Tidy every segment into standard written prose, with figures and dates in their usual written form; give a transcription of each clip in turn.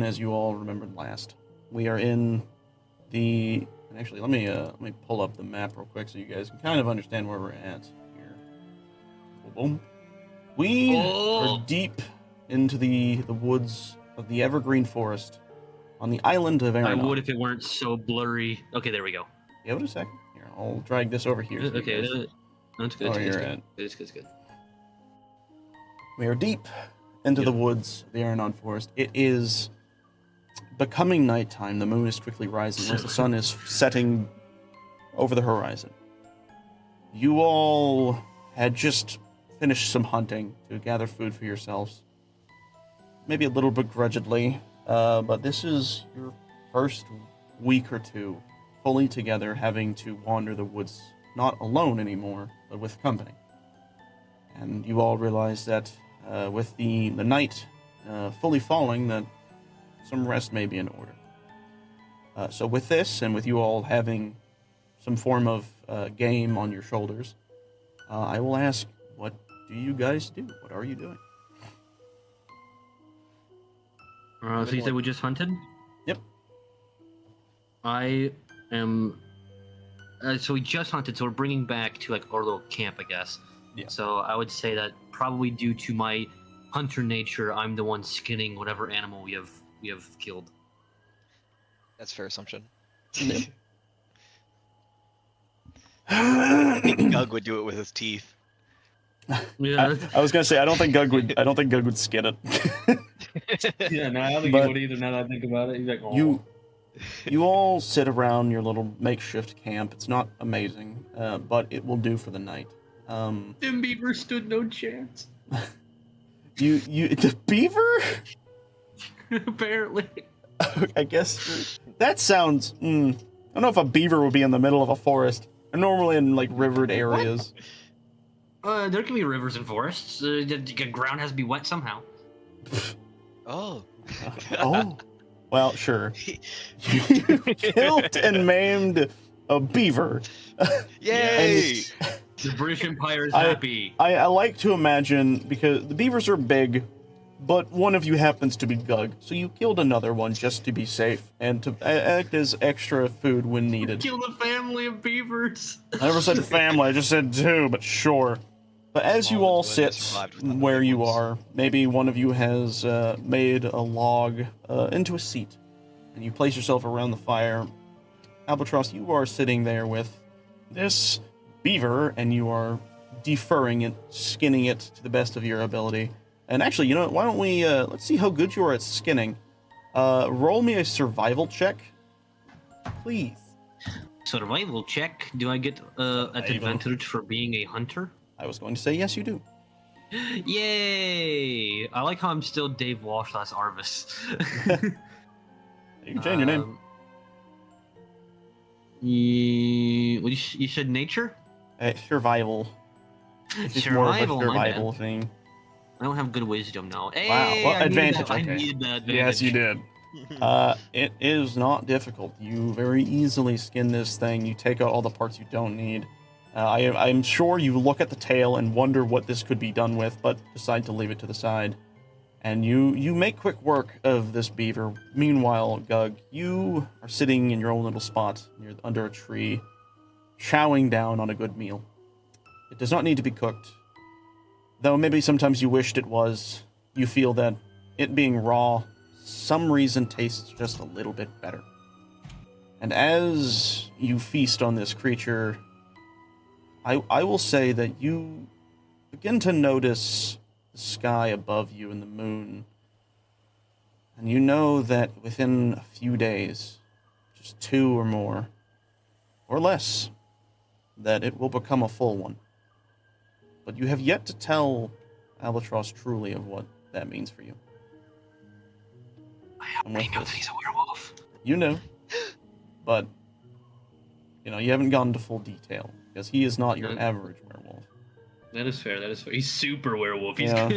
as you all remembered last. We are in the... And actually, let me pull up the map real quick so you guys can kind of understand where we're at here. Boom. We are deep into the woods of the evergreen forest on the island of Aranon. I would if it weren't so blurry. Okay, there we go. Give it a second. Here, I'll drag this over here. So Okay, that's good. It's good. We are deep into the woods of the Aranon forest. It is becoming nighttime. The moon is quickly rising as the sun is setting over the horizon. You all had just finished some hunting to gather food for yourselves. Maybe a little begrudgingly, but this is your first week or two fully together, having to wander the woods, not alone anymore, but with company. And you all realize that with the night fully falling, that some rest may be in order. So with this, and with you all having some form of game on your shoulders, I will ask, what do you guys do? What are you doing? So you said we just hunted? Yep. I am... so we just hunted, so we're bringing back to like our little camp, I guess. Yeah. So I would say that probably due to my hunter nature, I'm the one skinning whatever animal we have killed. That's a fair assumption. Yep. I think Gug would do it with his teeth. Yeah. I was gonna say I don't think Gug would skin it. Yeah, no, I don't think he would either. Now that I think about it, he's like, oh. You all sit around your little makeshift camp. It's not amazing, but it will do for the night. Them beavers stood no chance. The beaver? Apparently. I guess that sounds. I don't know if a beaver would be in the middle of a forest. They're normally in like rivered areas. There can be rivers and forests. The ground has to be wet somehow. Oh. Oh. Well, sure. You killed and maimed a beaver. Yay! The British Empire is happy. I like to imagine, because the beavers are big, but one of you happens to be Gug, so you killed another one just to be safe and to act as extra food when needed. Killed a family of beavers. I never said family, I just said two, but sure. But as you all sit where you are, maybe one of you has made a log into a seat, and you place yourself around the fire. Albatross, you are sitting there with this beaver, and you are deferring it, skinning it to the best of your ability. And actually, you know what, why don't we, let's see how good you are at skinning. Roll me a survival check, please. Survival check? Do I get an advantage for being a hunter? I was going to say yes, you do. Yay! I like how I'm still Dave Walsh / Arvis. You can change your name. You said nature? Survival. It's more of a survival thing. I don't have good wisdom, no. Hey, wow, well, advantage. I needed that advantage. Yes, you did. It is not difficult. You very easily skin this thing. You take out all the parts you don't need. I'm sure you look at the tail and wonder what this could be done with, but decide to leave it to the side. And you make quick work of this beaver. Meanwhile, Gug, you are sitting in your own little spot under a tree, chowing down on a good meal. It does not need to be cooked. Though maybe sometimes you wished it was. You feel that it being raw, some reason tastes just a little bit better. And as you feast on this creature, I will say that you begin to notice the sky above you and the moon. And you know that within a few days, just 2 or more, or less, that it will become a full one. But you have yet to tell Albatross truly of what that means for you. I already know that he's a werewolf. You know, but you know, you haven't gone into full detail, because he is not your average werewolf. That is fair. He's super werewolf. He's Yeah.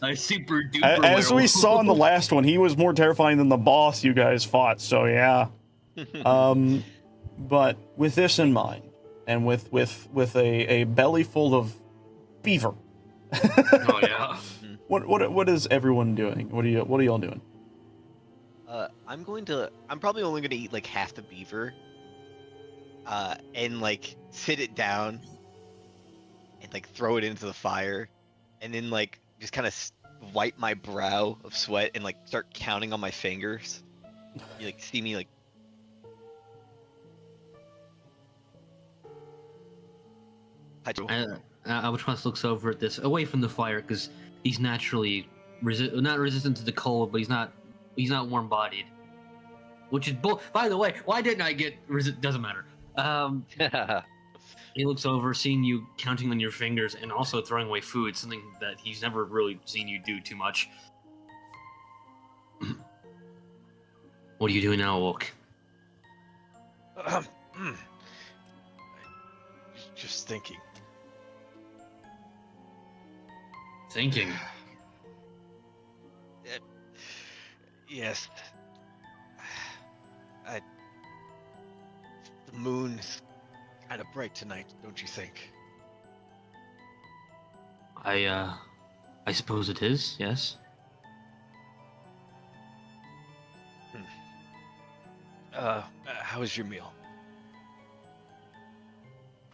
a super duper As werewolf. we saw in the last one, he was more terrifying than the boss you guys fought, so yeah. But with this in mind, and with a belly full of beaver. Oh yeah. What is everyone doing? What are y'all doing? I'm probably only gonna eat like half the beaver. And like sit it down and like throw it into the fire, and then like just kind of wipe my brow of sweat and like start counting on my fingers. You like see me like. Albatross looks over at this, away from the fire, because he's naturally not resistant to the cold, but he's not warm-bodied. Which is by the way, why didn't I get doesn't matter. He looks over, seeing you counting on your fingers and also throwing away food, something that he's never really seen you do too much. What are you doing now, Wilk? Just thinking. Thinking. Yes. The moon is kind of bright tonight, don't you think? I suppose it is, yes. How was your meal?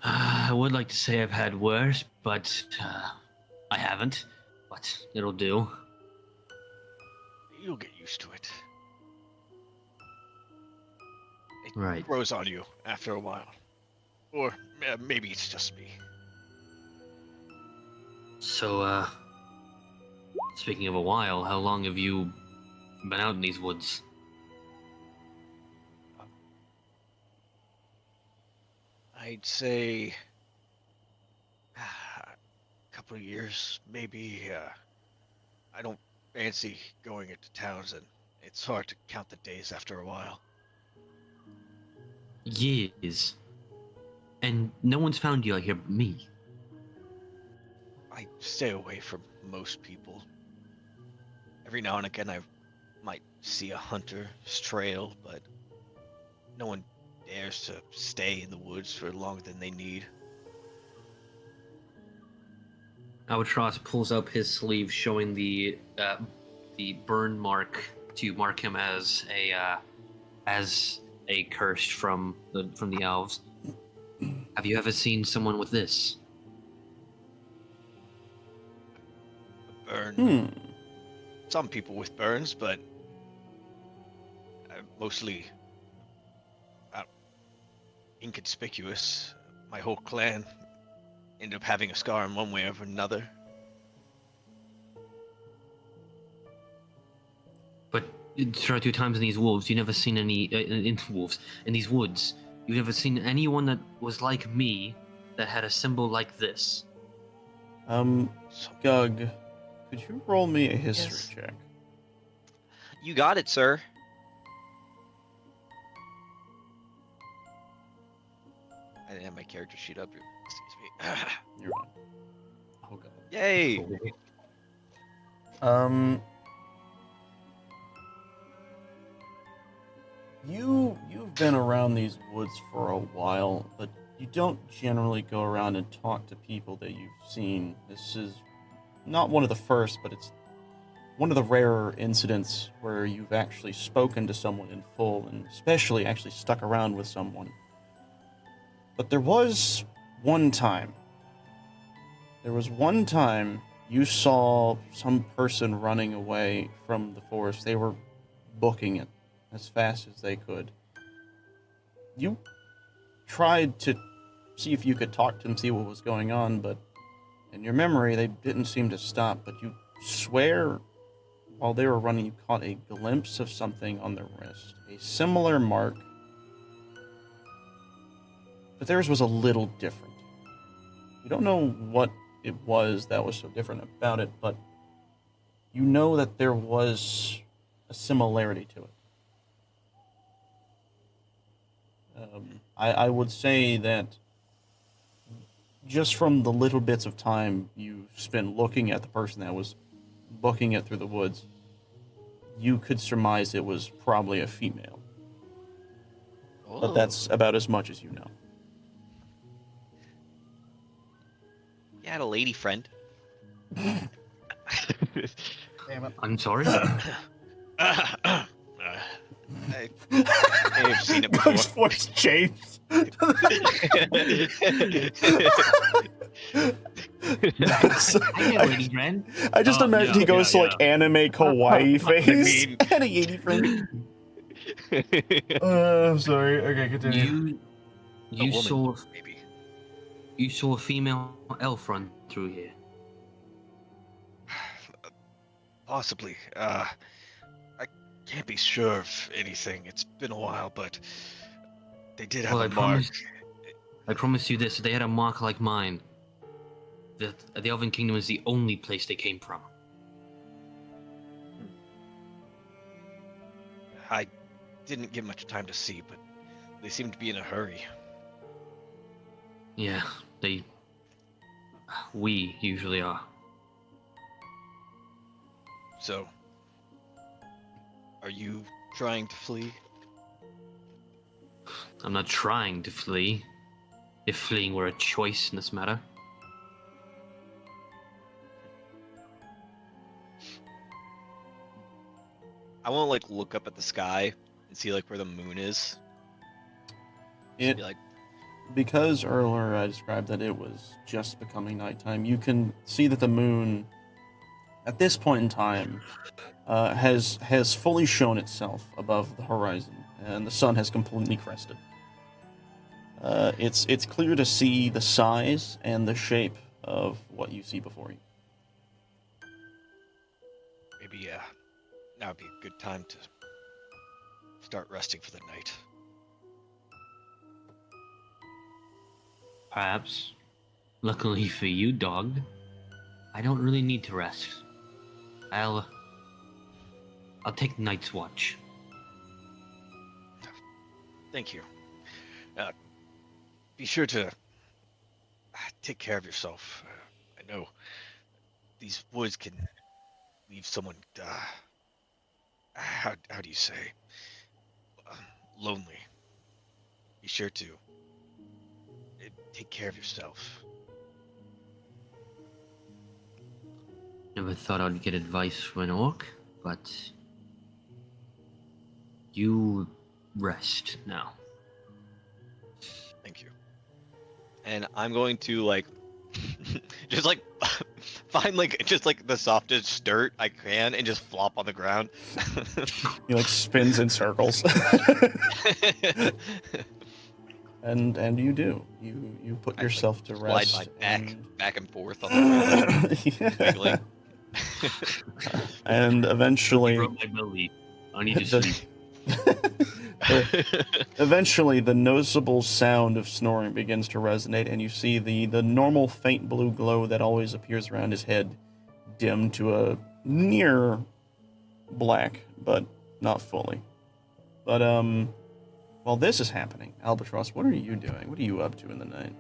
I would like to say I've had worse, but I haven't. But it'll do. You'll get used to it. It Right. grows on you after a while. Or maybe it's just me. So, speaking of a while, how long have you been out in these woods? I'd say a couple of years, maybe. I don't fancy going into towns, and it's hard to count the days after a while. Years. And no one's found you out here but me. I stay away from most people. Every now and again, I might see a hunter's trail, but no one dares to stay in the woods for longer than they need. Albatross pulls up his sleeve, showing the burn mark to mark him as a cursed from the elves. Have you ever seen someone with this? A burn. Some people with burns, but mostly inconspicuous. My whole clan ended up having a scar in one way or another. But throughout your times in these wolves, you never seen any in these woods. You've never seen anyone that was like me, that had a symbol like this. Gug, could you roll me a history check? You got it, sir. I didn't have my character sheet up. Excuse me. You're right. Oh god. Yay! You've been around these woods for a while, but you don't generally go around and talk to people that you've seen. This is not one of the first, but it's one of the rarer incidents where you've actually spoken to someone in full, and especially actually stuck around with someone. But there was one time. There was one time you saw some person running away from the forest. They were booking it as fast as they could. You tried to see if you could talk to them, see what was going on, but in your memory, they didn't seem to stop. But you swear while they were running, you caught a glimpse of something on their wrist. A similar mark, but theirs was a little different. You don't know what it was that was so different about it, but you know that there was a similarity to it. I would say that just from the little bits of time you spent looking at the person that was booking it through the woods, you could surmise it was probably a female. But that's about as much as you know. You had a lady friend. Damn it. I'm sorry. I may have seen it before. Ghost voice changed. I get what he's ran. I just imagine he goes to like anime kawaii face. mean- Kind of 80 friend. I'm sorry. Okay, continue. You woman, saw maybe. you saw a female elf run through here. Possibly. I can't be sure of anything. It's been a while, but they did have Well, a mark. I promise you this: they had a mark like mine. The Elven Kingdom is the only place they came from. I didn't get much time to see, but they seemed to be in a hurry. Yeah, we usually are. So, are you trying to flee? I'm not trying to flee. If fleeing were a choice in this matter. I want to like look up at the sky and see like where the moon is. It, Be like, because earlier I described that it was just becoming nighttime, you can see that the moon, at this point in time, has fully shown itself above the horizon, and the sun has completely crested. It's clear to see the size and the shape of what you see before you. maybe now would be a good time to start resting for the night. Perhaps. Luckily for you, dog, I don't really need to rest. I'll take night's watch. Thank you. Be sure to take care of yourself. I know these woods can leave someone, how do you say, lonely. Be sure to take care of yourself. Never thought I'd get advice from an orc, but you rest now. Thank you. And I'm going to like just like find like just like the softest dirt I can and just flop on the ground. He like spins in circles. And you do. You put I, yourself to Slide rest. my back and- back and forth on the ground. Yeah. Wiggling. And eventually, Rub my belly. I need to sleep. eventually, the noticeable sound of snoring begins to resonate, and you see the normal faint blue glow that always appears around his head dim to a near black, but not fully. But while this is happening, Albatross, what are you doing? What are you up to in the night?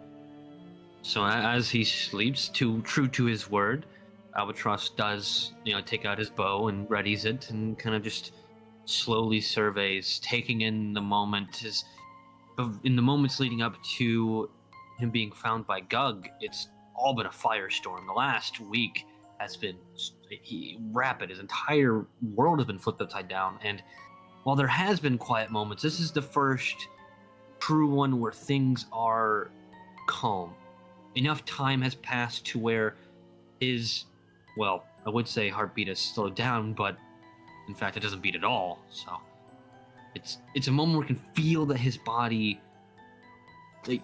So as he sleeps, true to his word, Albatross does, take out his bow and readies it and kind of just slowly surveys, taking in the moment. In the moments leading up to him being found by Gug, it's all been a firestorm. The last week has been rapid. His entire world has been flipped upside down. And while there has been quiet moments, this is the first true one where things are calm. Enough time has passed to where his, well, I would say heartbeat has slowed down, but in fact, it doesn't beat at all. So it's a moment where he can feel that his body, the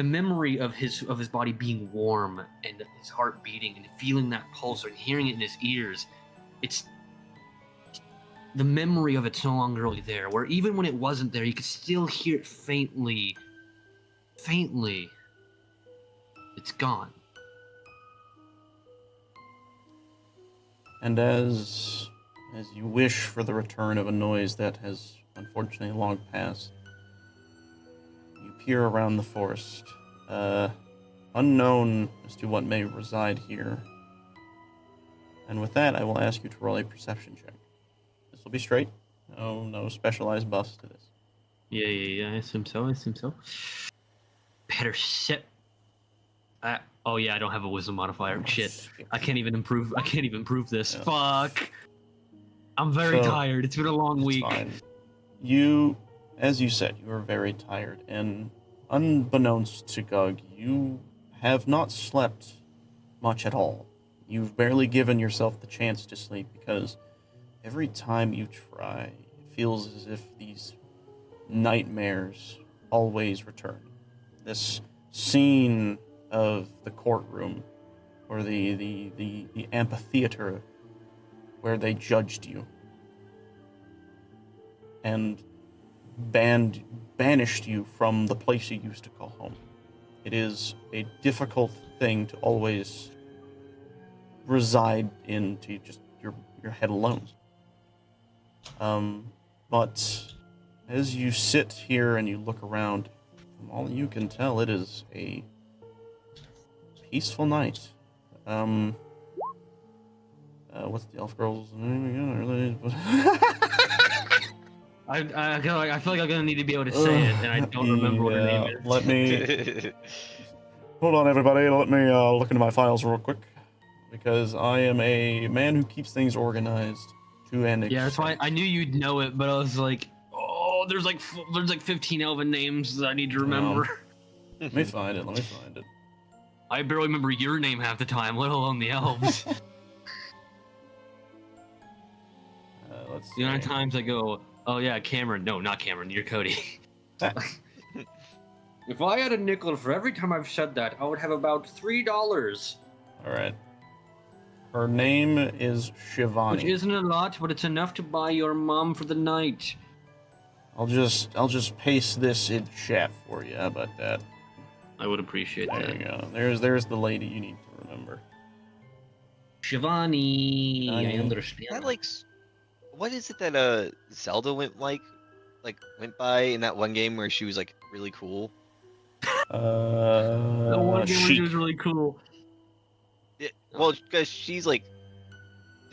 memory of his body being warm and his heart beating and feeling that pulse and hearing it in his ears. It's the memory of it's no longer really there. Where even when it wasn't there, you could still hear it faintly. It's gone. And as you wish for the return of a noise that has unfortunately long passed, you peer around the forest, unknown as to what may reside here. And with that, I will ask you to roll a perception check. This will be straight. No specialized buffs to this. Yeah, I assume so. Percep. Oh yeah, I don't have a wisdom modifier. Shit. I can't even prove this. Yeah. Fuck. I'm very tired. It's been a long It's week. fine. you, as you said, you are very tired, and unbeknownst to Gug, you have not slept much at all. You've barely given yourself the chance to sleep because every time you try, it feels as if these nightmares always return. This scene of the courtroom, or the amphitheater where they judged you and banished you from the place you used to call home. It is a difficult thing to always reside in, to just your head alone. But as you sit here and you look around, from all you can tell, it is a peaceful night. What's the elf girl's name again? I feel like I'm gonna need to be able to say it, and I don't remember what her name is. Let me hold on, everybody. Let me look into my files real quick, because I am a man who keeps things organized to an extent. Yeah, that's why I knew you'd know it, but I was like, oh, there's like 15 elven names that I need to remember. Let me find it. I barely remember your name half the time, let alone the elves. Let's see. The amount of times I go, oh yeah, Cameron. No, not Cameron. You're Cody. If I had a nickel for every time I've said that, I would have about $3. All right. Her name is Shivani. Which isn't a lot, but it's enough to buy your mom for the night. I'll just paste this in chat for you. How about that? I would appreciate There that. you go. There's the lady you need to remember. Shivani, I Shivani. understand. That like, what is it that Zelda went by in that one game where she was like really cool? The one game where she Chic. was really cool. Well, because she's like,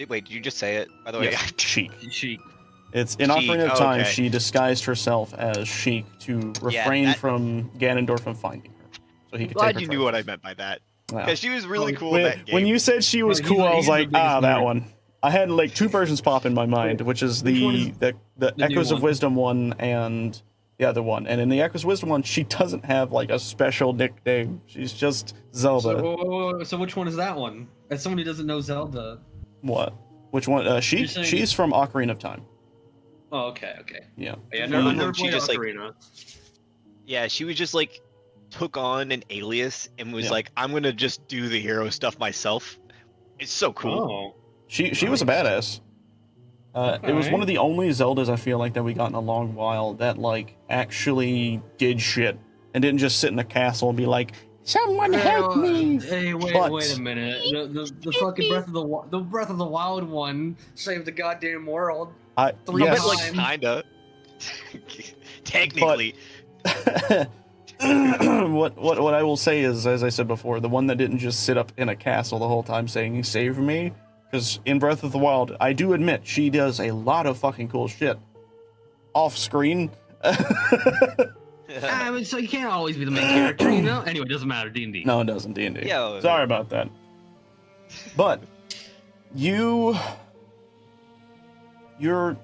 wait, did you just say it? By the way, Yes, Chic. She. It's in Sheik, Ocarina of Time. okay. She disguised herself as Sheik to refrain from Ganondorf from finding her, so he I'm could glad take her. you knew what I meant by that. Yeah. Because she was really cool in that game. When you said she was He's cool, the- I was he's the like, biggest that nerd. one. I had like two versions pop in my mind, which is Which one is the new Echoes of one? Wisdom one and the other one. And in the Echoes of Wisdom one, she doesn't have like a special nickname. She's just Zelda. So which one is that one? As someone who doesn't know Zelda. What? Which one? Sheik? saying- She's from Ocarina of Time. Oh, okay. Yeah. Yeah, One no, of them, she played just, like, Ocarina. Yeah, she was just like took on an alias and was Yeah. like, I'm gonna just do the hero stuff myself. It's so cool. Oh. She was a badass. It was one of the only Zeldas I feel like that we got in a long while that like actually did shit and didn't just sit in a castle and be like, "Someone help me!" Hey, wait a minute. The fucking Breath of the Wild one saved the goddamn world. Three Yes. But like kinda. Technically. what I will say is, as I said before, the one that didn't just sit up in a castle the whole time saying "Save me," because in Breath of the Wild, I do admit she does a lot of fucking cool shit off screen. I mean, so you can't always be the main character, you know? Anyway, it doesn't matter, D&D. No, it doesn't. D&D. Yeah. Sorry about that. But you're,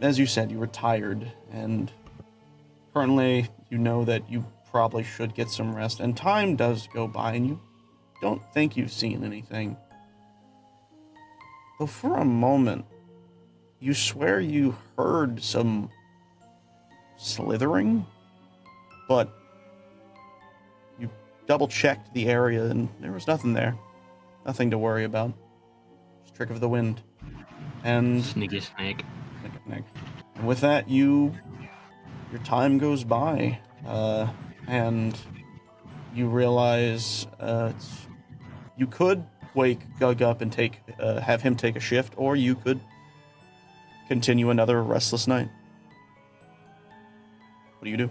as you said, you were tired, and currently you know that you probably should get some rest, and time does go by, and you don't think you've seen anything. But for a moment, you swear you heard some slithering, but you double-checked the area, and there was nothing there. Nothing to worry about. Just trick of the wind. And Sneaky snake. and with that, your time goes by, and you realize you could wake Gug up and have him take a shift, or you could continue another restless night. What do you do?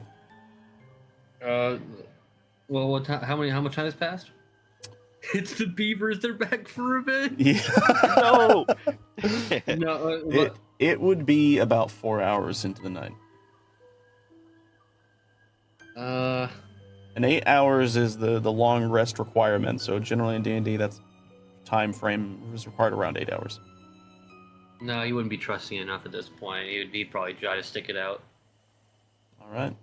Well, how much time has passed? It's the beavers. They're back for revenge. Yeah. No. No, It would be about 4 hours into the night. And 8 hours is the long rest requirement. So generally in D&D, that's time frame is required around 8 hours. no, he wouldn't be trusting enough at this point. He'd probably try to stick it out. All right.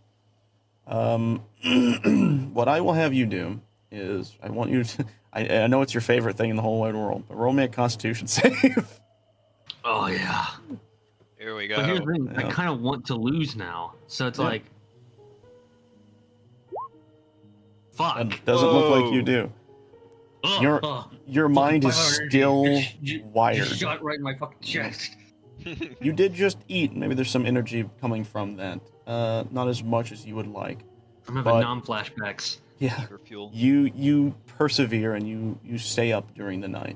What I will have you do is I want you to. I know it's your favorite thing in the whole wide world, but roll me a Constitution save. Oh yeah. Here we But here's go. the thing, I Yeah. kind of want to lose now, so it's Yeah. like, fuck. That doesn't look like you Whoa. do. Ugh, Your ugh. your Fucking mind is 500 energy. still Just wired. shot right in my fucking chest. You did just eat. Maybe there's some energy coming from that. Not as much as you would like. I'm having But- non-flashbacks. Yeah. For fuel. You persevere and you stay up during the night.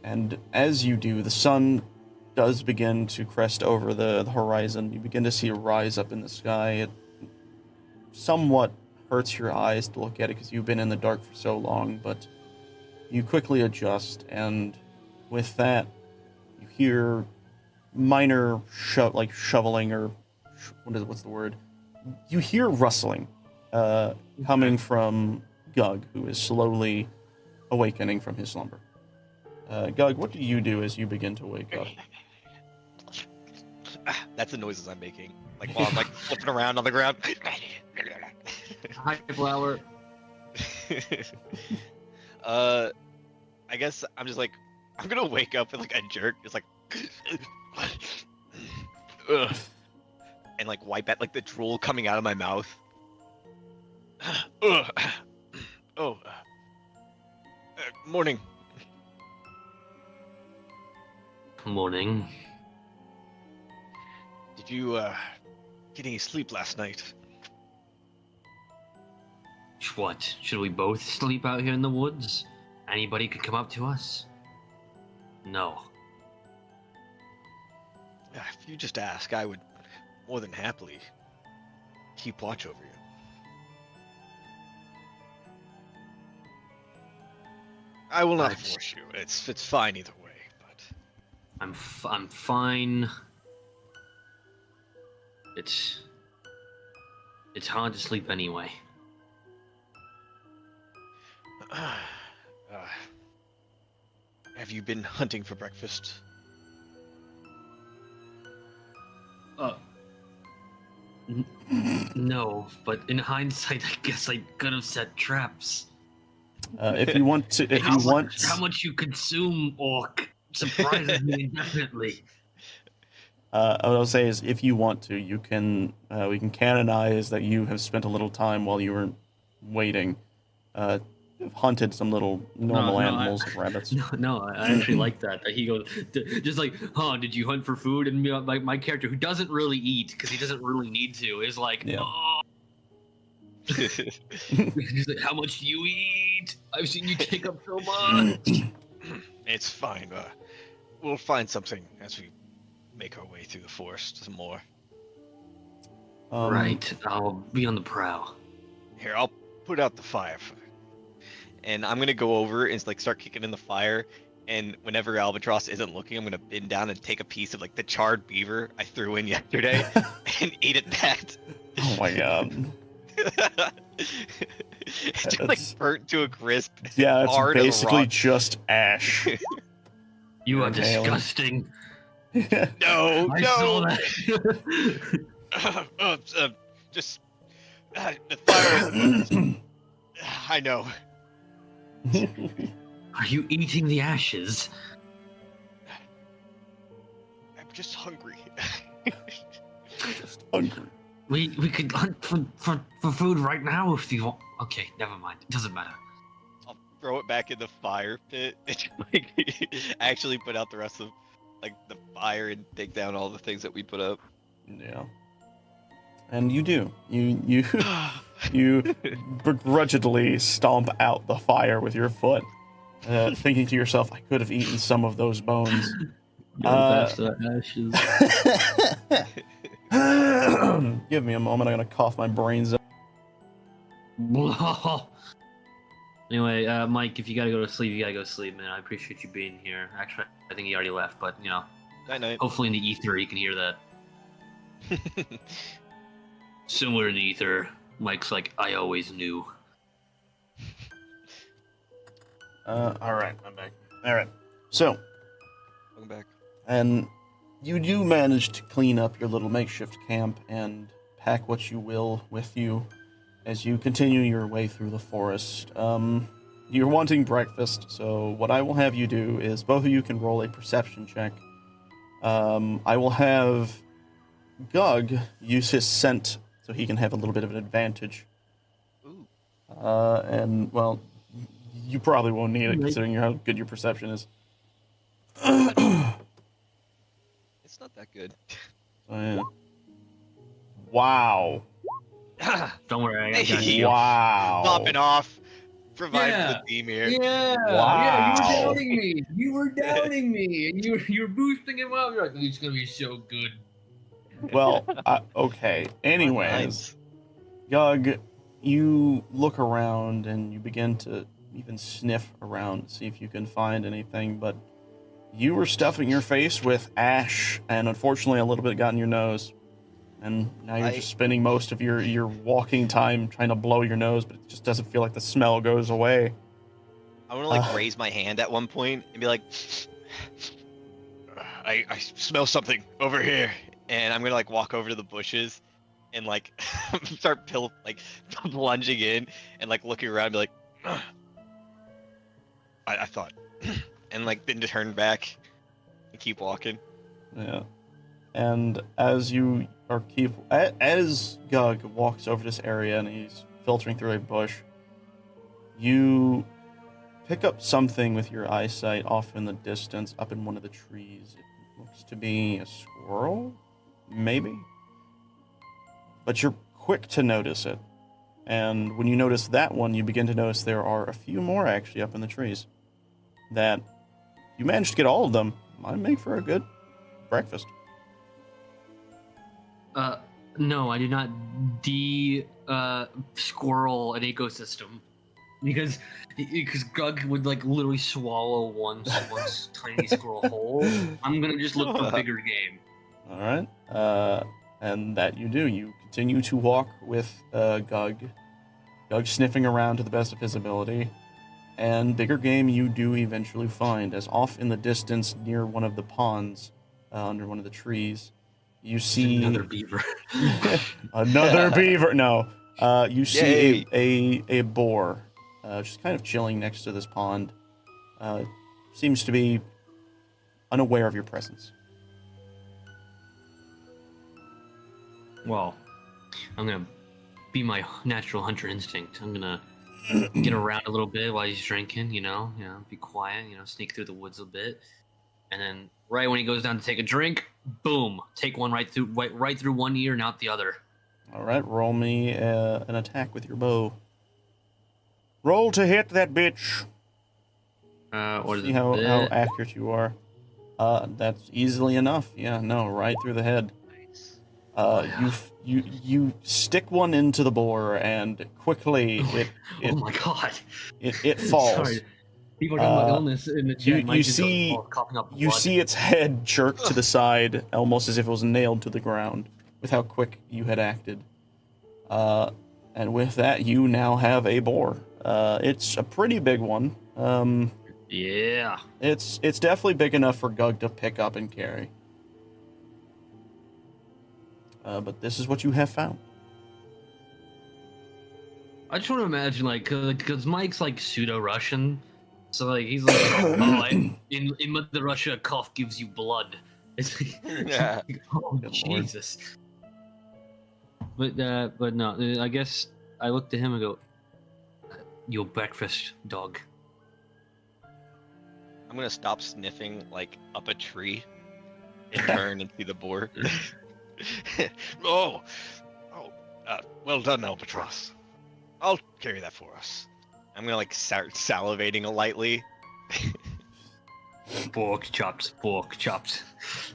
And as you do, the sun does begin to crest over the horizon. You begin to see a rise up in the sky. It somewhat hurts your eyes to look at it because you've been in the dark for so long, but you quickly adjust, and with that, you hear minor shoveling or what's the word? You hear rustling coming from Gug, who is slowly awakening from his slumber. Gug, what do you do as you begin to wake up? That's the noises I'm making. Like while I'm like flipping around on the ground. Hi, flower. I guess I'm just like I'm gonna wake up and like a jerk, just like Ugh. And like wipe at like the drool coming out of my mouth. Ugh. Oh. Morning. Morning. Did you get any sleep last night? What? Should we both sleep out here in the woods? Anybody could come up to us? No. If you just ask, I would more than happily keep watch over you. I will not Right. force you. It's fine either way. But I'm fine. It's hard to sleep anyway. Have you been hunting for breakfast? No, but in hindsight, I guess I could have set traps. If you want to, if how you want, how much you consume, Orc, surprises me indefinitely. what I'll say is, if you want to, you can. We can canonize that you have spent a little time while you were waiting, hunted some little normal animals like rabbits. No, I actually like that. He goes, just like, huh, did you hunt for food? And like my character, who doesn't really eat because he doesn't really need to, is like, Yeah. oh. He's like, how much do you eat? I've seen you take up so much. It's fine. We'll find something as we make our way through the forest some more. Right, I'll be on the prowl. Here, I'll put out the fire. And I'm gonna go over and like start kicking in the fire. And whenever Albatross isn't looking, I'm gonna bend down and take a piece of like the charred beaver I threw in yesterday and eat it back. Oh my god. It's just like That's- burnt to a crisp. Yeah, it's hard as a basically rock. just ash. You are Inhaling. disgusting. No, I no. saw that. Just the fire. I know. Are you eating the ashes? I'm just hungry. Just hungry. We could hunt for food right now if you want. Okay, never mind. It doesn't matter. I'll throw it back in the fire pit and like actually put out the rest of like the fire and take down all the things that we put up. Yeah. And you do. You begrudgingly stomp out the fire with your foot, thinking to yourself, I could have eaten some of those bones. ashes. Give me a moment, I'm gonna cough my brains out. Anyway, Mike, if you gotta go to sleep, you gotta go to sleep, man. I appreciate you being here. Actually, I think he already left, but you know, Night night. hopefully in the ether you can hear that. Somewhere in the ether, Mike's like, I always knew. Alright, I'm back. Alright. So, Welcome back. and you do manage to clean up your little makeshift camp and pack what you will with you as you continue your way through the forest. You're wanting breakfast, so what I will have you do is both of you can roll a perception check. I will have Gug use his scent so he can have a little bit of an advantage. Ooh. And, well, you probably won't need it considering how good your perception is. It's not that good. Yeah. Wow. Don't worry, I got you. Wow. Popping off. Provide Yeah. for the theme here. Yeah, Wow. yeah, you were doubting me. You were doubting me, and you were boosting him up. You're like, "It's gonna be so good." Well, okay. Anyways, Gug, you look around and you begin to even sniff around to see if you can find anything, but you were stuffing your face with ash, and unfortunately a little bit got in your nose. And now you're just spending most of your walking time trying to blow your nose, but it just doesn't feel like the smell goes away. I want to like raise my hand at one point and be like, I smell something over here, and I'm gonna like walk over to the bushes and like start plunging in and like looking around and be like, I thought, and like then to turn back and keep walking. Yeah. And as Gug walks over this area and he's filtering through a bush, you pick up something with your eyesight off in the distance, up in one of the trees. It looks to be a squirrel, maybe? But you're quick to notice it. And when you notice that one, you begin to notice there are a few more actually up in the trees. That you managed to get all of them. Might make for a good breakfast. No, I did not squirrel an ecosystem because Gug would like literally swallow one tiny squirrel whole. I'm gonna just look for bigger game. All right, and that you do. You continue to walk with Gug sniffing around to the best of his ability, and bigger game you do eventually find, as off in the distance near one of the ponds, under one of the trees. You see Another beaver. Another beaver. No, you see a boar, just kind of chilling next to this pond. Seems to be unaware of your presence. Well, I'm gonna be my natural hunter instinct. I'm gonna get around a little bit while he's drinking. You know, be quiet. Sneak through the woods a bit, and then right when he goes down to take a drink, boom, take one right through one ear and out the other. All right, roll me an attack with your bow. Roll to hit that bitch. See how accurate you are. That's easily enough. Yeah, no, right through the head. Nice. You stick one into the boar, and quickly it oh my god! It falls. Sorry. People are talking about illness in the chat. You see its head jerk to the side, almost as if it was nailed to the ground, with how quick you had acted. And with that, you now have a boar. It's a pretty big one. Yeah. It's definitely big enough for Gug to pick up and carry. But this is what you have found. I just want to imagine, because Mike's like pseudo-Russian. So like he's like, in Mother Russia, a cough gives you blood. It's like, Yeah. oh Jesus. But no, I guess I look to him and go, "Your breakfast, dog." I'm gonna stop sniffing like up a tree and turn and see the boar. well done, Albatross. I'll carry that for us. I'm gonna like start salivating lightly. Pork chops.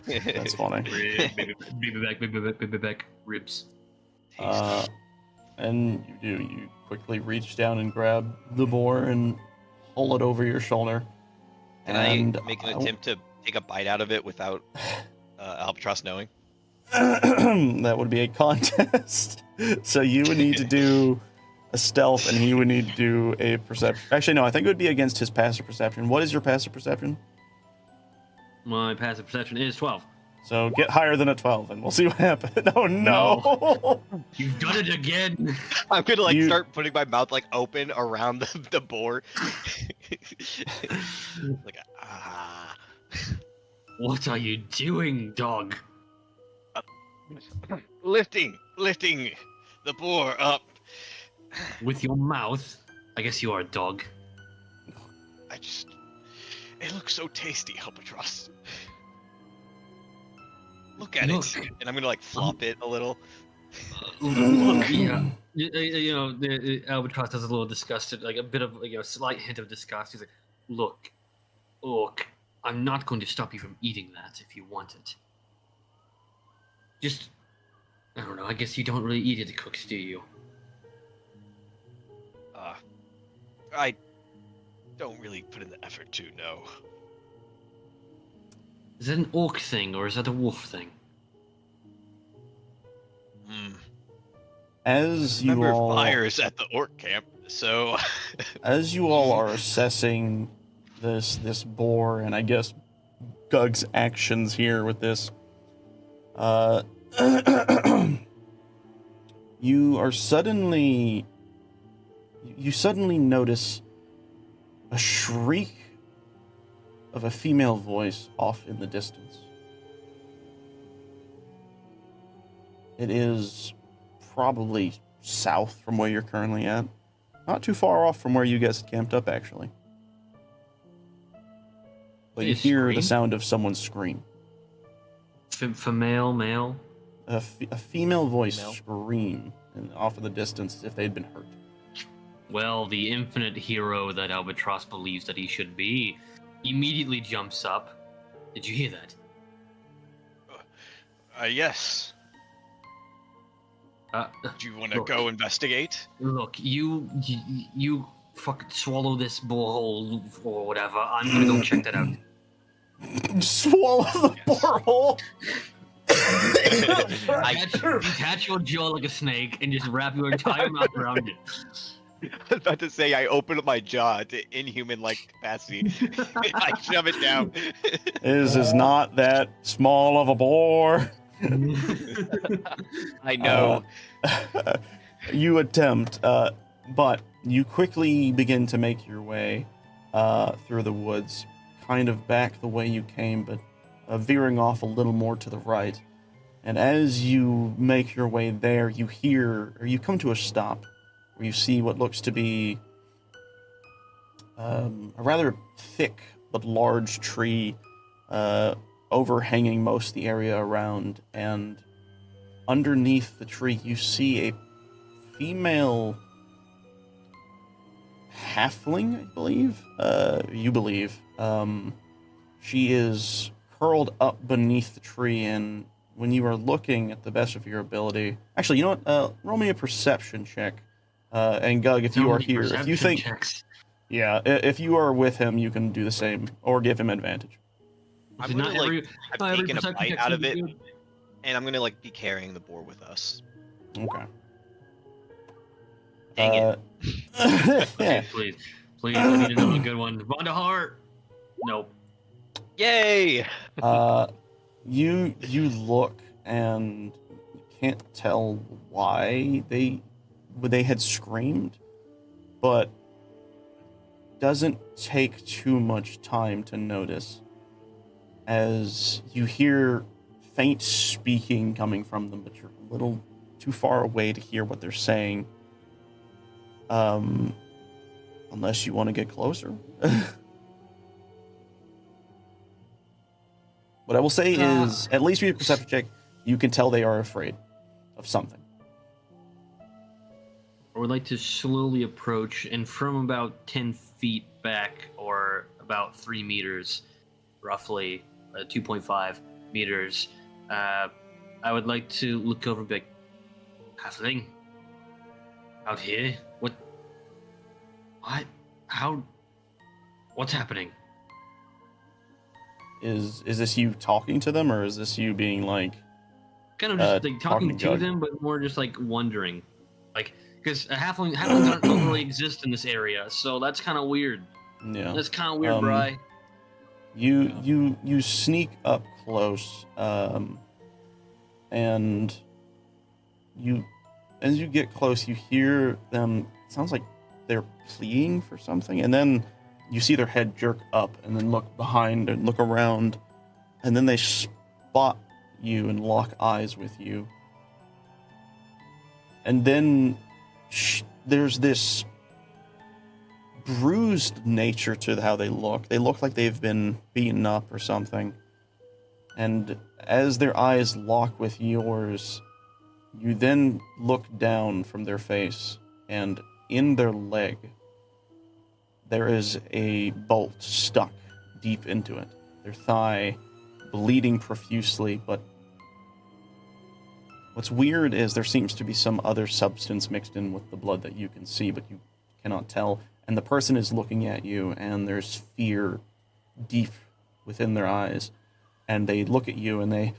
That's funny. Baby back, ribs. And you quickly reach down and grab the boar and pull it over your shoulder. Can I make an attempt to take a bite out of it without Albatross knowing? That would be a contest. So you would need to do a stealth, and he would need to do a perception. Actually, no, I think it would be against his passive perception. What is your passive perception? My passive perception is 12. So get higher than a 12, and we'll see what happens. Oh no! You've done it again. I'm gonna like You- start putting my mouth like open around the boar. Like ah. What are you doing, dog? Lifting the boar up. With your mouth? I guess you are a dog. It looks so tasty, Albatross. Look at Look. it. And I'm gonna like flop it a little. Look, yeah. You know, the Albatross is a little disgusted, like a bit of, a slight hint of disgust. He's like, look, I'm not going to stop you from eating that if you want it. Just, I don't know, I guess you don't really eat it cooks, do you? I don't really put in the effort to, no. Is that an orc thing, or is that a wolf thing? As you Remember, all, fires at the orc camp, so... as you all are assessing this boar, and I guess Gug's actions here with this, you suddenly notice a shriek of a female voice off in the distance. It is probably south from where you're currently at. Not too far off from where you guys camped up, actually. But you hear the Scream? sound of someone scream. Female, male? A female voice Female. scream off in the distance as if they'd been hurt. Well, the infinite hero that Albatross believes that he should be immediately jumps up. Did you hear that? Yes. Do you want to Look. go investigate? Look, you fucking swallow this borehole or whatever. I'm gonna go check that out. Swallow the borehole! Detach your jaw like a snake and just wrap your entire mouth around it. I was about to say, I open up my jaw to inhuman-like capacity. I shove it down. This is not that small of a boar. I know. You attempt, but you quickly begin to make your way through the woods, kind of back the way you came, but veering off a little more to the right. And as you make your way there, you come to a stop where you see what looks to be a rather thick but large tree overhanging most of the area around, and underneath the tree you see a female halfling, I believe. You believe. She is curled up beneath the tree, and when you are looking at the best of your ability... Actually, you know what? Roll me a perception check. And Gug, if you are here, if you think... Checks. Yeah, if you are with him, you can do the same, or give him advantage. I'm Not gonna, like, every- I've not every taken a perception bite check's out gonna of be it, good. and I'm gonna like be carrying the boar with us. Okay. Dang it. Okay, please, I need another good one. Vonda Hart. Nope. Yay! You look and you can't tell why they had screamed, but doesn't take too much time to notice as you hear faint speaking coming from them, but you're a little too far away to hear what they're saying. Unless you want to get closer. What I will say is, at least with your perception check, you can tell they are afraid of something. I would like to slowly approach, and from about 10 feet back, or about 3 meters, roughly 2.5 meters, I would like to look over and be like, halfling? Out here? What? How? What's happening? Is this you talking to them, or is this you being like... Kind of just like talking talking to to Gug. them, but more just like wondering. Like, because halflings don't really exist in this area, so that's kind of weird. Yeah. That's kind of weird, Um, Bri. You sneak up close, and as you get close, you hear them. It sounds like they're pleading for something, and then you see their head jerk up, and then look behind and look around, and then they spot you and lock eyes with you. And then there's this bruised nature to how they look. They look like they've been beaten up or something. And as their eyes lock with yours, you then look down from their face, and in their leg, there is a bolt stuck deep into it. Their thigh, bleeding profusely, but what's weird is there seems to be some other substance mixed in with the blood that you can see, but you cannot tell. And the person is looking at you, and there's fear deep within their eyes. And they look at you, and I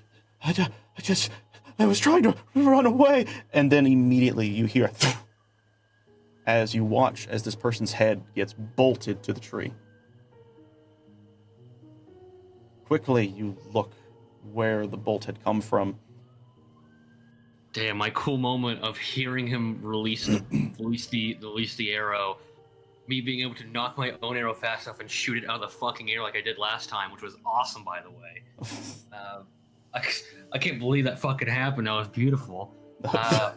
was trying to run away. And then immediately you hear as you watch as this person's head gets bolted to the tree. Quickly, you look where the bolt had come from. Damn, my cool moment of hearing him release the arrow, me being able to knock my own arrow fast enough and shoot it out of the fucking air like I did last time, which was awesome, by the way. I can't believe that fucking happened. That was beautiful. Yeah.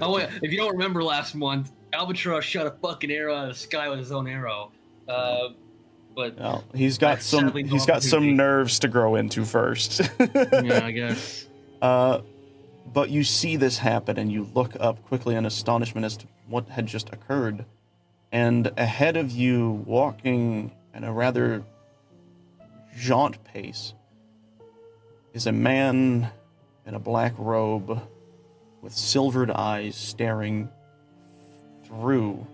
Oh wait, if you don't remember last month, Albatross shot a fucking arrow out of the sky with his own arrow. But well, he's got some nerves to grow into first. Yeah, I guess. But you see this happen, and you look up quickly in astonishment as to what had just occurred. And ahead of you, walking at a rather jaunt pace, is a man in a black robe with silvered eyes staring through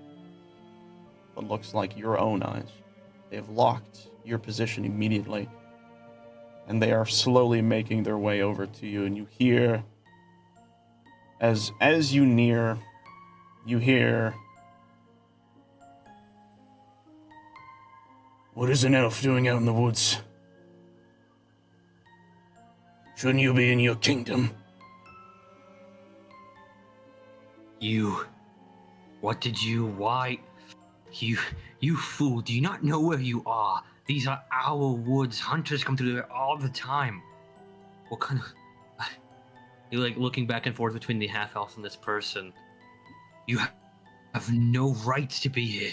what looks like your own eyes. They have locked your position immediately, and they are slowly making their way over to you, and you hear, as you near, you hear, "What is an elf doing out in the woods? Shouldn't you be in your kingdom?" Why? You fool, do you not know where you are? These are our woods. Hunters come through there all the time. What kind of... You're like looking back and forth between the half-elf and this person. You have no right to be here.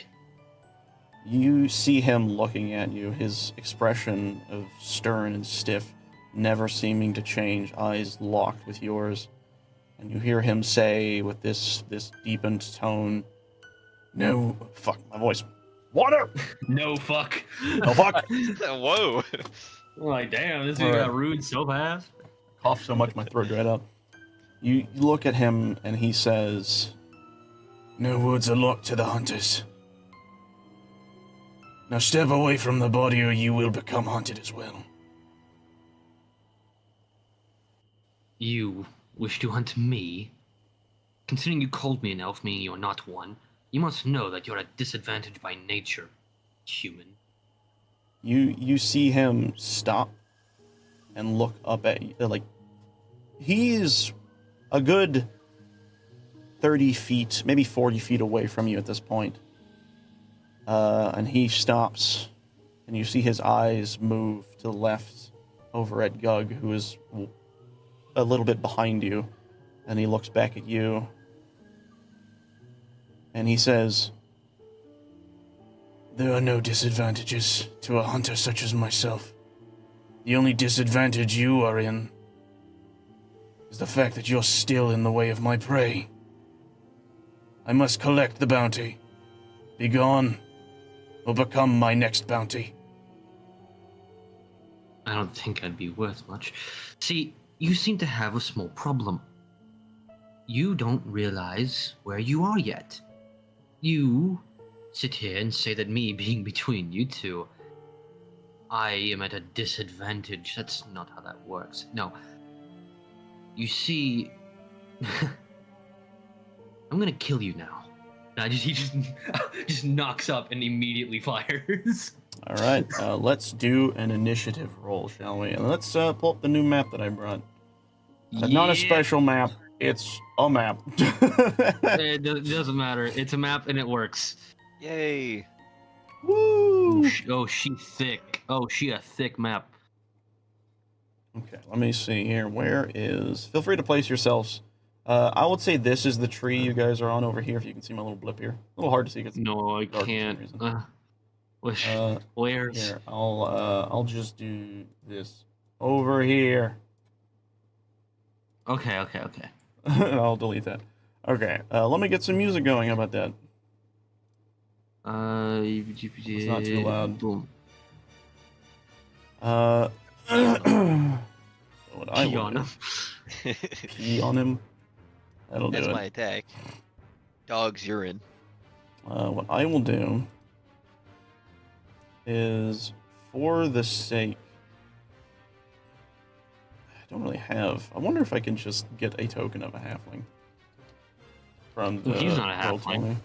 You see him looking at you, his expression of stern and stiff, never seeming to change, eyes locked with yours. And you hear him say with this deepened tone, "No, fuck, my voice. Water!" No fuck. No fuck. Whoa. I'm like, damn, this dude got rude so fast. Cough so much my throat dried up. You look at him and he says, "No woods are locked to the hunters. Now step away from the body or you will become hunted as well." You wish to hunt me? Considering you called me an elf, meaning you are not one, you must know that you're at a disadvantage by nature, human. You see him stop and look up at you. Like, he's a good 30 feet, maybe 40 feet away from you at this point. And he stops, and you see his eyes move to the left over at Gug, who is a little bit behind you, and he looks back at you, and he says, "There are no disadvantages to a hunter such as myself. The only disadvantage you are in is the fact that you're still in the way of my prey. I must collect the bounty. Be gone, or become my next bounty." I don't think I'd be worth much. See, you seem to have a small problem. You don't realize where you are yet. You sit here and say that me being between you two, I am at a disadvantage. That's not how that works. No. You see, I'm gonna kill you now. He just knocks up and immediately fires. All right, let's do an initiative roll, shall we? And let's pull up the new map that I brought. Not a special map. It's a map. It doesn't matter. It's a map and it works. Yay! Woo! Oh, she thick. Oh, she a thick map. Okay, let me see here. Where is... Feel free to place yourselves. I would say this is the tree you guys are on over here, if you can see my little blip here. A little hard to see because No, I dark for some can't. reason. Where's? Here, I'll just do this over here. Okay. I'll delete that. Okay, let me get some music going. How about that? It's not too loud. Boom. What I Pee will on do- him. Pee on him. That'll do That's it. my attack. Dog's urine. What I will do is, for the sake... I don't really have... I wonder if I can just get a token of a halfling. From the He's not a roll halfling. 20.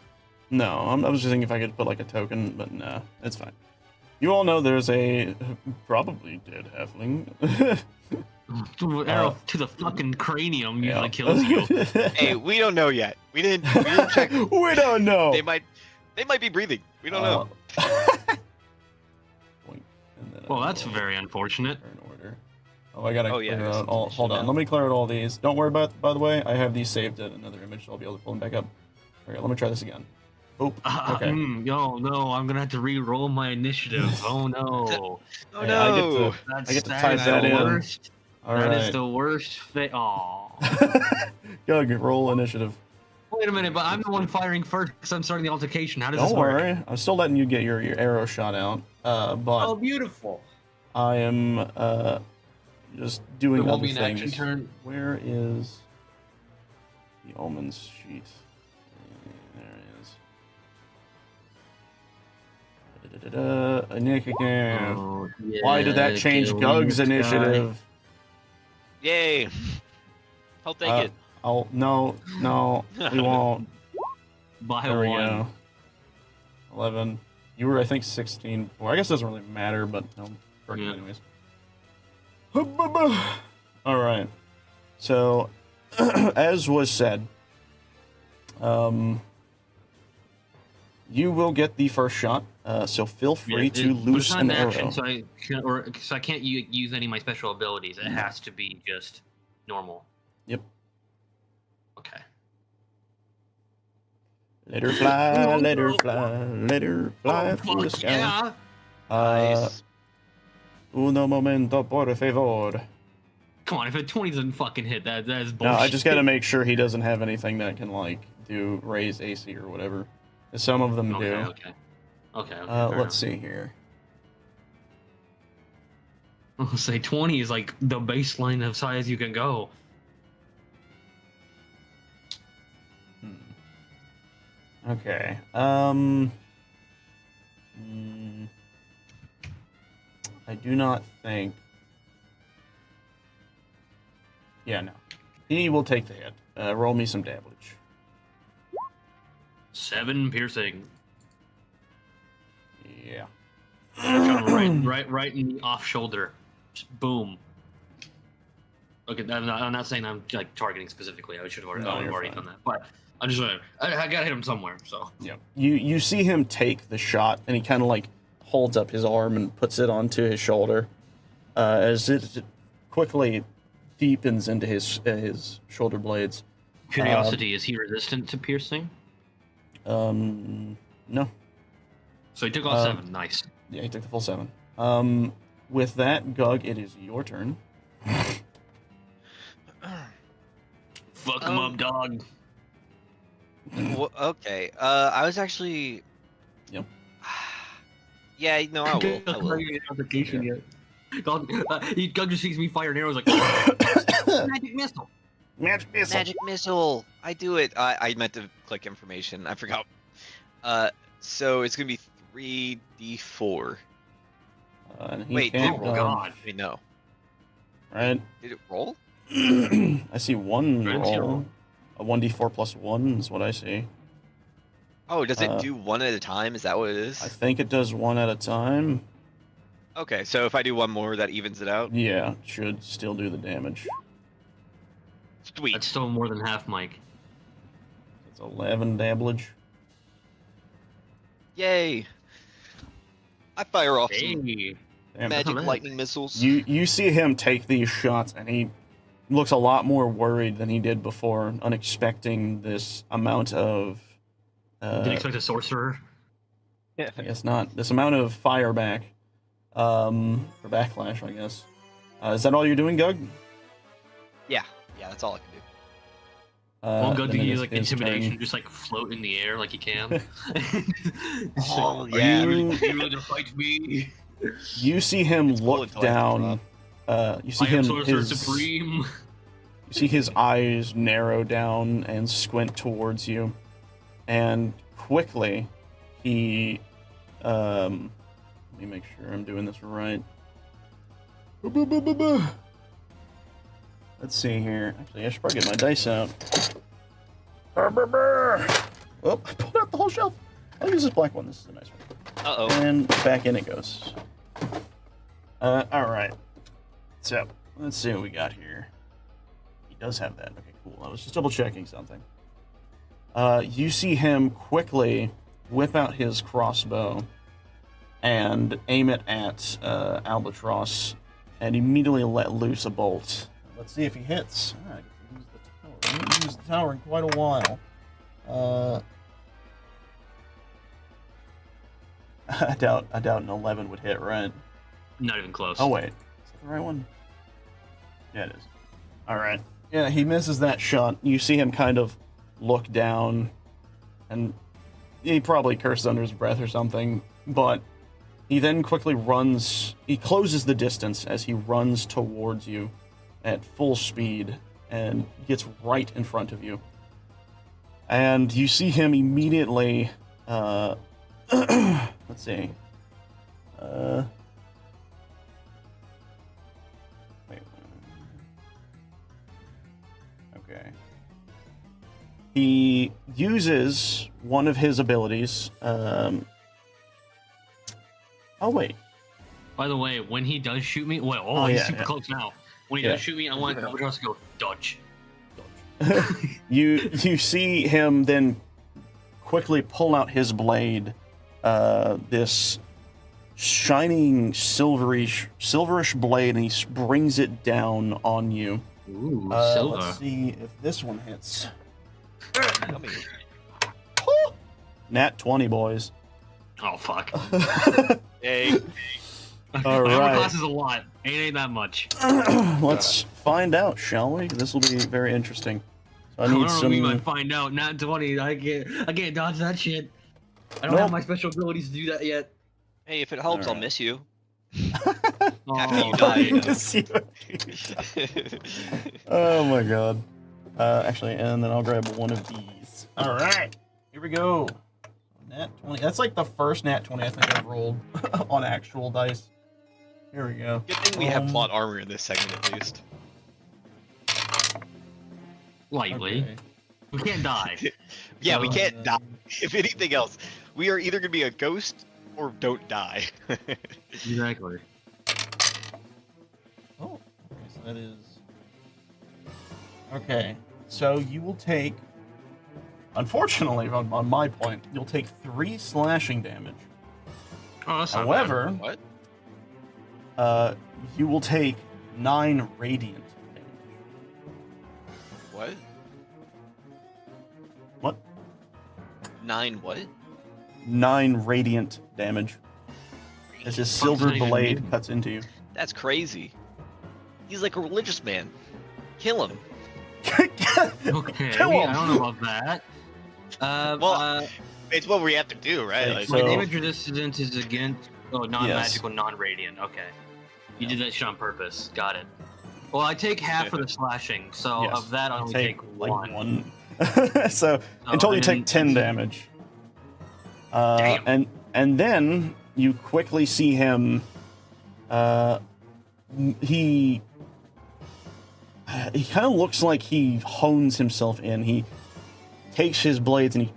No, I was just thinking if I could put like a token, but no, it's fine. You all know there's a probably dead halfling. Arrow to the fucking cranium Yeah. usually kills you. Hey, we don't know yet. We didn't check. We don't know. They might be breathing. We don't know. Boink. And then Well, I that's will very unfortunate. turn order. Oh, I gotta Oh, yeah, clear I guess out it's all. initiative Hold on, now. let me clear out all these. Don't worry about. By the way, I have these saved at another image, so I'll be able to pull them back up. Okay, let me try this again. Oop. Okay. No, I'm gonna have to re-roll my initiative. Oh no. Oh Hey, no! That's I get to that type is that the in. worst. All That right. is the worst Go roll initiative. Wait a minute, but I'm the one firing first because I'm starting the altercation. How does Don't this work? worry, I'm still letting you get your arrow shot out. But Oh, beautiful. I am just doing There won't other be an action things. turn. Where is the Omen's sheet? There it is. Initiative. Oh, yeah, Why did that change kill Gug's this guy. initiative? Yay! I'll take it. No, we won't. By There we one. go. 11. You were, I think, 16 before. I guess it doesn't really matter, but no, correct Yeah. anyways. All right. So, as was said, you will get the first shot. So feel free to but loose it's not an action, arrow. so I can't use any of my special abilities. It has to be just normal. Yep. Okay. Let her fly, let her fly, let her fly through the fuck sky. yeah! Nice. Uno momento, por favor. Come on, if a 20 doesn't fucking hit, that is No, bullshit. I just gotta make sure he doesn't have anything that can, like, do raise AC or whatever. Some of them do. Okay. Let's see here. I'll say 20 is like the baseline of size you can go. Okay. I do not think. Yeah, no. He will take the hit. Roll me some damage. 7 piercing. Yeah. right in the off shoulder. Just boom. Okay, I'm not saying I'm like targeting specifically. I should have No, you're already fine. done that. But I'm just I gotta hit him somewhere. So Yeah. You see him take the shot, and he kind of like holds up his arm and puts it onto his shoulder, as it quickly deepens into his shoulder blades. curiosity, is he resistant to piercing? No. So he took off 7. Nice. Yeah, he took the full 7. With that, Gug, it is your turn. Fuck him up, dog. Well, okay. I was actually. Yep. Yeah, no, I will. I will. Altercation yet. Gug just sees me fire an arrow. He's like, magic missile. Magic missile. Magic missile. I do it. I meant to click information. I forgot. So it's gonna be 3d4. And he Wait, can't, did it roll? God. Wait, no. Right. Did it roll? I see one Right, I see a roll. roll. A 1d4 plus 1 is what I see. Oh, does it do one at a time? Is that what it is? I think it does one at a time. Okay, so if I do one more, that evens it out? Yeah, should still do the damage. Sweet. That's still more than half, Mike. It's 11 damage. Yay! I fire off some Hey. Damn. magic bad. lightning missiles. You see him take these shots, and he looks a lot more worried than he did before, unexpecting this amount of. Didn't expect a sorcerer. I guess not. This amount of fire back. For backlash, I guess. Is that all you're doing, Gug? Yeah, that's all I can do. Well, go then do it you is like his intimidation, turn. just like float in the air like you can. Just Oh, like, yeah. Are you ready to fight me? You see him It's cool look until I have to down. You see I am him. sorcerer His, supreme. you see his eyes narrow down and squint towards you, and quickly he. Let me make sure I'm doing this right. Let's see here. Actually, I should probably get my dice out. Oh, I pulled out the whole shelf. I'll use this black one. This is a nice one. Uh-oh. And back in it goes. Alright. So, let's see what we got here. He does have that. Okay, cool. I was just double checking something. You see him quickly whip out his crossbow and aim it at Albatross and immediately let loose a bolt. Let's see if he hits. I get to use the tower. I haven't used the tower in quite a while. I doubt an 11 would hit, right? Not even close. Oh wait, is that the right one? Yeah, it is. All right. Yeah, he misses that shot. You see him kind of look down, and he probably cursed under his breath or something. But he then quickly runs. He closes the distance as he runs towards you at full speed and gets right in front of you. And you see him immediately. Let's see. Wait. Okay. He uses one of his abilities. Oh wait. By the way, when he does shoot me, well, Oh, he's yeah, super yeah. close now. When he Yeah. does shoot me, I want Albatross to go dodge. You see him then quickly pull out his blade. This shining silverish blade, and he brings it down on you. Ooh, Let's silver. see if this one hits. Come here. Nat 20, boys. Oh fuck. Hey. All My armor right. class is a lot. Ain't that much. Let's find out, shall we? This will be very interesting. So I I need don't know, we might some. find out. Not 20. I can't dodge that shit. I don't Nope. have my special abilities to do that yet. Hey, if it helps, I'll Alright. miss you. Oh, After you die, you know. To see what Oh my god. Actually, and then I'll grab one of these. All right, here we go. Nat 20. That's like the first Nat 20 I think I've rolled on actual dice. Here we go. Good thing we have plot armor in this segment, at least. lightly. Okay. We can't die. Yeah, we can't die. If anything else, we are either gonna be a ghost or don't die. Exactly. Oh, okay, so that is. Okay, so you will take. Unfortunately, on my point, you'll take 3 slashing damage. Oh, that's not However, What? You will take 9 radiant damage. What? What? 9 what? 9 radiant damage as his silver Fuck's not even blade mutant. cuts into you. That's crazy. He's like a religious man. Kill him. Okay, Kill I him. don't know about that. Well, It's what we have to do, right? Like, Like, my so- damage resistance is against non-magical, non-radiant. Okay, you Yeah. did that shit on purpose. Got it. Well, I take half of the slashing, so Yes, of that I only take take like one. 1. So in total you and take 10 damage. Damn. And then you quickly see him. He kind of looks like he hones himself in. He takes his blades and he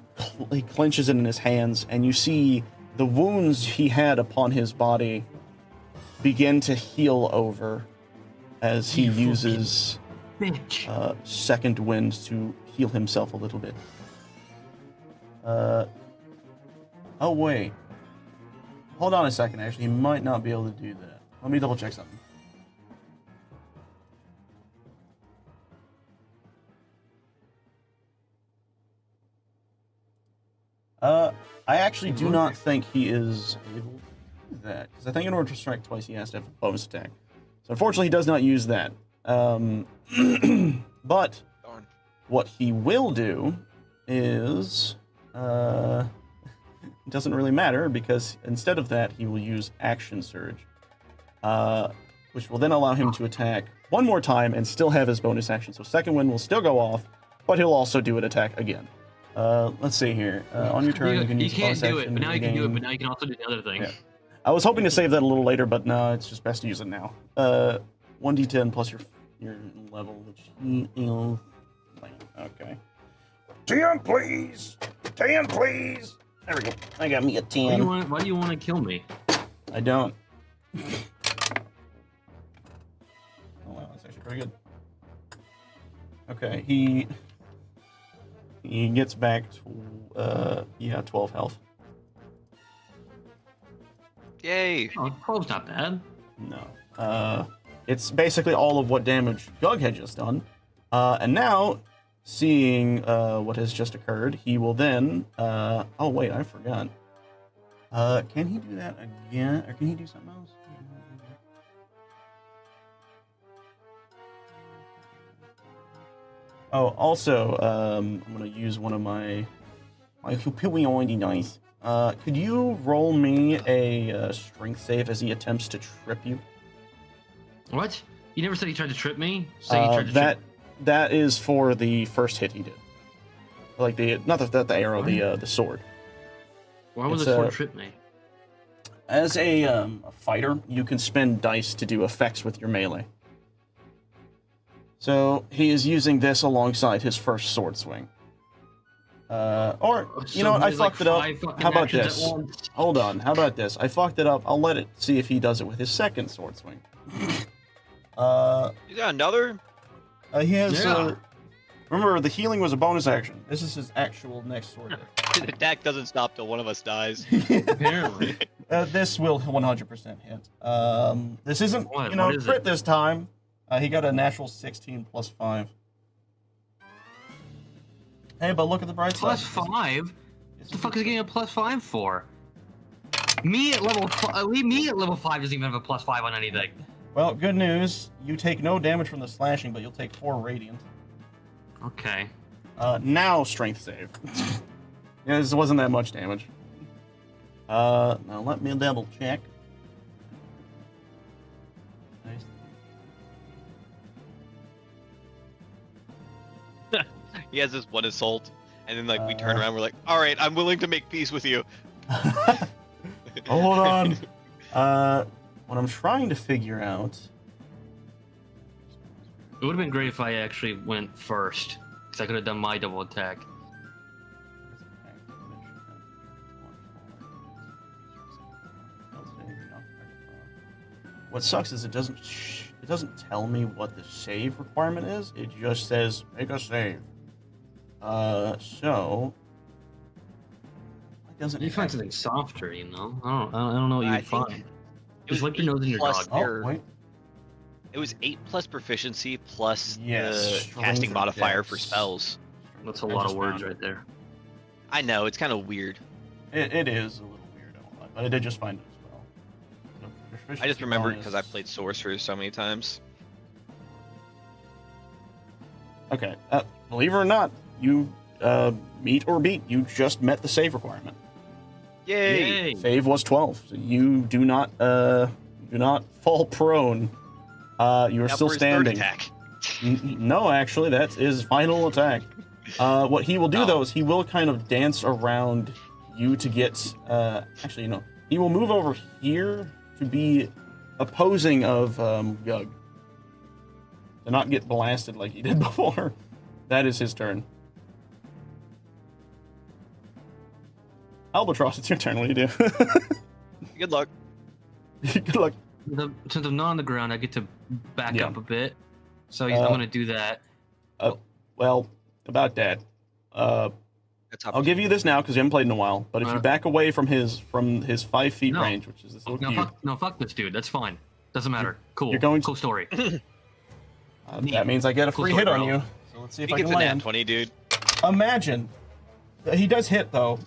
he clenches it in his hands, and you see the wounds he had upon his body begin to heal over as he You fucking uses bitch. second wind to heal himself a little bit. Oh wait. Hold on a second, actually, he might not be able to do that. Let me double check something. I actually do not think he is able to do that, because I think in order to strike twice, he has to have a bonus attack. So unfortunately, he does not use that. But Darn. what he will do is, it doesn't really matter, because instead of that, he will use Action Surge, which will then allow him to attack one more time and still have his bonus action. So second wind will still go off, but he'll also do an attack again. Let's see here. On your turn, you can use You can't bonus do it, action but now you can do it, again. but now you can also do the other thing. Yeah. I was hoping to save that a little later, but no, it's just best to use it now. 1d10 plus your level, which is... Okay. 10, please! 10, please! There we go. I got me a 10. Why do you want to kill me? I don't. Oh, wow, that's actually pretty good. Okay, he gets back to, 12 health. Yay! Oh, 12's not bad. No. It's basically all of what damage Gug had just done. And now, seeing what has just occurred, he will then... oh, wait, I forgot. Can he do that again? Or can he do something else? Oh, also, I'm going to use one of my superiority dice. Could you roll me a strength save as he attempts to trip you? What? You never said he tried to trip me? Say he tried to That trip... that is for the first hit he did. Like not the arrow, the sword. Why would it's, the sword trip me? As a fighter, you can spend dice to do effects with your melee. So he is using this alongside his first sword swing. Or, you know what, I fucked it up. How about this? Hold on, how about this? I fucked it up. I'll let it see if he does it with his second sword swing. You got another? He has, Yeah. remember, the healing was a bonus action. This is his actual next sword hit. The attack doesn't stop till one of us dies. Apparently. This will 100% hit. This isn't, What? you know, What is crit it? this time. He got a natural 16 plus 5. Hey, but look at the bright side. Plus 5? What the fuck is he getting a plus 5 for? Me at level 5 doesn't even have a plus 5 on anything. Well, good news. You take no damage from the slashing, but you'll take 4 radiant. Okay. Now strength save. Yeah, this wasn't that much damage. Now let me double check. Nice. He has this one assault, and then like we turn around, we're like, all right, I'm willing to make peace with you. Hold on. What I'm trying to figure out. It would have been great if I actually went first, because I could have done my double attack. What sucks is it doesn't tell me what the save requirement is. It just says make a save. So it doesn't. You find something softer, you know? I don't know what I you'd think find. It was Just wipe your nose in your 8 plus dog. their- Oh wait. It was 8 plus proficiency plus Yes, the strength casting or modifier for dex. spells. That's a I lot just of words found it. right there. I know, it's kind of weird. It is a little weird, I won't lie, but I did just find it as well. So, I just proficiency remembered because I bonus. played sorcerer so many times. Okay, believe it or not, you meet or beat. You just met the save requirement. Yay! Save was 12. So you do not fall prone. You are Now still for his third standing. attack. No, actually, that's his final attack. What he will do Oh. though is he will kind of dance around you to get. Actually, no, he will move over here to be opposing of Gug. To not get blasted like he did before. That is his turn. Albatross, it's your turn. What do you do? Good luck. Good luck. Since I'm not on the ground, I get to back Yeah. up a bit. So I'm gonna do that. Well, about that. That's I'll give you this now because you haven't played in a while. But if you back away from his 5 feet No. range, which is this little No, cube, fuck this dude. That's fine. Doesn't matter. Cool. you're going to- cool story. that means I get a Cool free story, hit on bro. you. So let's see if He I gets can a nat land. 20, dude. Imagine. He does hit though.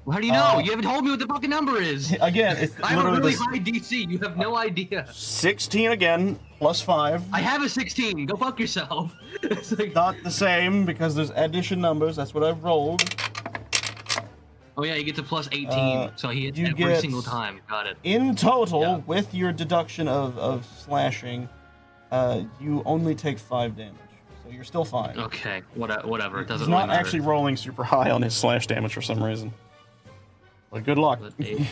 Well, how do you know? You haven't told me what the fucking number is. Again, it's I have a literally really this high DC. You have no idea. 16 again plus 5. I have a 16. Go fuck yourself. It's like, Not the same because there's addition numbers. That's what I've rolled. oh yeah, he gets a plus 18, so he hits you every get- single time. Got it. In total, Yeah. with your deduction of slashing, you only take 5 damage. So you're still fine. Okay, whatever. It doesn't He's not really matter. actually rolling super high on his slash damage for some reason. But good luck. But 8.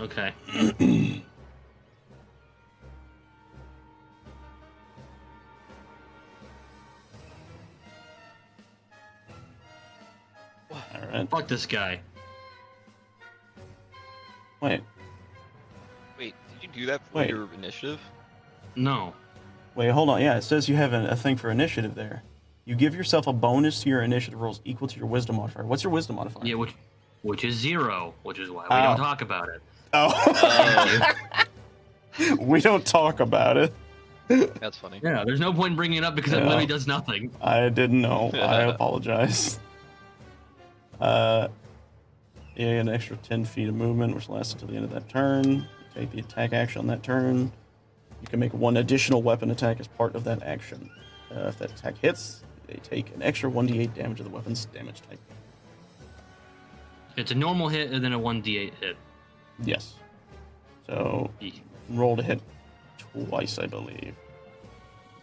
Okay. Alright. Fuck this guy. Wait. Wait, did you do that for Wait. your initiative? No. Wait, hold on. Yeah, it says you have a thing for initiative there. You give yourself a bonus to your initiative rolls equal to your wisdom modifier. What's your wisdom modifier? Yeah, which is 0, which is why we Oh. don't talk about it. Oh. We don't talk about it. That's funny. Yeah, there's no point in bringing it up because it Yeah. literally does nothing. I didn't know. I apologize. Yeah, an extra 10 feet of movement, which lasts until the end of that turn. You take the attack action on that turn. You can make one additional weapon attack as part of that action. If that attack hits, they take an extra 1d8 damage of the weapon's damage type. It's a normal hit and then a 1d8 hit. Yes. So, Eek. roll to hit twice, I believe.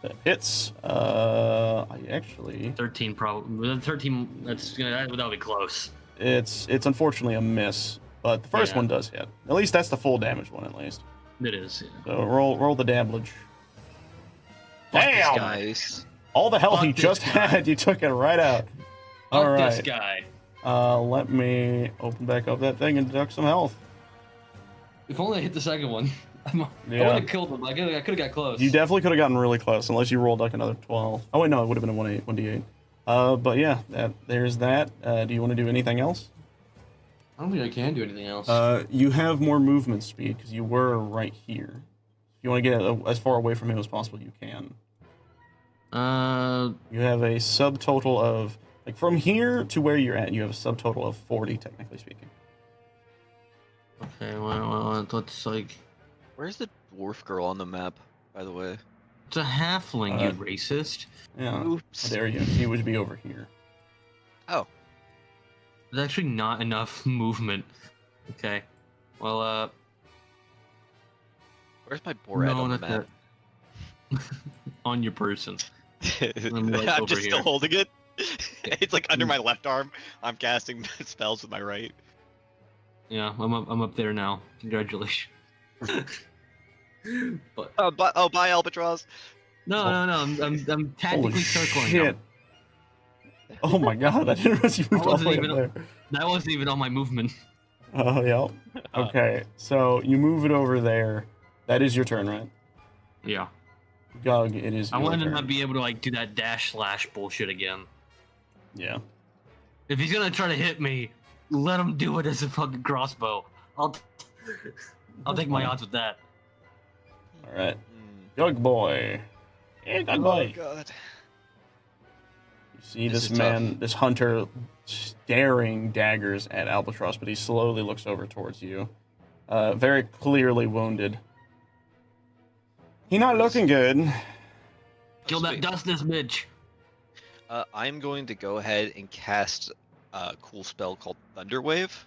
That hits. I actually... 13 probably. 13. That'll be close. It's unfortunately a miss, but the first Yeah. one does hit. At least that's the full damage one, at least. It is. Yeah. So roll the damage. Fuck this Damn! guy. Nice. All the health Fuck he this just guy. had, you took it right out. All Fuck this right. guy. Let me open back up that thing and deduct some health. If only I hit the second one. I would Yeah. have killed him. I could have got close. You definitely could have gotten really close, unless you rolled like another 12. Oh wait, no, it would have been a 1d8. But yeah, there's that. Do you want to do anything else? I don't think I can do anything else. You have more movement speed because you were right here. If you want to get as far away from him as possible, you can. You have a subtotal of, like, from here to where you're at, you have a subtotal of 40, technically speaking. Okay, well, let's like. Where's the dwarf girl on the map, by the way? It's a halfling, you racist. Yeah. Oops. There you. He would be over here. Oh. There's actually not enough movement. Okay. Well, Where's my Borat no, on the not map? that. On your person. I'm right I'm over just here. still holding it. It's like under my left arm. I'm casting spells with my right. Yeah, I'm up there now. Congratulations. But Bye, Albatross. no. I'm tactically Holy circling shit. them. Oh my god, I didn't realize you moved all the way wasn't up even- there. That wasn't even on my movement. Oh, yeah. Okay, so you move it over there. That is your turn, right? Yeah. Gug, it is I your wanted to turn. not be able to like do that dash slash bullshit again. Yeah. If he's gonna try to hit me, let him do it as a fucking crossbow. I'll take my odds with that. Alright. Hmm. Gug boy. Hey, Gug Oh boy. god. You see This this is man, this hunter, staring daggers at Albatross, but he slowly looks over towards you. Very clearly wounded. He not looking good. Kill that Sweet. dust this bitch. I'm going to go ahead and cast a cool spell called Thunder Wave.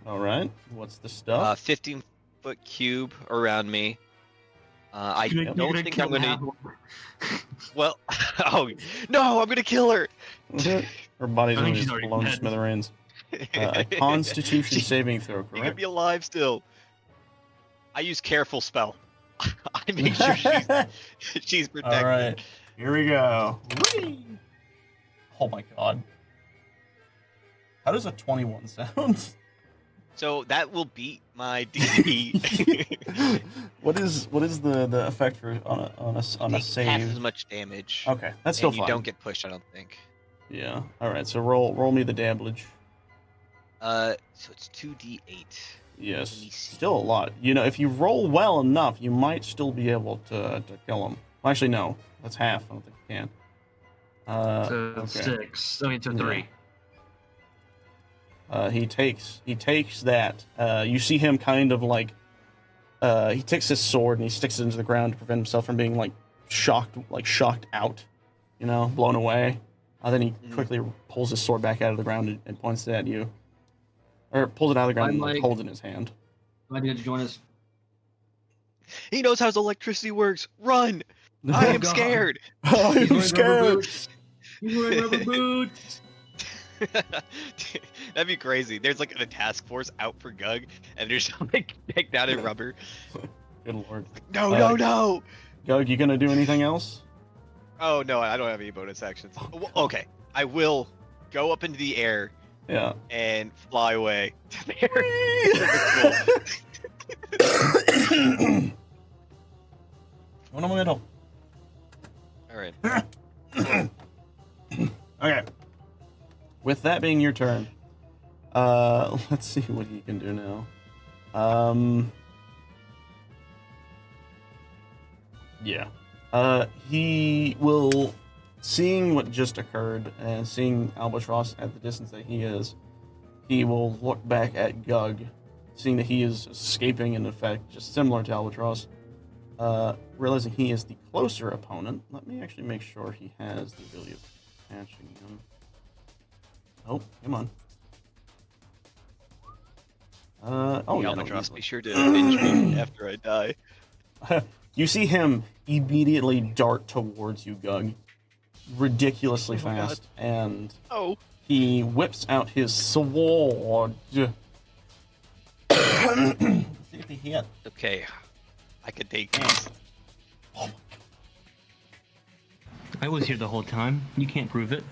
Alright. What's the stuff? 15-foot cube around me. I You're don't gonna think kill I'm gonna. half- Well, oh no, I'm gonna kill her. Her body's I think gonna she's be already blown to dead. smithereens. A Constitution saving throw, You're gonna correct? be alive still. I use careful spell. I make sure she's protected. Alright. Here we go. Whee! Oh my god. How does a 21 sound? So that will beat my DC. What is the effect for on a Take save? half as much damage. Okay, that's still and you fine. don't get pushed, I don't think. Yeah. All right. So roll me the damage. So it's 2d8. Yes. Let me see. Still a lot. You know, if you roll well enough, you might still be able to kill him. Well, actually, no. That's half. I don't think you can. So Okay. 6. I mean, so 3. He takes that. You see him kind of like, he takes his sword and he sticks it into the ground to prevent himself from being like shocked out, you know, blown away. Then he quickly pulls his sword back out of the ground and points it at you, or pulls it out of the ground and like, holds it in his hand. Am I going to join us? He knows how electricity works. Run! I am God. scared. I'm scared. He's wearing rubber boots. That'd be crazy. There's like a task force out for Gug, and they're just like picked out in rubber. Good lord. No. Gug, you gonna do anything else? Oh no, I don't have any bonus actions. Okay, I will go up into the air. Yeah. And fly away to the air. One in the middle. All right. Okay. With that being your turn, let's see what he can do now. Yeah. He will, seeing what just occurred and seeing Albatross at the distance that he is, he will look back at Gug, seeing that he is escaping in effect, just similar to Albatross. Realizing he is the closer opponent, let me actually make sure he has the ability of catching him. Oh, come on. Oh, yeah, Albatross, be sure to binge me after I die. You see him immediately dart towards you, Gug, ridiculously fast, and he whips out his sword. See if he hit. Okay, I could take these. I was here the whole time. You can't prove it.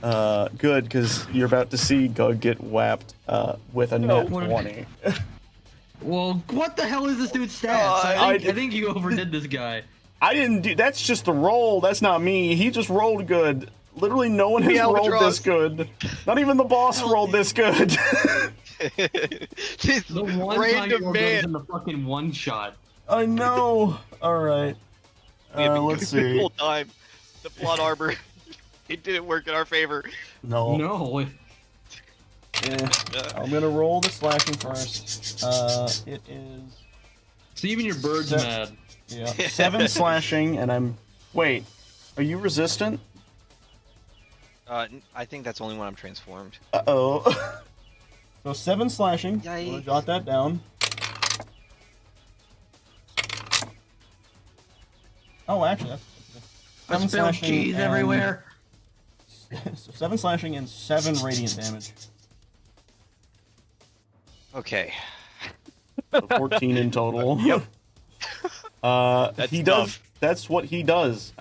Good, because you're about to see Gug get whapped with a net 20. Well, what the hell is this dude's stats? I think you overdid this guy. I didn't do. That's just the roll. That's not me. He just rolled good. Literally, no one has rolled this good. Not even the boss rolled this good. This The one time you man in the fucking one shot. I know. All right. Let's see. The whole time, the plot arbor, it didn't work in our favor. No. No. Yeah. I'm gonna roll the slashing first. It is. So even your bird's mad. Yeah. 7 slashing, and I'm. Wait. Are you resistant? I think that's only when I'm transformed. Uh-oh. So 7 slashing. I'm gonna Yikes. jot that down. Oh, actually, that's. I 7 spilled slashing cheese and- everywhere. So 7 slashing and 7 radiant damage. Okay. So 14 in total. Yep. He does. That's what he does.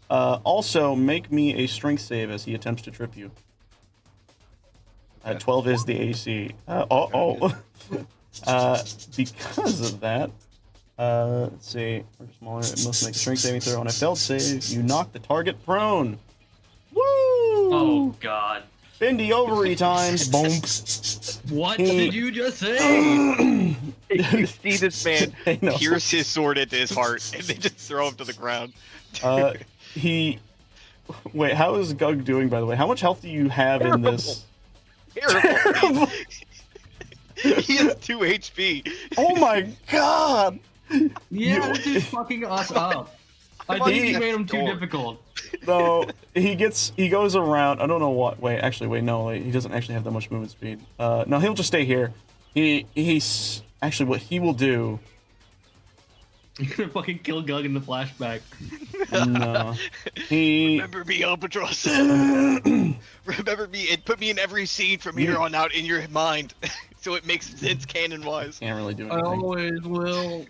Also, make me a strength save as he attempts to trip you. 12 is the AC. Because of that, let's see. Or smaller. It must make a strength saving throw. On a failed save, you knock the target prone. Woo! Oh god. Bendy ovary times. Boom. What did you just say? You see this man I know. pierce his sword into his heart, and they just throw him to the ground. Wait, how is Gug doing, by the way? How much health do you have in this? Terrible. He has 2 HP. Oh my god! Yeah, this is fucking us up. I think you made him too difficult. No, he goes around. I don't know what. Wait, no, he doesn't actually have that much movement speed. No, he'll just stay here. He's actually what he will do. You're gonna fucking kill Gug in the flashback. No, he. Remember me, Albatross. Remember me, and put me in every scene from here on out in your mind, so it makes sense canon-wise. Can't really do I anything. always will.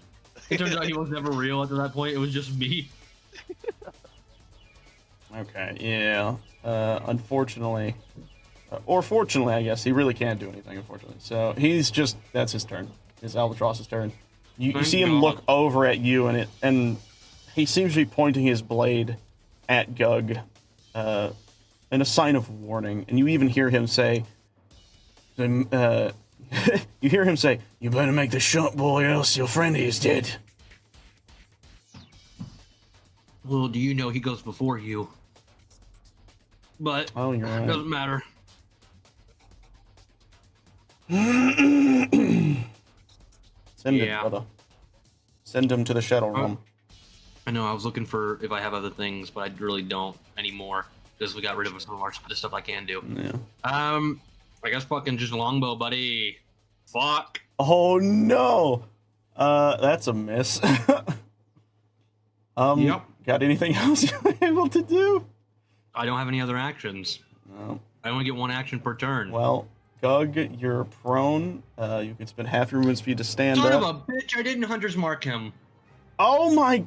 It turns out he was never real after that point. It was just me. Okay, yeah. Unfortunately, or fortunately, I guess, he really can't do anything, unfortunately. So that's his turn. It's Albatross's turn. You Thank see him God. look over at you, and he seems to be pointing his blade at Gug, in a sign of warning. And you even hear him say, you hear him say, "You better make the shot, boy, or else your friend is dead." Well, do you know he goes before you? But Oh, you're right. doesn't matter. Send it, Yeah. brother. Send him to the Shadow Realm. I know. I was looking for if I have other things, but I really don't anymore because we got rid of some of the stuff I can do. Yeah. I guess fucking just longbow, buddy. Fuck. Oh no. That's a miss. Yep. Got anything else you're able to do? I don't have any other actions. No. I only get one action per turn. Well, Gug, you're prone. You can spend half your movement speed to stand Son up. of a bitch! I didn't hunter's mark him. Oh my!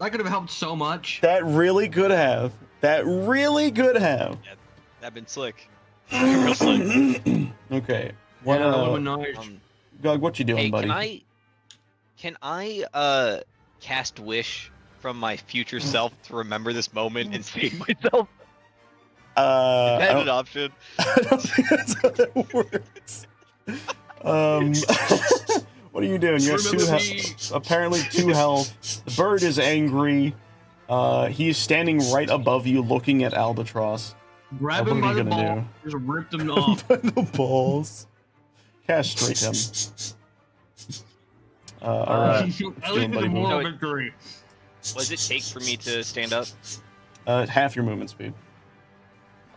That could have helped so much. That really could have. That really could have. Yeah, that'd been slick. Real slick. Okay. What? Yeah, that would've been nice. Gug, what you doing, Hey, buddy? can I cast wish from my future self to remember this moment and save myself? Is I that don't- an option? I don't think that's how that works. What are you doing? You have Remember apparently 2 health. The bird is angry. He's standing right above you, looking at Albatross. Grab What him are by you the gonna ball. do? Just rip them off. By the balls. Castrate him. All right. At least doing, it's buddy? a moral No, it- victory. What does it take for me to stand up? Half your movement speed.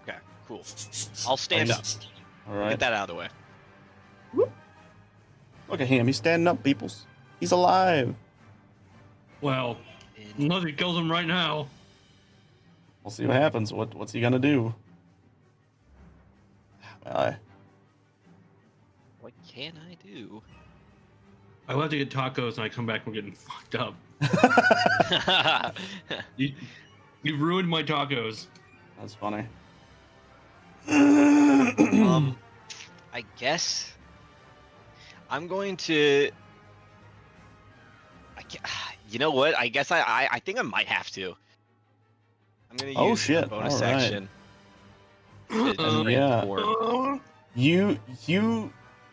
Okay, cool. I'll stand up. All Get right. that out of the way. Look at him. He's standing up, peoples. He's alive. Well, unless he kills him right now. We'll see what happens. What's he gonna do? What can I do? I will have to get tacos and I come back and we're getting fucked up. You ruined my tacos. That's funny. I guess I'm going to. You know what? I guess I think I might have to. I'm gonna Oh, use shit. a bonus All right. action. to train Yeah. for- You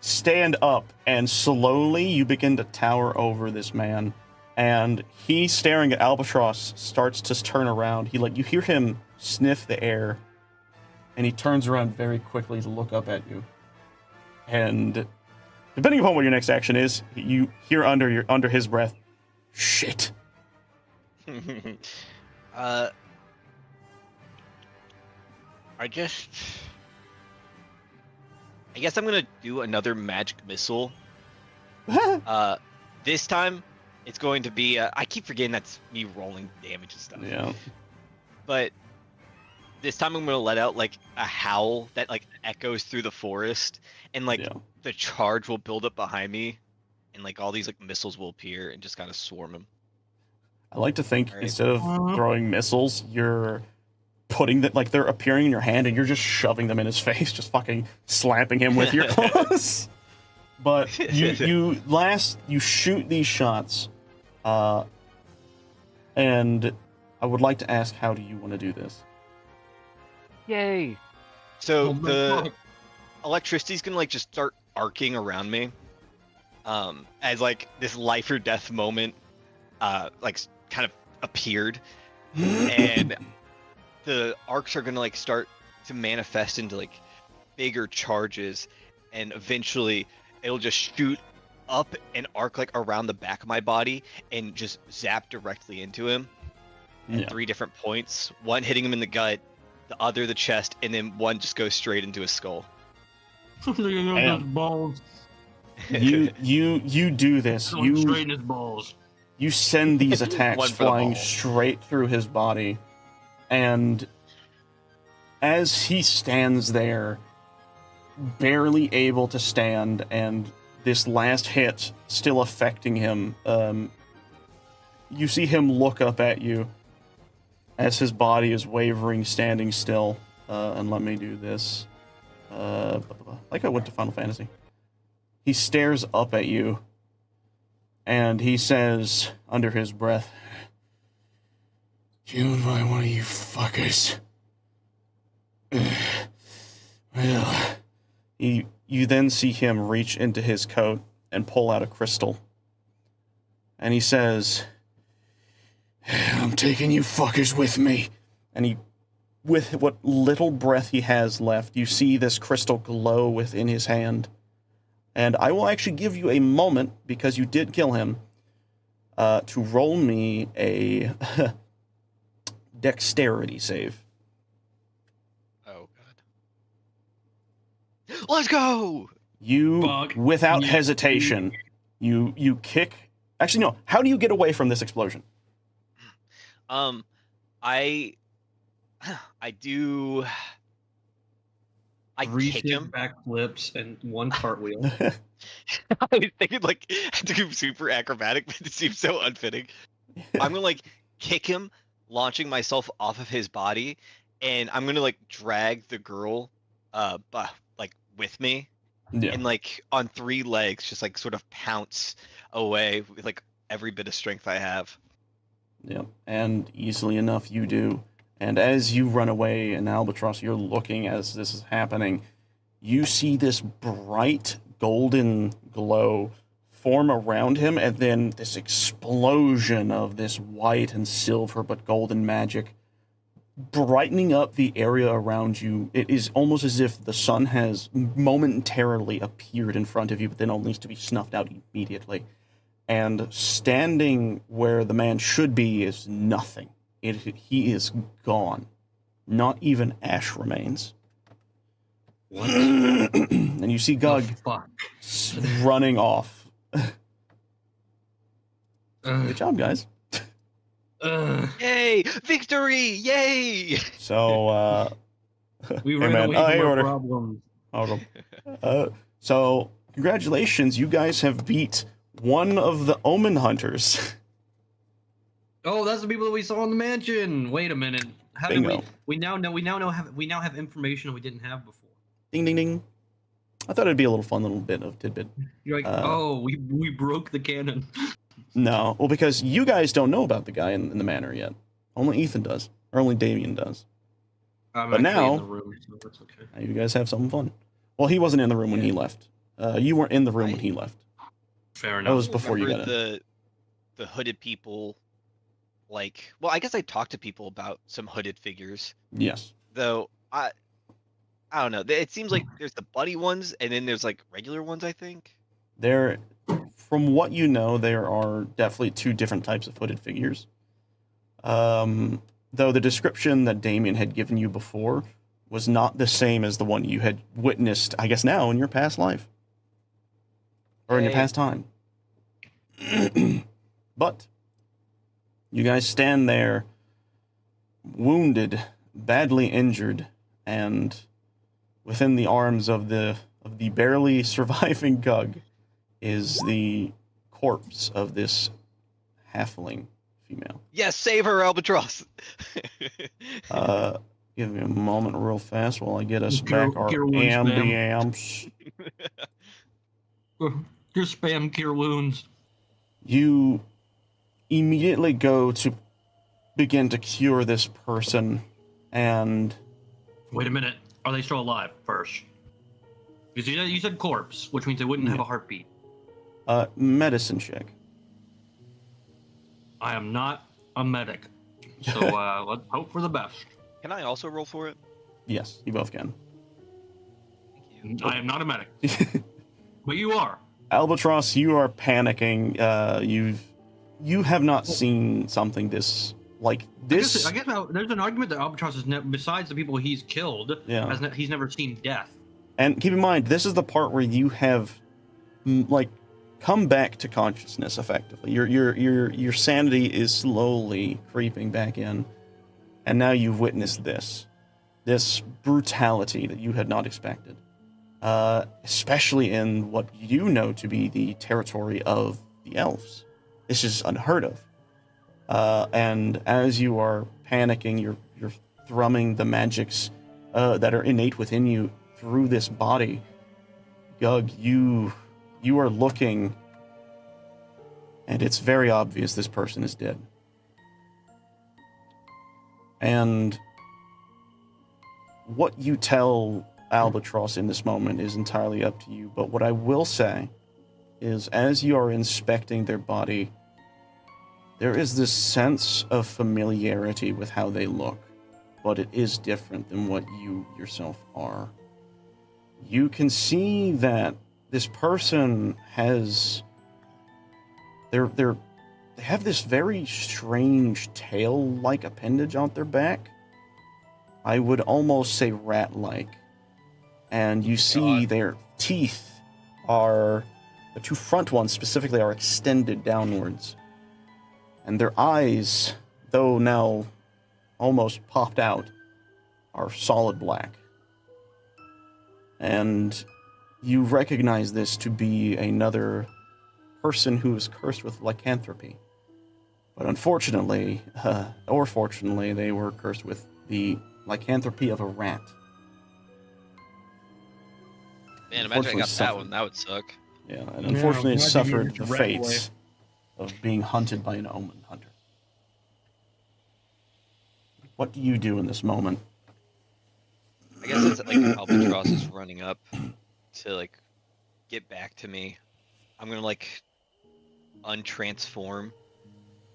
stand up and slowly you begin to tower over this man, and he, staring at Albatross, starts to turn around. You hear him sniff the air, and he turns around very quickly to look up at you. And depending upon what your next action is, you hear under his breath, "Shit." I guess I'm gonna do another magic missile. This time it's going to be. I keep forgetting that's me rolling damage and stuff. Yeah. But this time I'm gonna let out like a howl that like echoes through the forest, and like Yeah. the charge will build up behind me, and like all these like missiles will appear and just kind of swarm him. I like to think All right. instead of throwing missiles, you're putting that, like, they're appearing in your hand and you're just shoving them in his face, just fucking slapping him with your claws. But you shoot these shots, and I would like to ask, how do you want to do this? Yay! So Oh my the God. electricity's gonna like just start arcing around me, as like this life or death moment, like kind of appeared, and the arcs are gonna like start to manifest into like bigger charges, and eventually it'll just shoot up and arc like around the back of my body and just zap directly into him at Yeah. 3 different points. One hitting him in the gut, the other the chest, and then one just goes straight into his skull. Damn. Balls. You do this. Going straight in his balls. You send these One attacks for the flying ball. straight through his body, and as he stands there, barely able to stand, and this last hit still affecting him, you see him look up at you, as his body is wavering, standing still. And let me do this. Like I went to Final Fantasy. He stares up at you, and he says, under his breath, "Killed by one of you fuckers." Well, you then see him reach into his coat and pull out a crystal. And he says, "I'm taking you fuckers with me." And he, with what little breath he has left, you see this crystal glow within his hand. And I will actually give you a moment, because you did kill him, to roll me a dexterity save. Oh god. Let's go! You, Fuck without you. hesitation, you kick... Actually, no. How do you get away from this explosion? I do... I kick him. backflips and one cartwheel. I was thinking, like, to do super acrobatic, but it seems so unfitting. I'm gonna, like, kick him, launching myself off of his body, and I'm gonna, like, drag the girl, like, with me, Yeah. and, like, on 3 legs, just, like, sort of pounce away with, like, every bit of strength I have. Yep, and easily enough you do. And as you run away, and Albatross, you're looking as this is happening, you see this bright golden glow form around him, and then this explosion of this white and silver but golden magic brightening up the area around you. It is almost as if the sun has momentarily appeared in front of you, but then only to be snuffed out immediately. And standing where the man should be is nothing. He is gone. Not even ash remains. What? And you see Gug Fuck. running off. Good job, guys. Yay! Victory! Yay! So, We Hey, ran man. away Oh, from hey, our order. problems. So, congratulations, you guys have beat one of the Omen hunters. Oh, that's the people that we saw in the mansion. Wait a minute. How did Bingo. we now have information we didn't have before. Ding, ding, ding. I thought it'd be a little fun little bit of tidbit. You're like, oh, we broke the canon. No, well, because you guys don't know about the guy in the manor yet. Only Ethan does, or only Damien does. I'm But actually now- in the room, so that's okay. Now you guys have something fun. Well, he wasn't in the room when he left. You weren't in the room when he left. Fair That enough. was before you got in. The hooded people, like, well, I guess I talked to people about some hooded figures, Yes. though I don't know. It seems like there's the buddy ones, and then there's like regular ones, I think. There, from what you know, there are definitely 2 different types of hooded figures. Though the description that Damien had given you before was not the same as the one you had witnessed, I guess now, in your past life. Or in your Hey. past time. But you guys stand there, wounded, badly injured, and within the arms of the barely surviving Gug is the corpse of this halfling female. Yes, save her, Albatross. Give me a moment real fast while I get us Cure- back our cure wounds, ma'am. ambience. Just spam cure wounds. You immediately go to begin to cure this person, and Wait a minute. Are they still alive first? Because you said corpse, which means they wouldn't have a heartbeat. medicine check. I am not a medic. So let's hope for the best. Can I also roll for it? Yes, you both can. Thank you. I am not a medic. But you are. Albatross, you are panicking. You have not seen something this like this. I guess there's an argument that Albatross is besides the people he's killed, Yeah. he's never seen death. And keep in mind, this is the part where you have like come back to consciousness effectively. Your sanity is slowly creeping back in, and now you've witnessed this brutality that you had not expected, especially in what you know to be the territory of the elves. This is unheard of. And as you are panicking. You're thrumming the magics that are innate within you through this body. Gug, you are looking, and it's very obvious this person is dead. And what you tell Albatross in this moment is entirely up to you, but what I will say is, as you are inspecting their body, there is this sense of familiarity with how they look, but it is different than what you yourself are. You can see that this person has... They have this very strange tail-like appendage on their back. I would almost say rat-like. And you see their teeth are... The two front ones specifically are extended downwards. And their eyes, though now almost popped out, are solid black. And you recognize this to be another person who is cursed with lycanthropy. But unfortunately, or fortunately, they were cursed with the lycanthropy of a rat. Man, imagine I got that one. That would suck. Yeah, and unfortunately Yeah, suffered the rat fates of being hunted by an Omen hunter. What do you do in this moment? I guess it's like Albatross is running up to like get back to me. I'm gonna like untransform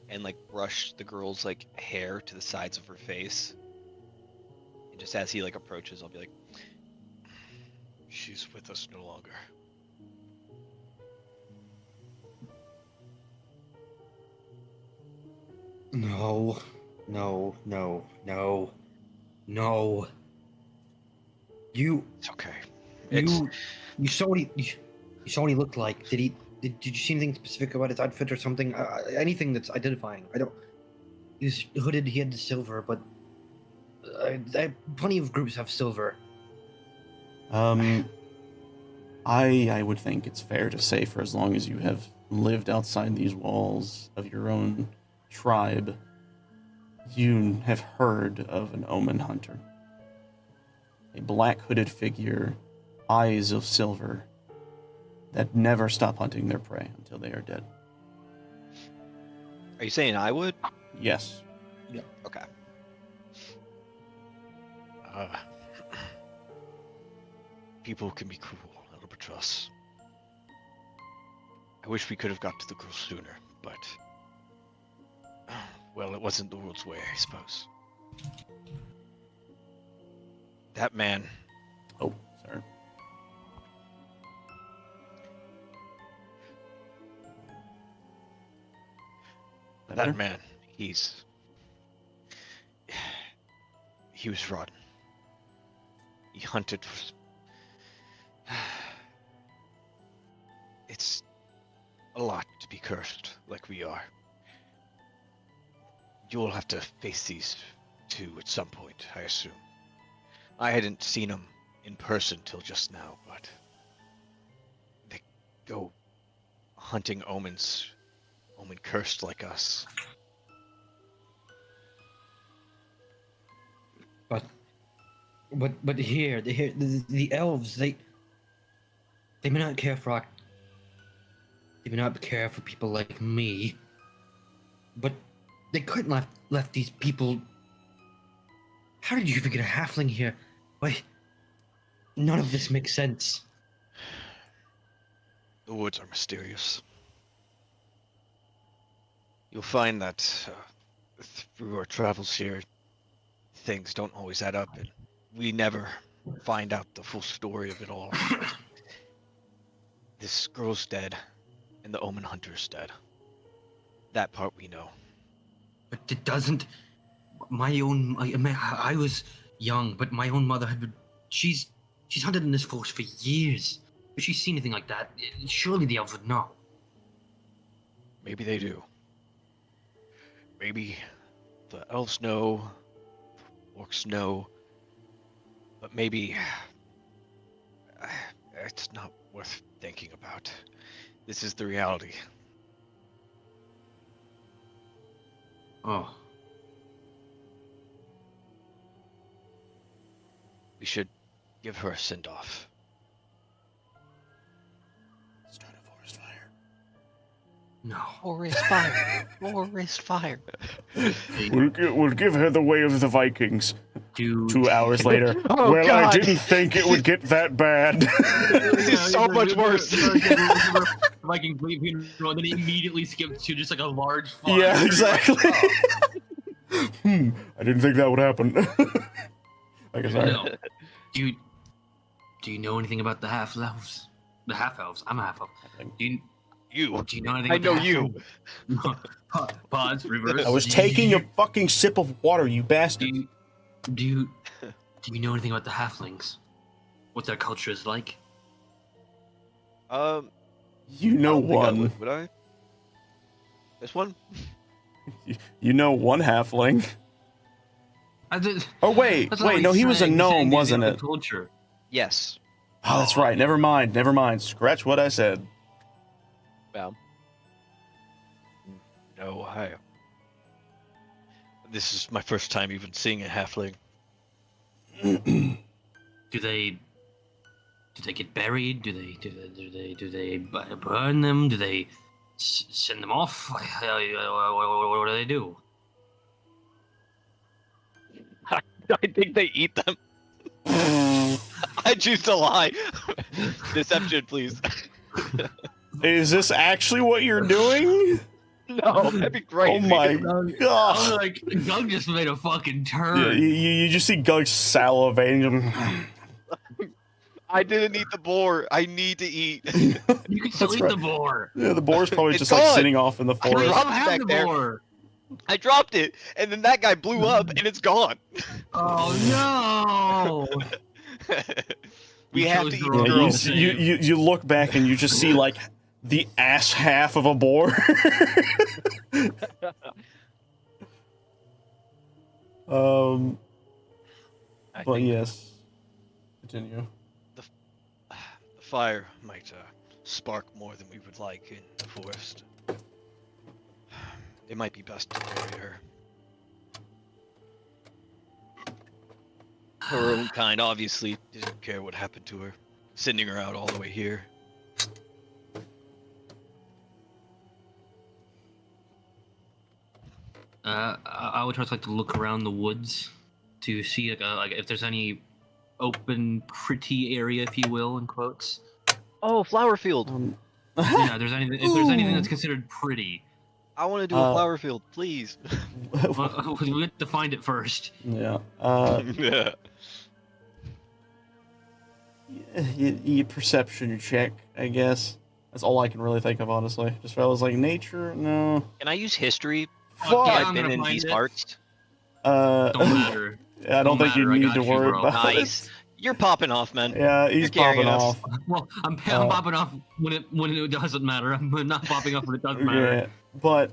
and like brush the girl's like hair to the sides of her face. And just as he like approaches, I'll be like, "She's with us no longer." No, no, no, no, no. You, It's okay. It's you saw what you saw what he looked like. Did you see anything specific about his outfit or something? Anything that's identifying? I don't. He was hooded. He had the silver, but plenty of groups have silver. I would think it's fair to say, for as long as you have lived outside these walls of your own tribe, you have heard of an Omen hunter. A black hooded figure, eyes of silver, that never stop hunting their prey until they are dead. Are you saying I would? Yes. Okay. People can be cruel, Albatross. I wish we could have got to the girl sooner, but... Well, it wasn't the world's way, I suppose. That man... Oh, sorry. That man, he was rotten. He hunted for... It's a lot to be cursed like we are. You'll have to face these two at some point, I assume. I hadn't seen them in person till just now, but they go hunting Omen cursed like us. But here, the elves, they may not care for they may not care for people like me, but they couldn't left these people. How did you even get a halfling here? Why? None of this makes sense. The woods are mysterious. You'll find that through our travels here, things don't always add up, and we never find out the full story of it all. This girl's dead, and the Omen Hunter's dead. That part we know. But it doesn't. I was young, but my own mother had. She's hunted in this forest for years. If she's seen anything like that, surely the elves would know. Maybe they do. Maybe the elves know, the orcs know, but maybe it's not worth thinking about. This is the reality. Oh. should give her a send-off. Start a forest fire. No. Forest fire. Forest fire. We'll give her the way of the Vikings. Dude. 2 hours later. Oh, well, I God. didn't think it would get that bad. This is so much worse. Viking bleep funeral, and then he immediately skipped to just like a large fire. Yeah, exactly. I didn't think that would happen. Like I said. No. Do you know anything about the half-elves? The half-elves? I'm a half-elf. Do you know anything I about know the you. half-elves? Pause, reverse. I was taking a fucking sip of water, you bastard. Do you know anything about the halflings? What their culture is like? You know I don't think I one. would I? This one? You know one halfling. Oh wait, That's not wait, what no, he he's was a saying. He's gnome, saying wasn't the it? Culture. Yes. Oh, that's right. Never mind. Scratch what I said. Well. No, this is my first time even seeing a halfling. Do they get buried? Do they burn them? Do they send them off? What do they do? I think they eat them. I choose to lie. Deception, please. Is this actually what you're doing? No, that'd be great. Oh my I was god. like, Doug just made a fucking Yeah, turn. you just see Gug salivating. I didn't eat the boar. I need to eat. You can still That's eat right. the boar. Yeah, the boar's probably It's just like gone. sitting off in the I forest. dropped don't it have back the there. boar. I dropped it, and then that guy blew up, and it's gone. Oh no! We You have chose to eat the the wrong Yeah, girls. one. you look back and you just see like the ass half of a boar. I But think yes, continue. the fire might spark more than we would like in the forest. It might be best to bury her. Her own kind obviously didn't care what happened to her, sending her out all the way here. I would try to like to look around the woods to see like if there's any open, pretty area, if you will, in quotes. Oh, flower field! Yeah, if there's anything that's Ooh. considered pretty, I want to do a flower field, please. well, we have to find it first. Yeah. Yeah. You perception check, I guess. That's all I can really think of, honestly. Just I was like, nature, no. Can I use history? Fuck yeah, I've I'm been gonna in find these it. parts. Don't matter. I don't think you matter, I need got to you, worry bro. about Nice. You're popping off, man. it. Yeah, he's You're carrying popping us. off. Well, I'm popping off when it doesn't matter. I'm not popping off when it doesn't matter. Yeah, but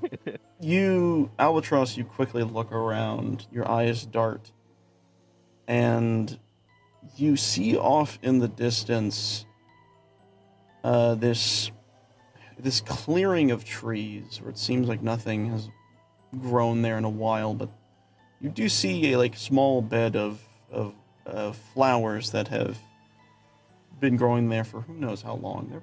you, Albatross, you quickly look around, your eyes dart, and you see off in the distance this clearing of trees, where it seems like nothing has grown there in a while, but you do see a small bed of flowers that have been growing there for who knows how long.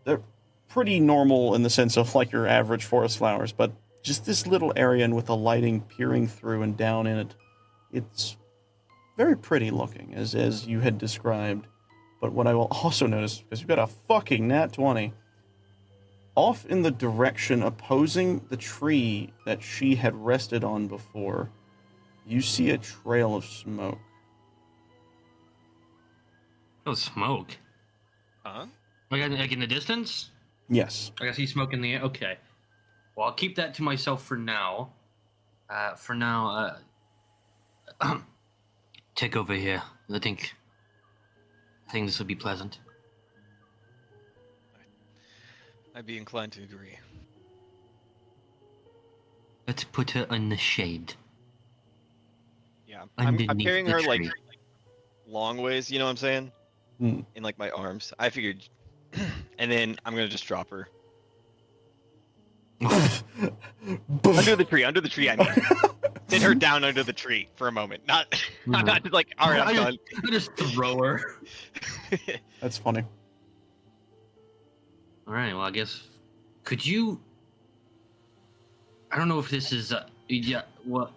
They're pretty normal in the sense of like your average forest flowers, but just this little area and with the lighting peering through and down in it, it's very pretty looking as you had described. But what I will also notice, because you've got a fucking nat 20, off in the direction opposing the tree that she had rested on before, you see a trail of smoke. Oh, smoke. Huh? Like in the distance? Yes. I see smoke in the air. Okay. Well, I'll keep that to myself for now. Take over here. I think this would be pleasant. I'd be inclined to agree. Let's put her in the shade. Yeah, I'm Underneath carrying the her like tree. long ways. You know what I'm saying? Hmm. In like my arms. I figured, and then I'm gonna just drop her under the tree. Under the tree. I mean. sit her down under the tree for a moment. Not just like, all right, I'm done. I just throw her. That's funny. All right. Well, I guess. Could you? I don't know if this is. Yeah. What?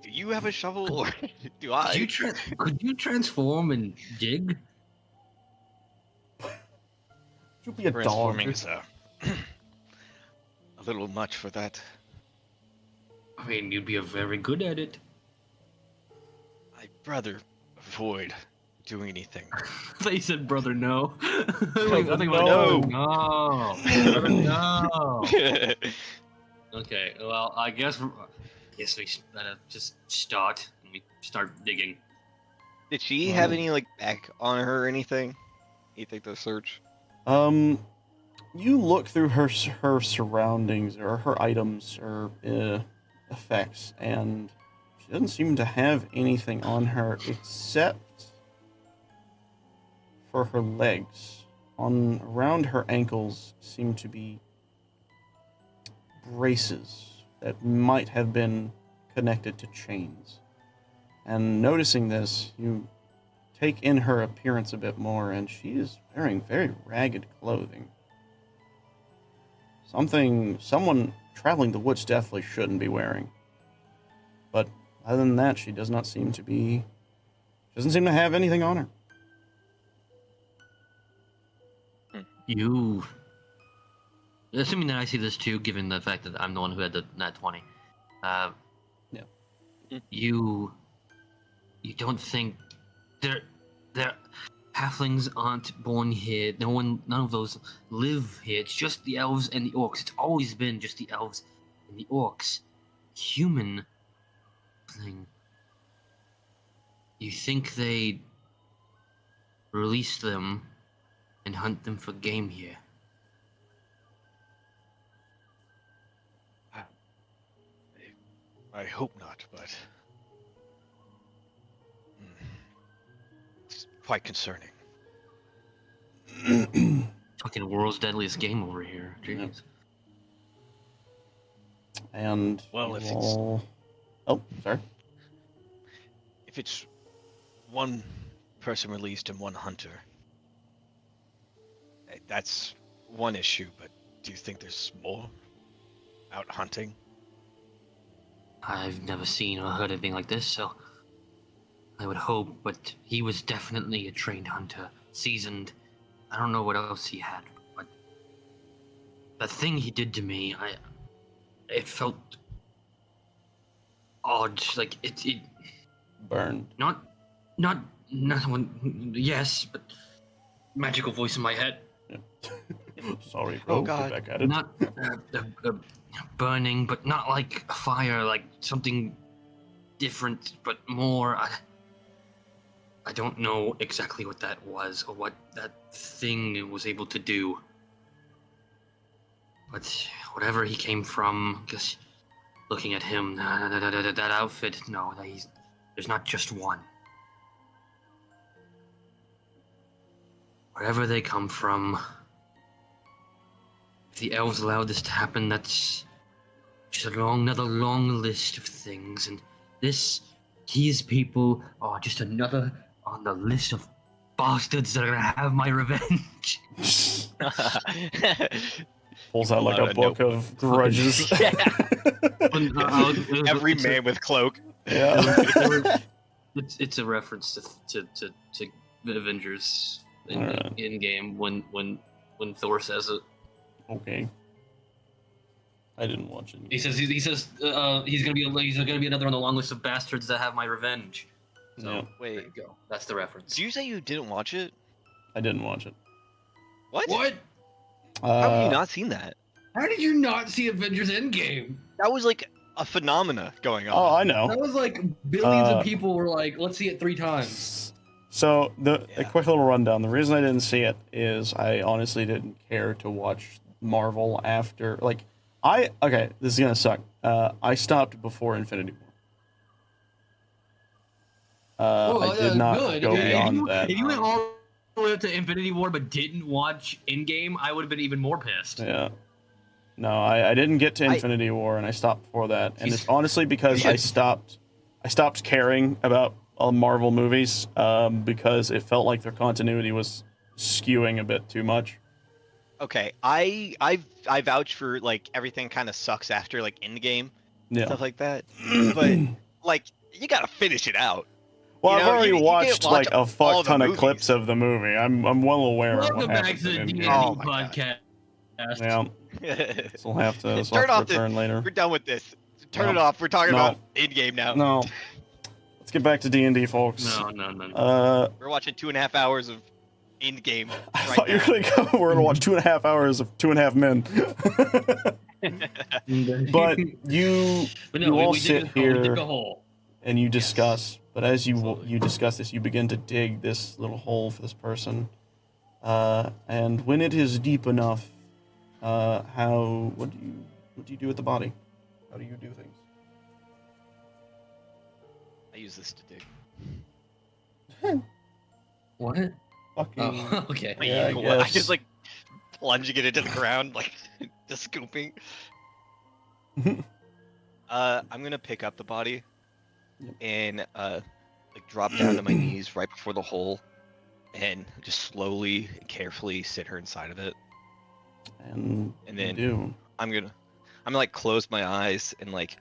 Do you have a shovel or do I? Could you transform and dig? Should be a dog. Transforming is a little much for that. I mean, you'd be very good at it. I'd rather avoid doing anything. They said, "Brother, no." I think no. No. Brother, no. Okay. Well, I guess we better just start. And we start digging. Did she have any like back on her or anything? You think the search? You look through her surroundings or her items or effects, and she doesn't seem to have anything on her except for her legs. Around her ankles seem to be braces that might have been connected to chains. And noticing this, you take in her appearance a bit more, and she is wearing very ragged clothing. Someone traveling the woods definitely shouldn't be wearing. But other than that, she doesn't seem to have anything on her. You. Assuming that I see this too, given the fact that I'm the one who had the nat 20. Yeah. You don't think they're halflings aren't born here. None of those live here. It's just the elves and the orcs. It's always been just the elves and the orcs. Human thing. You think they release them and hunt them for game here? I hope not, but it's quite concerning. Fucking world's deadliest game over here. Jeez. Yep. And Well, if it's one person released and one hunter, that's one issue. But do you think there's more out hunting? I've never seen or heard anything like this, so I would hope, but he was definitely a trained hunter, seasoned. I don't know what else he had, but the thing he did to me, it felt odd, like it burned. not one, yes, but magical voice in my head. Yeah. Sorry, bro. Oh, God. Get back at it. Not burning, but not like a fire, like something different, but more. I don't know exactly what that was or what that thing was able to do. But whatever he came from, just looking at him, that outfit, no, there's not just one. Wherever they come from, if the elves allowed this to happen, that's just another long list of things. And these people are just another on the list of bastards that are gonna have my revenge. Pulls out like a book of grudges. Every man with cloak. Yeah. It's a reference to the Avengers in game when when Thor says it. Okay. I didn't watch it. He says he's gonna be another on the long list of bastards that have my revenge. So Yeah. Wait, there you go. That's the reference. did you say you didn't watch it? I didn't watch it. What? What? How have you not seen that? How did you not see Avengers Endgame? That was like a phenomena going on. Oh, I know. That was like billions Uh, of people were like, let's see it 3 times. So a Yeah. quick little rundown. The reason I didn't see it is I honestly didn't care to watch Marvel after okay, this is gonna suck. I stopped before Infinity War. I did not good. go Okay. beyond that. If you went all the way up to Infinity War but didn't watch Endgame, I would have been even more pissed. Yeah. No, I didn't get to I- Infinity War, and I stopped before that. And He's- it's honestly because You I should- stopped caring about Marvel movies because it felt like their continuity was skewing a bit too much. Okay, I vouch for like everything kind of sucks after like Endgame Yeah. stuff like that, but like you gotta finish it out. Well, You I've know, already you can't watched watch like a all fuck the ton of movies. clips of the movie. I'm well aware of Welcome what back happens to the in D&D Endgame. Oh my God. podcast. Yeah, so we'll have to, Turn off this. return later. We're done with this. Turn No. it off. We're talking No. about Endgame now. No, let's get back to D&D, folks. No. We're watching 2.5 hours of Endgame. I right thought you were gonna go. We're gonna watch 2.5 hours of 2.5 Men. But you But you all we sit dig a hole, we dig here a hole. and you discuss. But as you Absolutely. discuss this, you begin to dig this little hole for this person. And when it is deep enough, what do you do with the body? How do you do things? I use this to dig. What? Fucking. Oh, okay. Wait, Yeah, I what? I guess. just like plunging it into the ground, like just scooping. I'm gonna pick up the body Yep. and like drop down to my knees right before the hole, and just slowly and carefully sit her inside of it. And And you then do. I'm gonna like close my eyes and like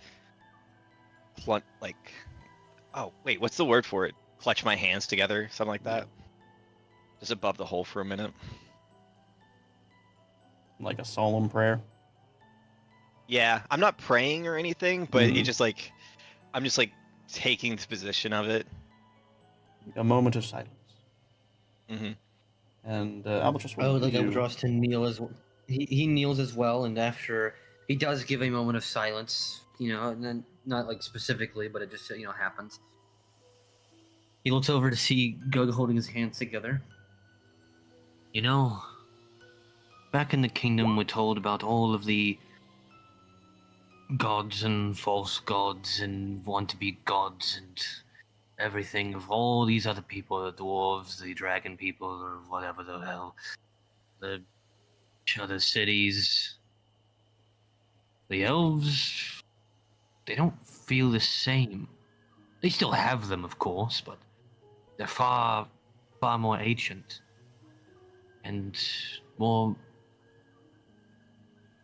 oh wait, what's the word for it? Clutch my hands together, something like that. Just above the hole for a minute. Like a solemn prayer. Yeah, I'm not praying or anything, but Mhm. it just like I'm just like taking the position of it. A moment of silence. Hmm. And Albatross, what I would do like you do? Albatross to kneel as well. He kneels as well, and after he does give a moment of silence, and then not like specifically, but it just happens. He looks over to see Gug holding his hands together. Back in the kingdom, we're told about all of the gods and false gods and want to be gods and everything of all these other people, the dwarves, the dragon people, or whatever the hell, the other cities. The elves, they don't feel the same. They still have them, of course, but they're far, far more ancient and more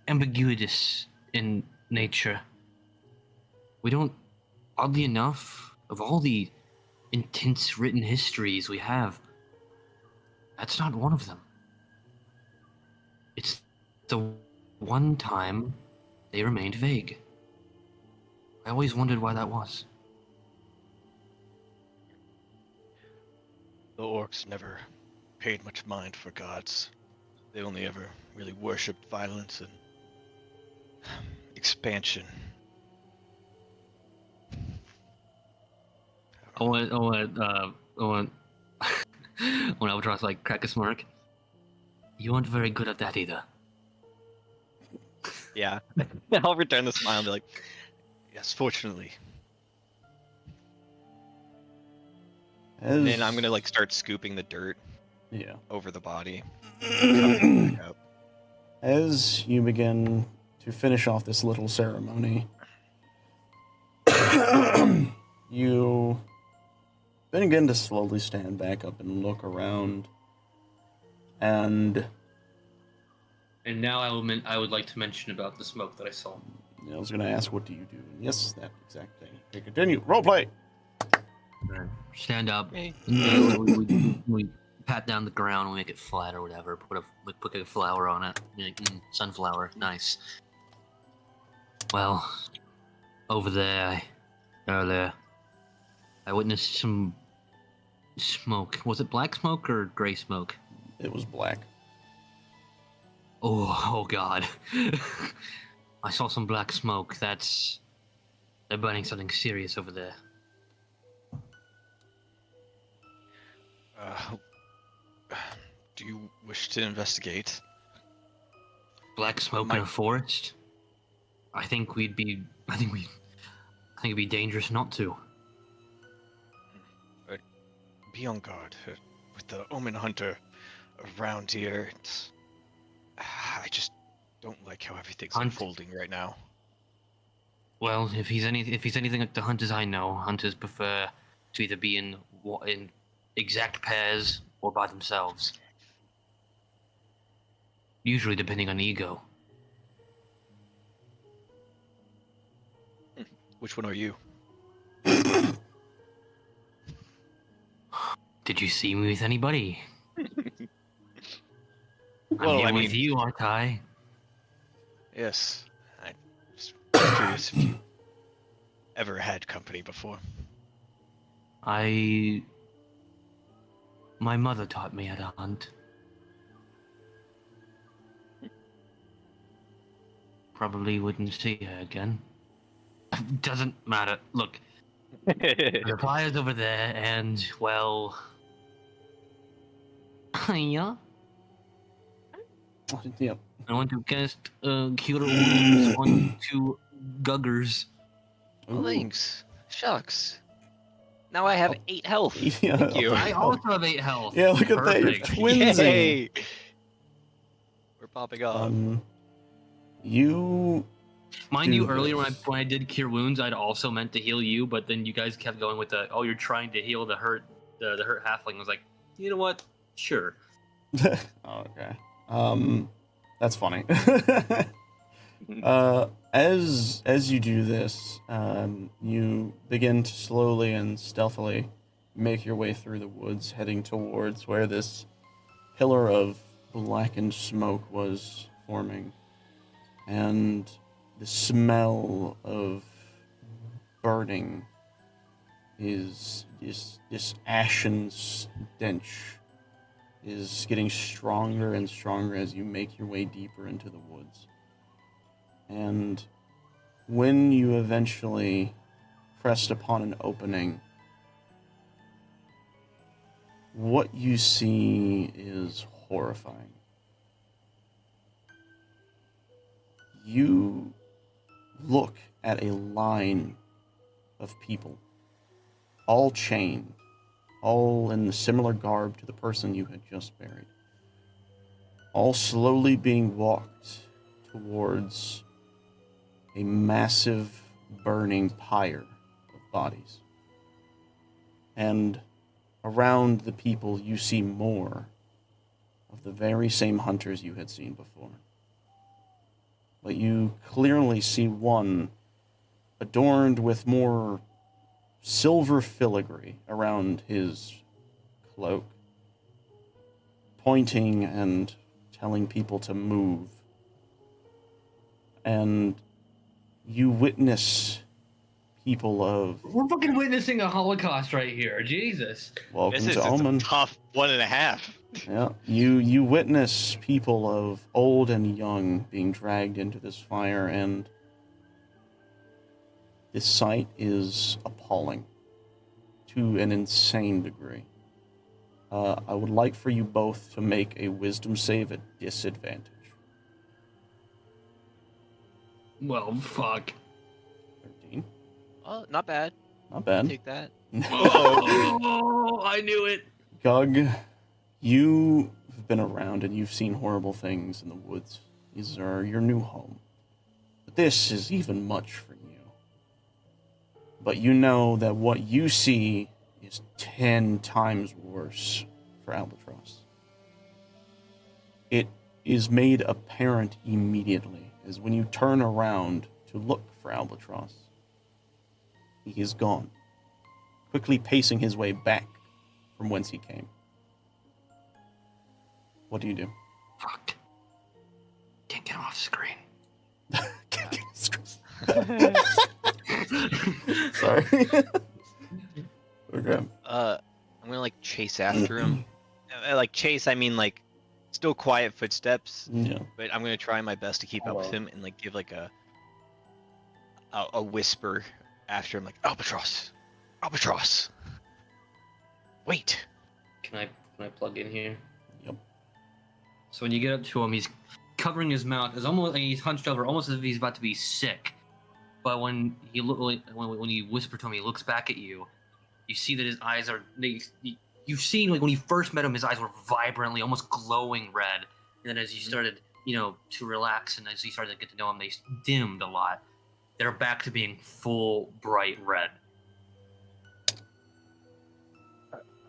ambiguous in nature. We don't, oddly enough, of all the intense written histories we have, that's not one of them. It's the one time they remained vague. I always wondered why that was. The orcs never paid much mind for gods. They only ever really worshipped violence and expansion. I want when Albatross like crack a smirk. You weren't very good at that either. Yeah. I'll return the smile and be like, yes, fortunately. And then I'm gonna like start scooping the dirt Yeah. over the body. Back up. As you begin to finish off this little ceremony, you begin to slowly stand back up and look around. And now I would like to mention about the smoke that I saw. I was going to ask, what do you do? And yes, that exact thing. Okay, continue. Roleplay. Stand up. Hey. We pat down the ground. We make it flat or whatever. Put a flower on it. Be like, sunflower, nice. Well, over there, earlier, I witnessed some smoke. Was it black smoke or gray smoke? It was black. Oh God. I saw some black smoke. They're burning something serious over there. Do you wish to investigate? Black smoke in a forest? I think it'd be dangerous not to. Be on guard. With the Omen hunter around here, I just don't like how everything's Hunt. unfolding right now. Well, if he's anything like the hunters I know, hunters prefer to either be in exact pairs or by themselves. Usually, depending on ego. Which one are you? Did you see me with anybody? Well, I'm I here with mean- you, aren't I? Yes. I'm just curious if you ever had company before. My mother taught me how to hunt. Probably wouldn't see her again. Doesn't matter. Look, the fire's over there, and well, yeah. Yeah. I want to cast Cure Wounds on 2 guggers. Oh, Ooh. thanks. Shucks. Now I have 8 health. Yeah. Thank you. I also have 8 health. Yeah, look at that. You're Perfect. twinsing. Yay! We're popping off. You Mind you, do earlier this. when I did Cure Wounds, I'd also meant to heal you, but then you guys kept going with the, oh, you're trying to heal the hurt halfling. I was like, you know what? Sure. Oh, okay. That's funny. As you do this, you begin to slowly and stealthily make your way through the woods, heading towards where this pillar of blackened smoke was forming, and the smell of burning is this ashen stench is getting stronger and stronger as you make your way deeper into the woods. And when you eventually pressed upon an opening, what you see is horrifying. You look at a line of people, all chained, all in similar garb to the person you had just buried, all slowly being walked towards a massive burning pyre of bodies. And around the people you see more of the very same hunters you had seen before. But you clearly see one adorned with more silver filigree around his cloak, pointing and telling people to move. And you witness people of... We're fucking witnessing a Holocaust right here. Jesus. Welcome This is to a Omen. tough 1.5. Yeah, you witness people of old and young being dragged into this fire, and this sight is appalling to an insane degree. I would like for you both to make a wisdom save at disadvantage. Well, fuck. 13. Oh, not bad. Not bad. Take that. Oh, I knew it. Gug, you have been around and you've seen horrible things in the woods. These are your new home. But this is even much for you. But you know that what you see is 10 times worse for Albatross. It is made apparent immediately, as when you turn around to look for Albatross, he is gone, quickly pacing his way back from whence he came. What do you do? Fuck. Can't get off screen. Sorry. Okay. I'm gonna like chase after him. Like chase, I mean like still quiet footsteps, Yeah. but I'm gonna try my best to keep up with him and like give like a whisper after him, like Albatross, Albatross. Wait. Can I plug in here? Yep. So when you get up to him, he's covering his mouth. It's almost like he's hunched over, almost as if he's about to be sick. But when he when you whisper to him, he looks back at you. You see that his eyes are. You've seen like when you first met him, his eyes were vibrantly, almost glowing red. And then as you started to relax, and as you started to get to know them, they dimmed a lot. They're back to being full bright red.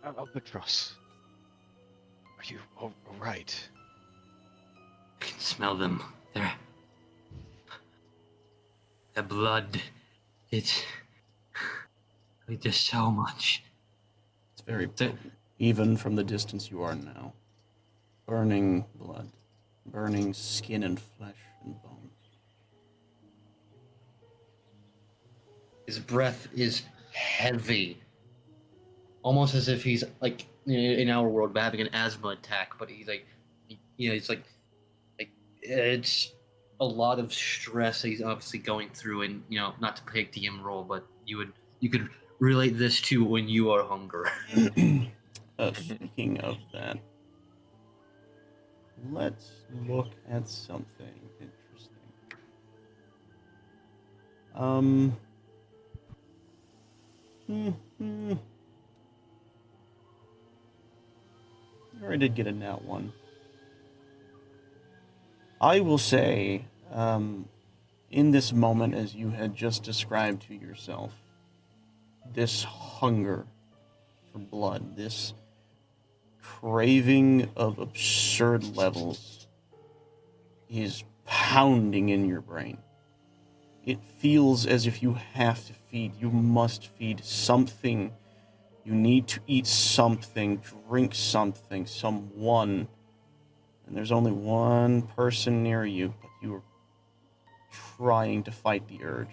Albatross, are you all right? I can smell them. The blood. It's just so much. It's very potent, even from the distance you are now. Burning blood, burning skin and flesh and bone. His breath is heavy, almost as if he's like in our world having an asthma attack. But he's like, it's like it's a lot of stress that he's obviously going through, and not to play a DM role, but you could relate this to when you are hunger. Speaking of that, let's look at something interesting. I did get a nat one. I will say, in this moment, as you had just described to yourself, this hunger for blood, this craving of absurd levels is pounding in your brain. It feels as if you have to feed, you must feed something. You need to eat something, drink something, someone. And there's only one person near you, but you are trying to fight the urge.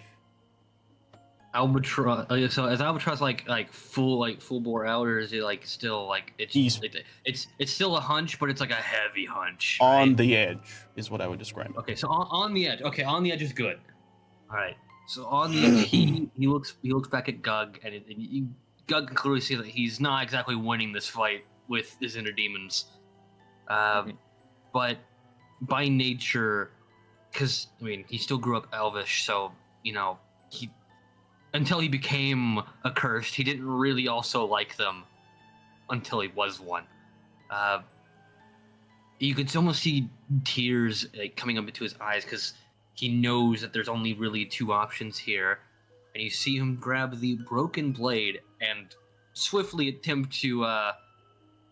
Albatross. So is Albatross like full bore out, or is it like still like it's still a hunch, but it's like a heavy hunch? Right? On the edge is what I would describe it. Okay, so on the edge. Okay, on the edge is good. All right. So on the edge, he looks back at Gug, and Gug can clearly see that he's not exactly winning this fight with his inner demons. But by nature, because he still grew up elvish, so until he became accursed, he didn't really also like them until he was one. You could almost see tears coming up into his eyes because he knows that there's only really two options here, and you see him grab the broken blade and swiftly attempt to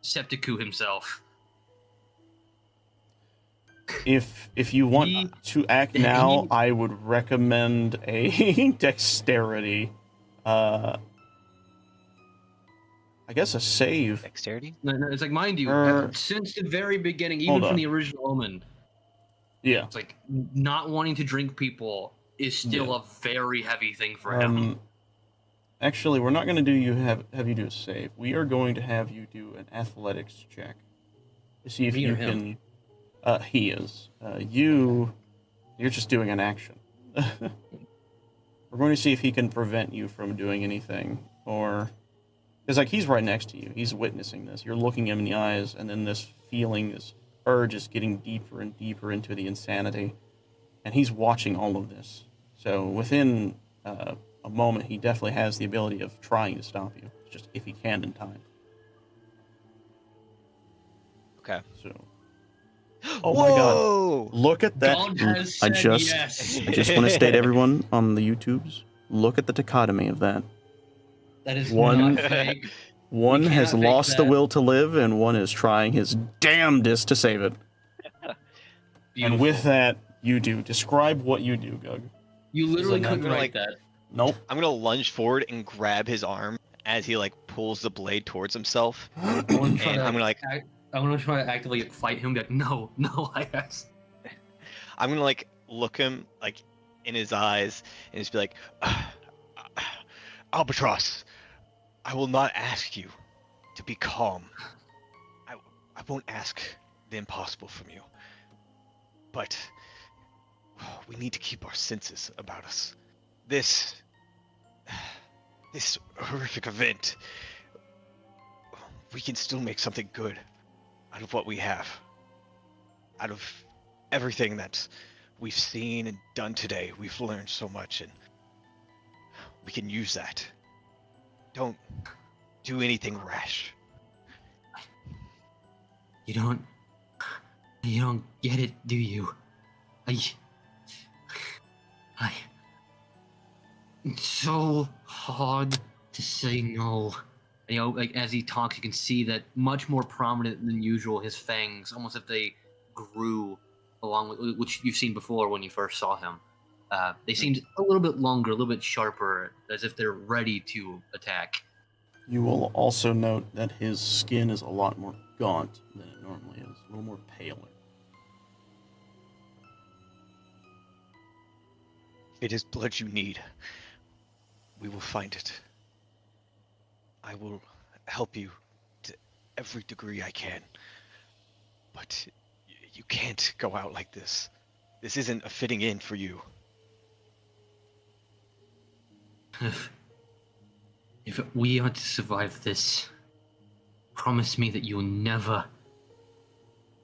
septicoo himself. If you want to act now, I would recommend a dexterity. I guess a save. Dexterity? No, it's like, mind you, since the very beginning, even from the original Omen, yeah, it's like not wanting to drink people is still a very heavy thing for him. Actually, we're not going to have you do a save. We are going to have you do an athletics check to see if you can. He is. You're just doing an action. We're going to see if he can prevent you from doing anything, or because he's right next to you, he's witnessing this. You're looking him in the eyes, and then this feeling, this urge, is getting deeper and deeper into the insanity, and he's watching all of this. So within a moment, he definitely has the ability of trying to stop you. It's just if he can in time. Okay. So. Oh my God! Look at that! God has said yes. I just want to state, everyone on the YouTubes, look at the dichotomy of that. That is One, not fake. one has fake lost the that. will to live, and one is trying his damnedest to save it. And with that, you do. Describe what you do, Gug. You literally Like, couldn't I'm write that. Nope. I'm gonna lunge forward and grab his arm as he pulls the blade towards himself. I'm And I'm gonna I'm gonna try to actively fight him. Be like, no, I guess. I'm gonna look him in his eyes and just be like, Albatross, I will not ask you to be calm. I won't ask the impossible from you. But we need to keep our senses about us. This horrific event, we can still make something good out of what we have. Out of everything that we've seen and done today, we've learned so much, and we can use that. Don't do anything rash. You don't You don't get it, do you? It's so hard to say no. You know, like as he talks, you can see that much more prominent than usual. His fangs, almost if they grew along with, which you've seen before when you first saw him. They seemed a little bit longer, a little bit sharper, as if they're ready to attack. You will also note that his skin is a lot more gaunt than it normally is, a little more paler. It is blood you need. We will find it. I will help you to every degree I can. But you can't go out like this. This isn't a fitting in for you. If we are to survive this, promise me that you'll never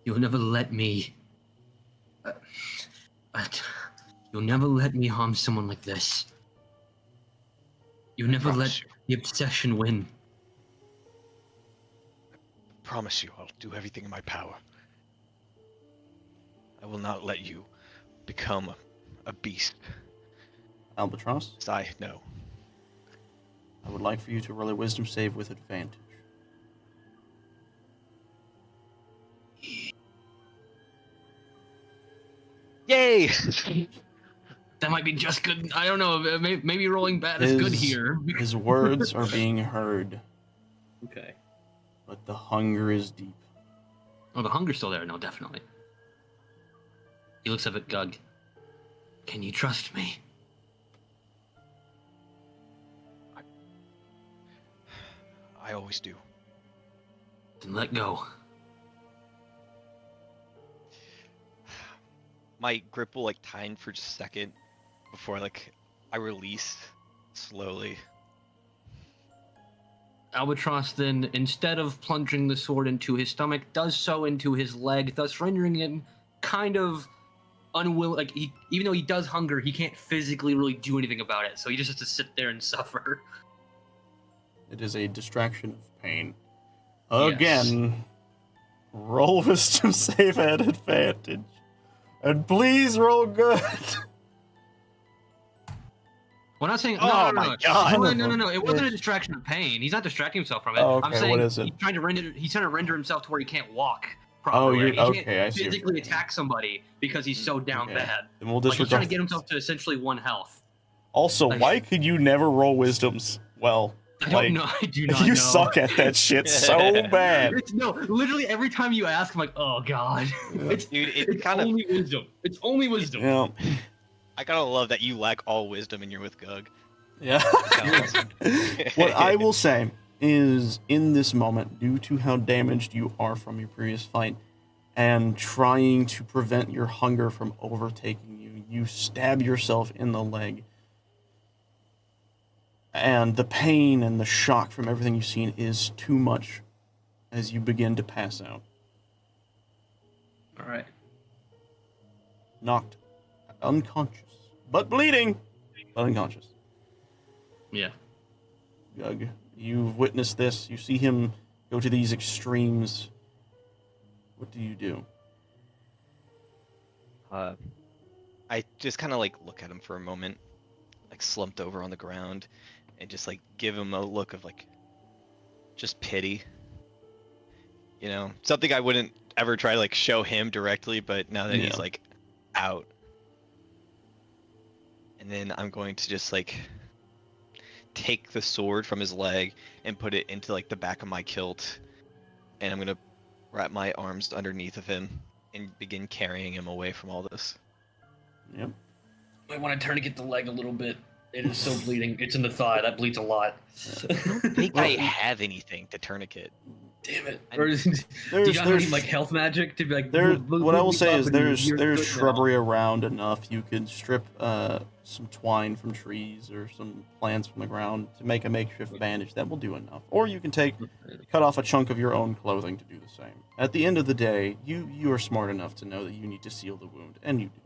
let me. You'll never let me harm someone like this. You'll never let the obsession win. I promise you, I'll do everything in my power. I will not let you become a beast. Albatross, As I know. I would like for you to roll a wisdom save with advantage. Yay! That might be just good. I don't know. Maybe rolling bad is good here. His words are being heard, Okay. but the hunger is deep. Oh, the hunger's still there. No, definitely. He looks up at Gug. Can you trust me? I always do. Then let go. My grip will like tighten for just a second before I release slowly. Albatross then, instead of plunging the sword into his stomach, does so into his leg, thus rendering him kind of unwilling. Like, even though he does hunger, he can't physically really do anything about it, so he just has to sit there and suffer. It is a distraction of pain. Yes. Again, roll wisdom save at advantage. And please roll good. We're not saying. Oh No, my no. God. No. It wasn't a distraction of pain. He's not distracting himself from it. Oh, okay, I'm saying what is it? he's trying to render himself to where he can't walk Oh, properly. you're He okay. can't I see. physically attack somebody because he's so down Okay. bad. Then we'll Like, he's trying disregard. to get himself to essentially 1 health. Also, Like- why could you never roll wisdoms? Well, I don't know. I do not you know. suck at that shit so bad. No, literally every time you ask, I'm like, oh god. It's Dude, it's kind of. only wisdom. It's only wisdom. Yeah. I gotta love that you lack all wisdom and you're with Gug. Yeah. What I will say is, in this moment, due to how damaged you are from your previous fight, and trying to prevent your hunger from overtaking you, you stab yourself in the leg. And the pain and the shock from everything you've seen is too much as you begin to pass out. All right. Knocked unconscious, but bleeding, but unconscious. Yeah. Gug, you've witnessed this. You see him go to these extremes. What do you do? I just kind of look at him for a moment, slumped over on the ground, and just give him a look of just pity. You know, something I wouldn't ever try to show him directly, but now that he's out, and then I'm going to just take the sword from his leg and put it into the back of my kilt, and I'm gonna wrap my arms underneath of him and begin carrying him away from all this. Yep. I want to tourniquet the leg a little bit. It is still bleeding. It's in the thigh. That bleeds a lot. I think I have anything to tourniquate. Damn it. I- Or do you got any health magic to be There, what I will say is there's good shrubbery around enough. You could strip some twine from trees or some plants from the ground to make a makeshift bandage. That will do enough. Or you can cut off a chunk of your own clothing to do the same. At the end of the day, you are smart enough to know that you need to seal the wound, and you do.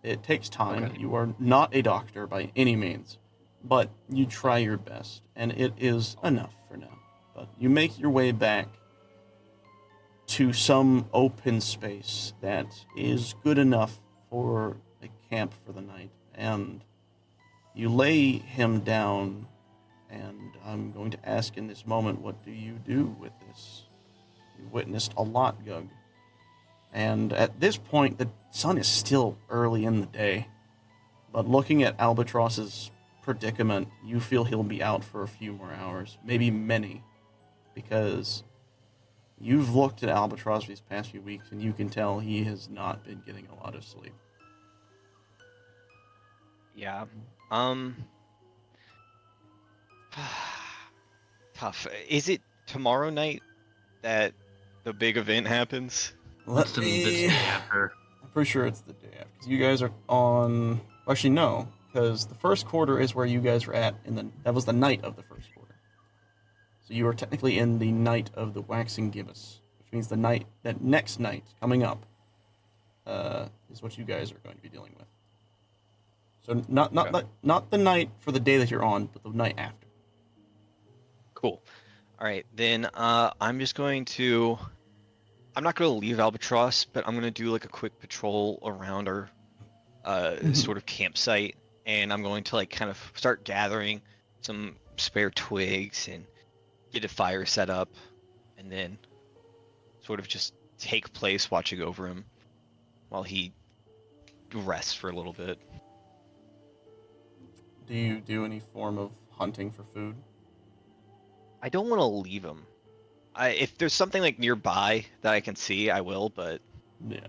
It takes time. Okay. You are not a doctor by any means, but you try your best, and it is enough for now. But you make your way back to some open space that is good enough for a camp for the night, and you lay him down, and I'm going to ask in this moment, what do you do with this? You witnessed a lot, Gug. And at this point, the sun is still early in the day, but looking at Albatross's predicament, you feel he'll be out for a few more hours, maybe many, because you've looked at Albatross these past few weeks, and you can tell he has not been getting a lot of sleep. Yeah. Tough. Is it tomorrow night that the big event happens? What's the day after? I'm pretty sure it's the day after. 'Cause you guys are on... Actually, no, because the first quarter is where you guys were at. That was the night of the first quarter. So you are technically in the night of the waxing gibbous, which means that next night coming up is what you guys are going to be dealing with. So not the night for the day that you're on, but the night after. Cool. All right, then I'm just going to... I'm not going to leave Albatross, but I'm going to do like a quick patrol around our sort of campsite, and I'm going to like kind of start gathering some spare twigs and get a fire set up, and then sort of just take place watching over him while he rests for a little bit. Do you do any form of hunting for food? I don't want to leave him. If there's something like nearby that I can see, I will, but... Yeah.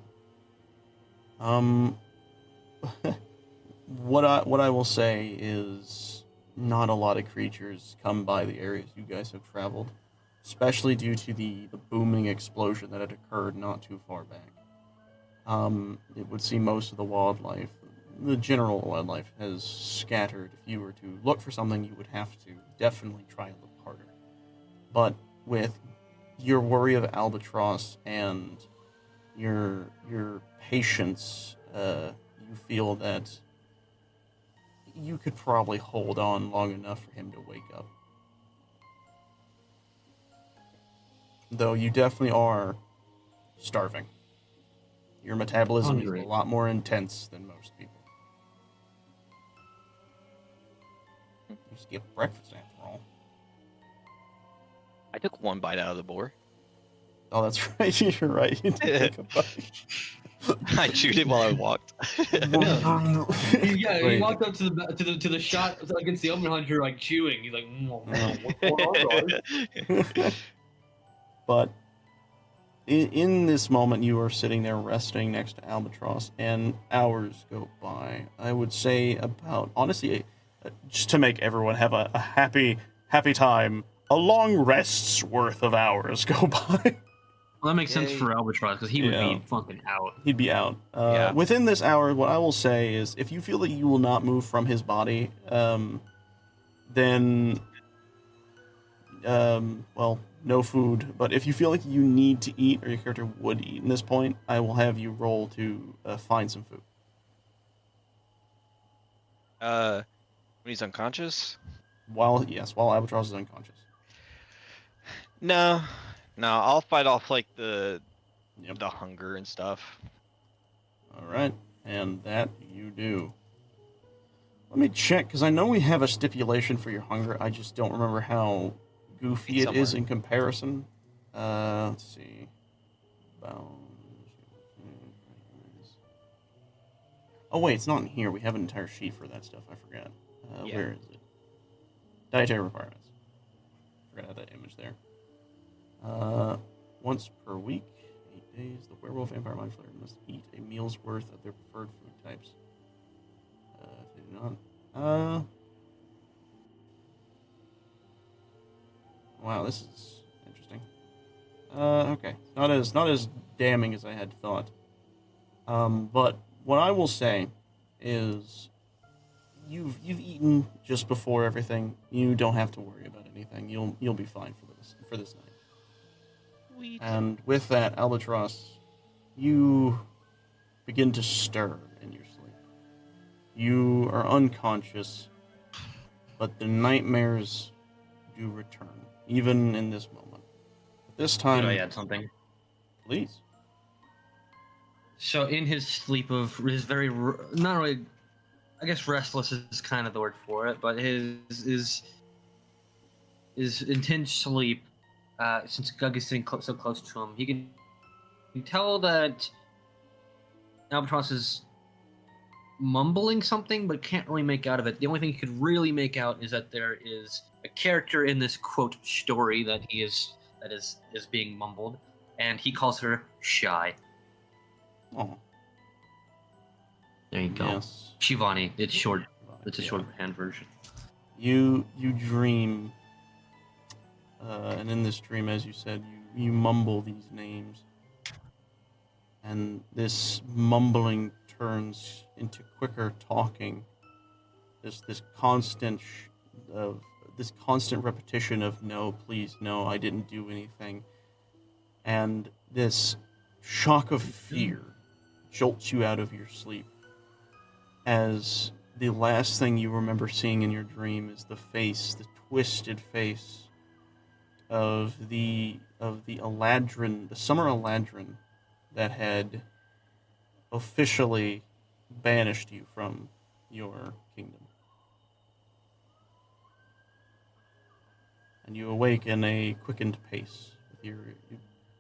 What I will say is not a lot of creatures come by the areas you guys have traveled, especially due to the booming explosion that had occurred not too far back. It would seem most of the wildlife, the general wildlife, has scattered. If you were to look for something, you would have to definitely try a little harder. But with your worry of Albatross and your patience, you feel that you could probably hold on long enough for him to wake up. Though you definitely are starving. Your metabolism Hungry. is a lot more intense than most people. You skip breakfast after all. I took one bite out of the boar. Oh, that's right. You're right. You did take a bite. I chewed it while I walked. Yeah, he Wait. walked up to the shot against the Omen Hunter, like chewing. He's like, what's going on, guys? But in this moment, you are sitting there resting next to Albatross, and hours go by. I would say about, honestly, just to make everyone have a happy time, a long rest's worth of hours go by. Well, that makes sense Yay. for Albatross, because he would Yeah. be fucking out. He'd be out. Yeah. Within this hour, what I will say is, if you feel that you will not move from his body, then, well, no food. But if you feel like you need to eat, or your character would eat in this point, I will have you roll to find some food. When he's unconscious? While Albatross is unconscious. No, I'll fight off like the Yep. hunger and stuff. All right, and that you do. Let me check, because I know we have a stipulation for your hunger. I just don't remember how goofy It's it is somewhere. in comparison. Let's see. Oh wait, it's not in here. We have an entire sheet for that stuff. I forgot. Yeah. Where is it? Dietary requirements. Forgot that image there. Once per week, 8 days, the werewolf vampire mind flayer must eat a meal's worth of their preferred food types. If they do not, wow, this is interesting. Okay, not as damning as I had thought. But what I will say is, you've eaten just before everything. You don't have to worry about anything. You'll be fine for this night. Sweet. And with that, Albatross, you begin to stir in your sleep. You are unconscious, but the nightmares do return, even in this moment. This Could time, I add something? Please. So in his sleep of his very not really, I guess restless is kind of the word for it, but his intense sleep, since Gug is sitting so close to him, he can tell that Albatross is mumbling something, but can't really make out of it. The only thing he could really make out is that there is a character in this quote story that is being mumbled, and he calls her Shy. Oh, There you go. yes. Shivani. It's short. It's a Yeah. shorthand version. You dream, and in this dream, as you said, you mumble these names, and this mumbling turns into quicker talking. This constant this constant repetition of no, please, no, I didn't do anything, and this shock of fear jolts you out of your sleep as the last thing you remember seeing in your dream is the twisted face of the Eladrin, the summer Eladrin that had officially banished you from your kingdom. And you awake in a quickened pace. Even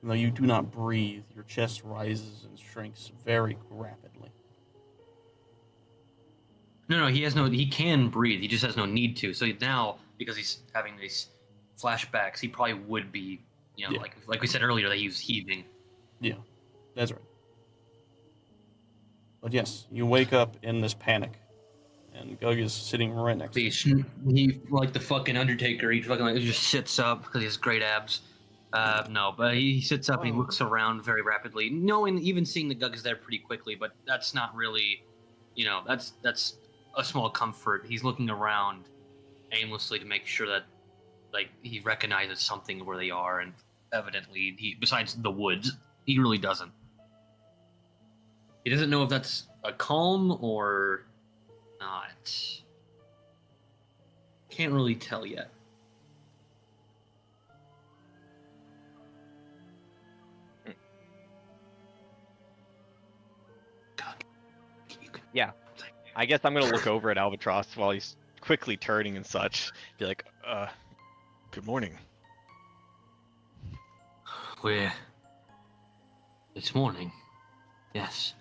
though you do not breathe, your chest rises and shrinks very rapidly. No, he can breathe. He just has no need to. So now, because he's having these flashbacks, he probably would be, Yeah. like we said earlier, that he was heaving. Yeah, that's right. But yes, you wake up in this panic, and Gug is sitting right next to you. He like the fucking Undertaker. He fucking he just sits up because he has great abs. No, but he sits up and he looks around very rapidly, even seeing the Gug is there pretty quickly. But that's not really, that's a small comfort. He's looking around aimlessly to make sure that, he recognizes something where they are, and evidently, besides the woods, he really doesn't. He doesn't know if that's a calm or not. Can't really tell yet. Yeah. I guess I'm gonna look over at Albatross while he's quickly turning and such. Be like, good morning. It's morning. Yes.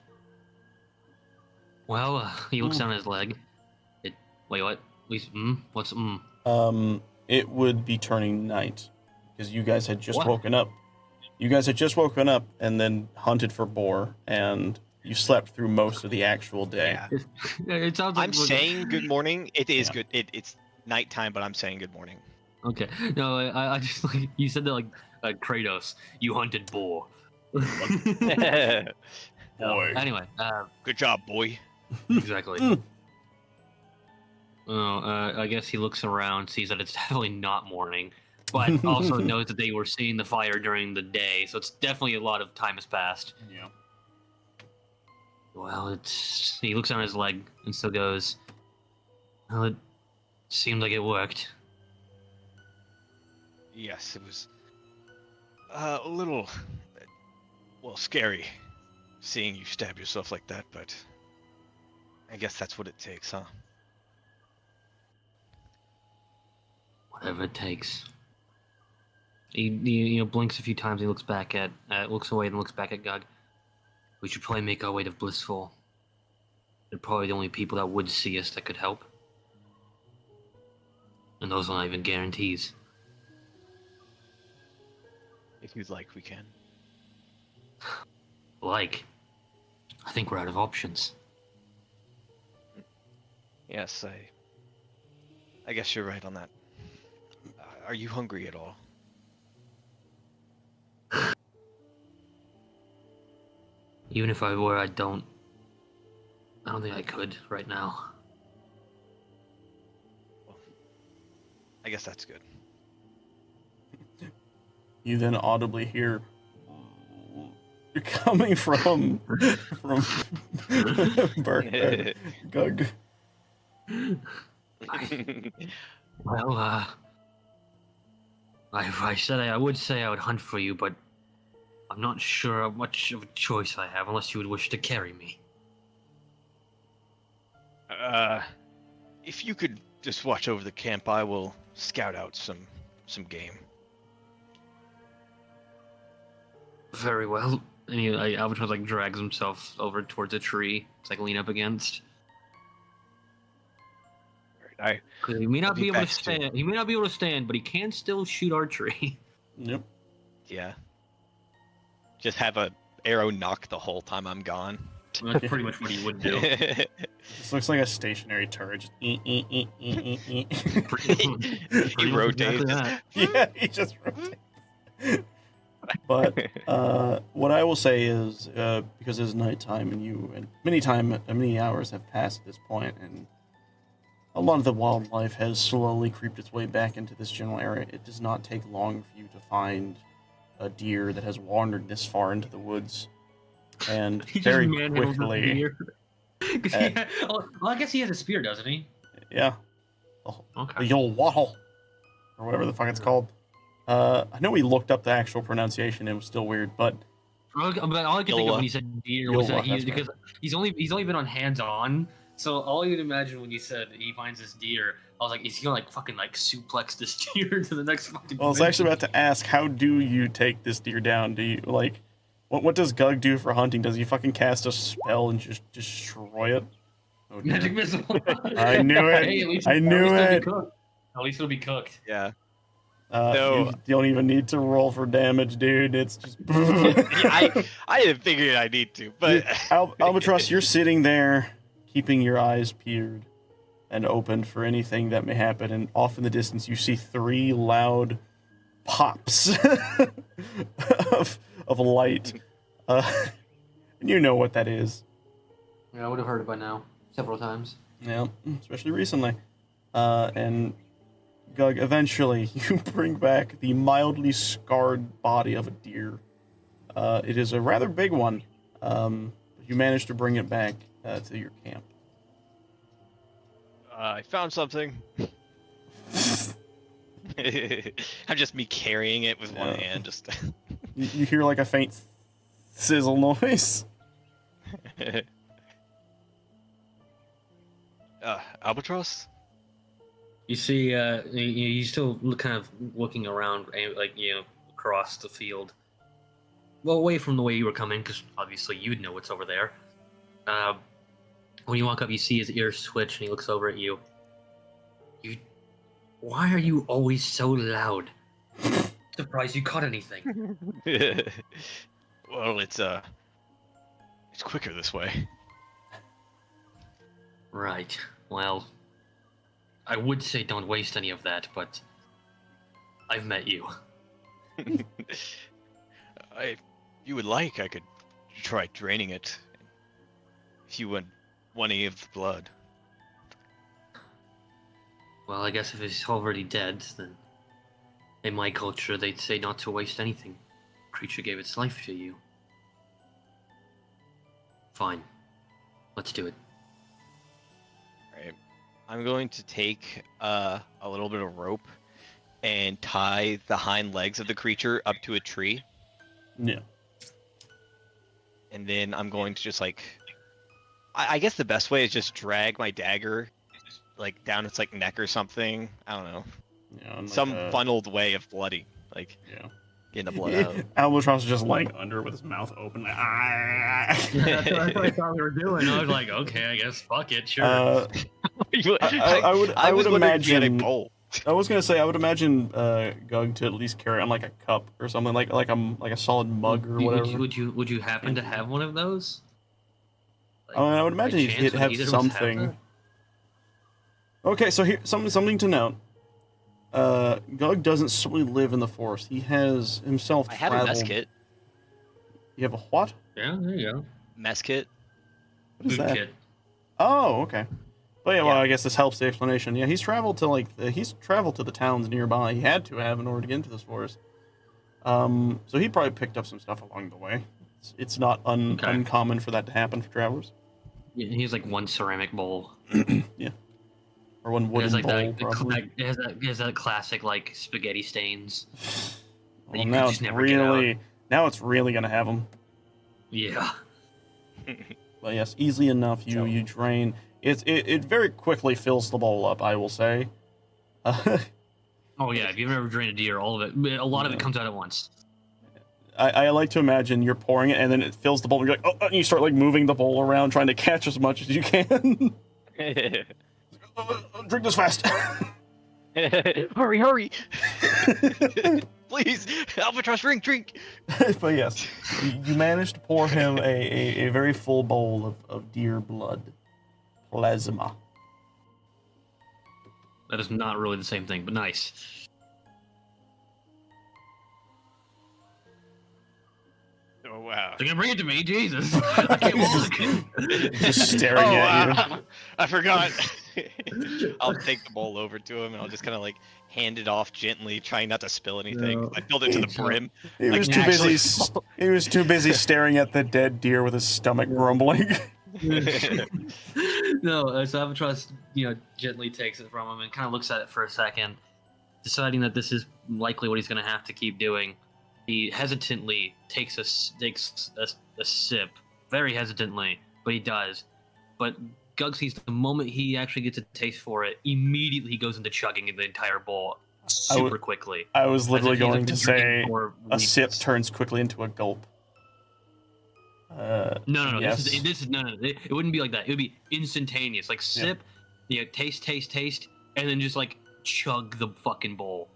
Well, he looks down at his leg. Wait, what? What's It would be turning night because you guys had just What? woken up. You guys had just woken up and then hunted for boar, and you slept through most of the actual day. Yeah. It sounds like I'm saying good morning. It is Yeah. good. It's nighttime, but I'm saying good morning. Okay. No, I just you said that like Kratos. You hunted boar. Good Boy. Anyway, job, boy. exactly. I guess he looks around, sees that it's definitely not morning, but also knows that they were seeing the fire during the day, so it's definitely a lot of time has passed. Yeah. Well, he looks down his leg and still goes, well, it seemed like it worked. Yes, it was a little, scary seeing you stab yourself like that, but I guess that's what it takes, huh? Whatever it takes. He blinks a few times. He looks away and looks back at Gug. We should probably make our way to Blissful. They're probably the only people that would see us that could help. And those are not even guarantees. If you'd like, we can. I think we're out of options. Yes, I guess you're right on that. Are you hungry at all? Even if I were, I don't think I could right now. I guess that's good. You then audibly hear coming from Gug. Well, I would say I would hunt for you, but I'm not sure how much of a choice I have unless you would wish to carry me. If you could just watch over the camp, I will scout out some game. Very well. And Albatross like drags himself over towards a tree to like lean up against. Alright, 'Cause he may I'll not be be able to back soon. stand. He may not be able to stand, but he can still shoot archery. Yep. Yeah. Just have a arrow knock the whole time I'm gone. That's pretty much what he would do. This looks like a stationary turret. Just He Pretty much rotates. exactly that. Yeah, he just rotates. But what I will say is, because it's nighttime and many hours have passed at this point, and a lot of the wildlife has slowly creeped its way back into this general area. It does not take long for you to find a deer that has wandered this far into the woods, and He just very manhandles the quickly, deer. 'Cause well, I guess he has a spear, doesn't he? yeah, Okay. the old wattle, or whatever the fuck it's called. I know we looked up the actual pronunciation; it was still weird, but But all I could think of when you said deer was Yola, that that's because he's only been on hands on. So all I could imagine when you said he finds this deer, I was like, is he gonna like fucking like suplex this deer to the next fucking? well, I was actually about to ask, how do you take this deer down? Do you like, what does Gug do for hunting? Does he fucking cast a spell and just destroy it? Oh, dear. Magic missile. I knew it. Hey, at least, I knew it. At least it'll be cooked. Yeah. You No. don't even need to roll for damage, dude. It's just. Yeah, I didn't figure I need to, but Albatross, you're sitting there, keeping your eyes peeled and open for anything that may happen, and off in the distance you see 3 loud pops of light. And you know what that is. Yeah, I would have heard it by now several times. Yeah, especially recently. And Gug, eventually you bring back the mildly scarred body of a deer. It is a rather big one. You managed to bring it back to your camp. I found something. I'm just me carrying it with one hand, just. You hear like a faint sizzle noise. Albatross? You see, he's still kind of looking around, like, across the field. Well, away from the way you were coming, because obviously you'd know what's over there. When you walk up, you see his ears twitch, and he looks over at you. Why are you always so loud? Surprised you caught anything. Well, it's quicker this way. Right. Well, I would say don't waste any of that, but I've met you. If you would like, I could try draining it. If you want any of the blood. Well, I guess if he's already dead, then in my culture, they'd say not to waste anything. Creature gave its life to you. Fine. Let's do it. Right. I'm going to take a little bit of rope and tie the hind legs of the creature up to a tree. Yeah. And then I'm going to just like, I guess the best way is just drag my dagger like down its like neck or something. I don't know. Yeah, and Some like, funneled way of bloody, like yeah. getting the blood out. Albatross is just lying under with his mouth open. Like, That's what I thought we were doing. I was like, okay, I guess fuck it, sure. I was would wondering if you had a imagine. bowl. I was gonna say I would imagine Gug to at least carry on like a cup or something, like a solid mug or whatever. Would you happen to have one of those? Like, I would imagine by he'd chance, would have either of us have something. that? Okay, so here something to note. Gug doesn't solely live in the forest. He has himself I have a traveled. mess kit. You have a what? Yeah, there you go. Mess kit. What is Food that? kit. Oh, okay. But yeah, well, Yeah. I guess this helps the explanation. Yeah, he's traveled to the towns nearby. He had to have in order to get into this forest. So he probably picked up some stuff along the way. It's not Okay. uncommon for that to happen for travelers. Yeah, he has like one ceramic bowl. Yeah. Or one It wooden has like bowl, that, probably. it has that classic like spaghetti stains. Well, you now just it's never get out. really, Now it's really gonna have him. Yeah. But yes, easily enough. You drain. It very quickly fills the bowl up. I will say. Oh yeah, if you've ever drained a deer, all of it, a lot of it comes out at once. I like to imagine you're pouring it and then it fills the bowl and you're like, oh, and you start like moving the bowl around trying to catch as much as you can. Drink this fast. Hurry! Please, Albatross, drink! But yes, you managed to pour him a very full bowl of deer blood plasma. That is not really the same thing, but nice. Oh wow! They're gonna bring it to me, Jesus! I can't walk. Just staring at you. I forgot. I'll take the bowl over to him and I'll just kind of like hand it off gently, trying not to spill anything. No. I filled it to the brim. He Like, was too actually- busy. He was too busy staring at the dead deer with his stomach grumbling. No, so Albatross, gently takes it from him and kind of looks at it for a second, deciding that this is likely what he's going to have to keep doing. He hesitantly takes a sip, very hesitantly, but he does. But Gug sees the moment he actually gets a taste for it, immediately he goes into chugging the entire bowl super quickly. I was literally As if he's going been to drinking say for a weeks. sip turns quickly into a gulp. No. Yes. This is no. It wouldn't be like that. It would be instantaneous. Like sip, taste, and then just like chug the fucking bowl.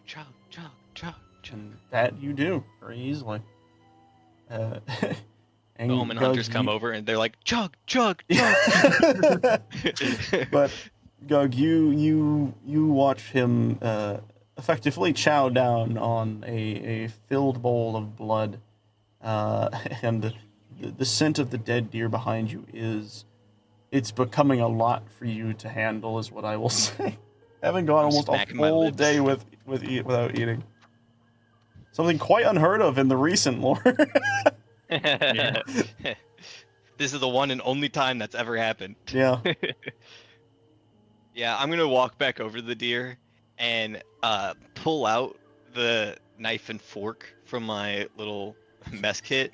Chug. And that you do very easily. The And Omen Gug, hunters come over and they're like, chug. But Gug, you watch him effectively chow down on a filled bowl of blood, and the scent of the dead deer behind you it's becoming a lot for you to handle, is what I will say. Having gone almost a Smacking my full lips. day without eating. Something quite unheard of in the recent lore. This is the one and only time that's ever happened. Yeah. Yeah, I'm gonna walk back over to the deer and pull out the knife and fork from my little mess kit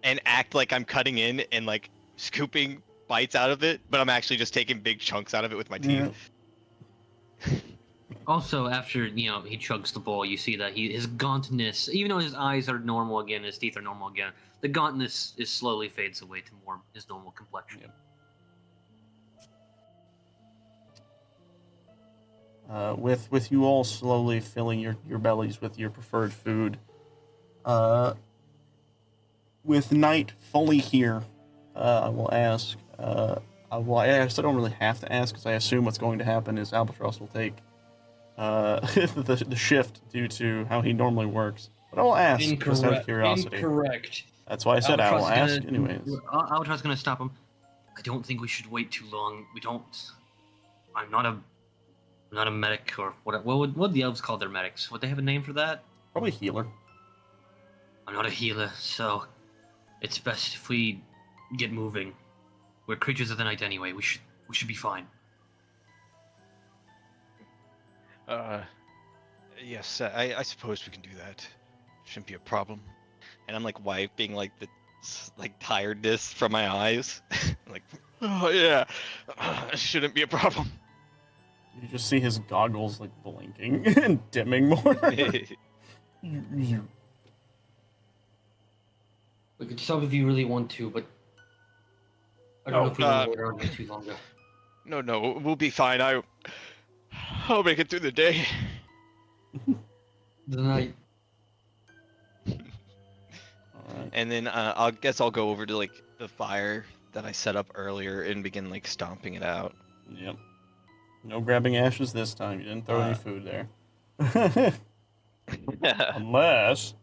and act like I'm cutting in and like scooping bites out of it, but I'm actually just taking big chunks out of it with my teeth. Also, after he chugs the bowl, you see that his gauntness, even though his eyes are normal again, his teeth are normal again, the gauntness slowly fades away to more his normal complexion. With you all slowly filling your bellies with your preferred food, with night fully here, I will ask. I don't really have to ask because I assume what's going to happen is Albatross will take the shift due to how he normally works. But I will ask just out of curiosity. Incorrect. That's why I said I will ask anyways. Albatross is gonna stop him. I don't think we should wait too long. We don't. I'm not a medic or what would the elves call their medics? Would they have a name for that? Probably healer. I'm not a healer, so it's best if we get moving. We're creatures of the night anyway. We should be fine. Yes, I suppose we can do that. Shouldn't be a problem. And I'm like wiping like the tiredness from my eyes. Like, oh yeah, shouldn't be a problem. You just see his goggles like blinking and dimming more. We could stop if you really want to, but I don't know if we want to wait around too long. No, we'll be fine. I'll make it through the day. The night. Alright. And then I guess I'll go over to like the fire that I set up earlier and begin like stomping it out. Yep. No grabbing ashes this time. You didn't throw any food there. Unless.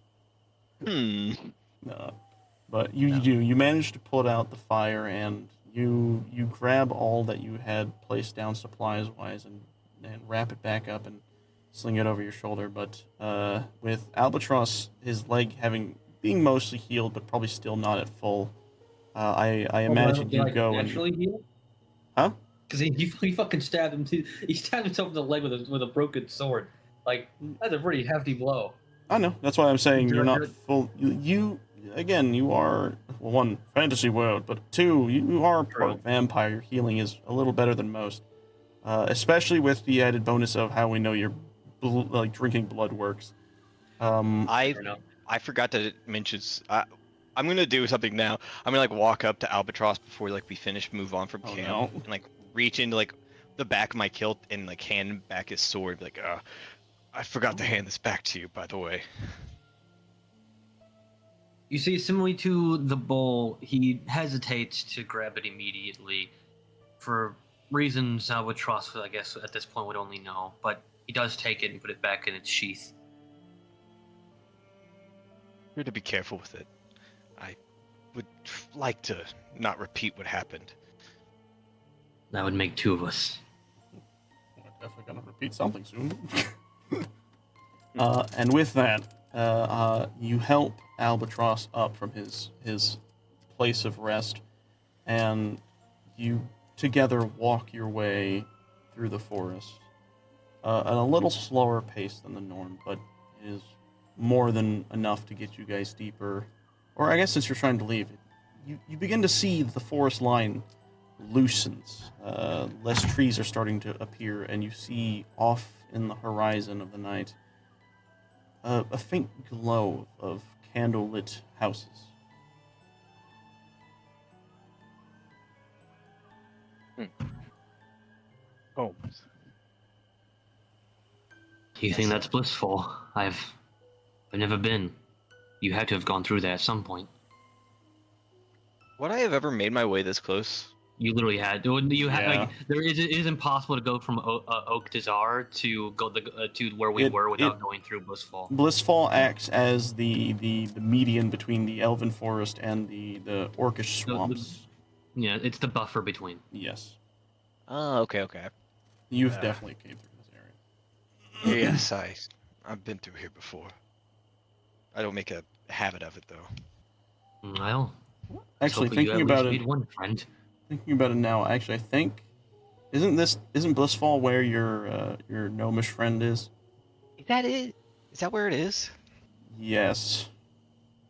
No. But you do. You managed to put out the fire and you grab all that you had placed down supplies wise and wrap it back up and sling it over your shoulder. But with Albatross, his leg being mostly healed but probably still not at full, I imagine you go and naturally heal? Huh? Because he fucking stabbed him too. He stabbed himself in the leg with a broken sword. Like, that's a pretty hefty blow. I know. That's why I'm saying you're not Good. full. You again, you are well, one fantasy world, but two, you are part True. vampire. Your healing is a little better than most, especially with the added bonus of how we know your like drinking blood works. I Fair enough. I forgot to mention. I'm gonna do something now. I'm gonna like walk up to Albatross before like we finish, move on from Oh, camp, no. and like reach into like the back of my kilt and like hand back his sword. Like, I forgot to hand this back to you, by the way. You see, similarly to the bowl, he hesitates to grab it immediately for reasons Albatross, I guess, at this point would only know. But he does take it and put it back in its sheath. You're to be careful with it. I would like to not repeat what happened. That would make two of us. We're definitely gonna repeat something soon. And with that, you help Albatross up from his place of rest, and you together walk your way through the forest at a little slower pace than the norm, but it is more than enough to get you guys deeper. Or I guess since you're trying to leave, you begin to see the forest line loosens. Less trees are starting to appear, and you see off in the horizon of the night a faint glow of candlelit houses. Oh. You think that's blissful? I've never been. You had to have gone through that at some point. Would I have ever made my way this close? You literally had. You had. Yeah. Like, it is impossible to go from Oak to Zar to go to where we were without going through Blissfall. Blissfall acts as the median between the Elven Forest and the Orcish swamps. Yeah, it's the buffer between. Yes. Oh, okay. You've Uh. definitely came through this area. Yes, I've been through here before. I don't make a habit of it though. Well, Actually, hopefully you thinking at least about it, made one friend. thinking about it now, actually, I think isn't Blissfall where your gnomish friend is? Is that it? Is that where it is? Yes,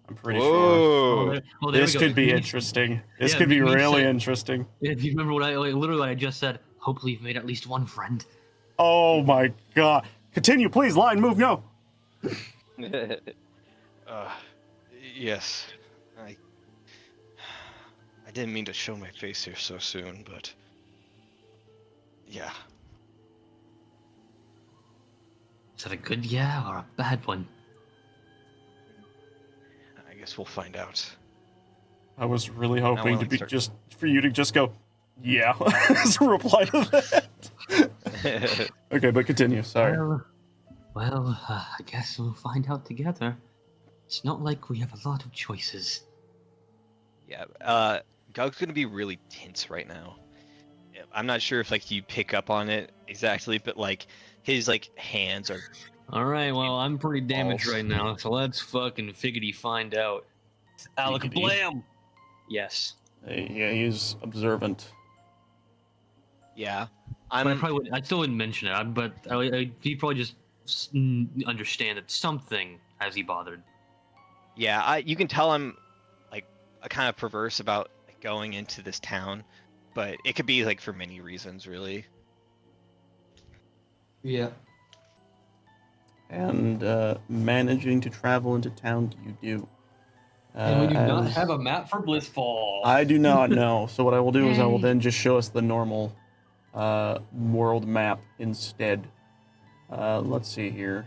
I'm pretty sure. Whoa. Well, This we go. could be Me- interesting. This yeah, could be me really said- interesting. If you remember literally what I just said, hopefully you've made at least one friend. Oh my god! Continue, please. Line, move, no. Yes. I didn't mean to show my face here so soon, but yeah. Is that a good yeah or a bad one? I guess we'll find out. I was really hoping to like be start- just for you to just go, yeah, as a reply to that. Okay, but continue. Sorry. Well, I guess we'll find out together. It's not like we have a lot of choices. Yeah, Gug's gonna be really tense right now. I'm not sure if like you pick up on it exactly, but like his like hands are. All right, well, I'm pretty damaged Balls. right now, so let's fucking figgity find out. Alec Figgity. Blam! Yes. Yeah, he's observant. Yeah, But I still wouldn't mention it, but he'd probably just understand that something has he bothered. Yeah, you can tell I'm like kind of perverse about like, going into this town, but it could be like for many reasons, really. Yeah. And managing to travel into town, you do. And we do not as- have a map for Blissfall. I do not know. So what I will do is I will then just show us the normal world map instead. Let's see here.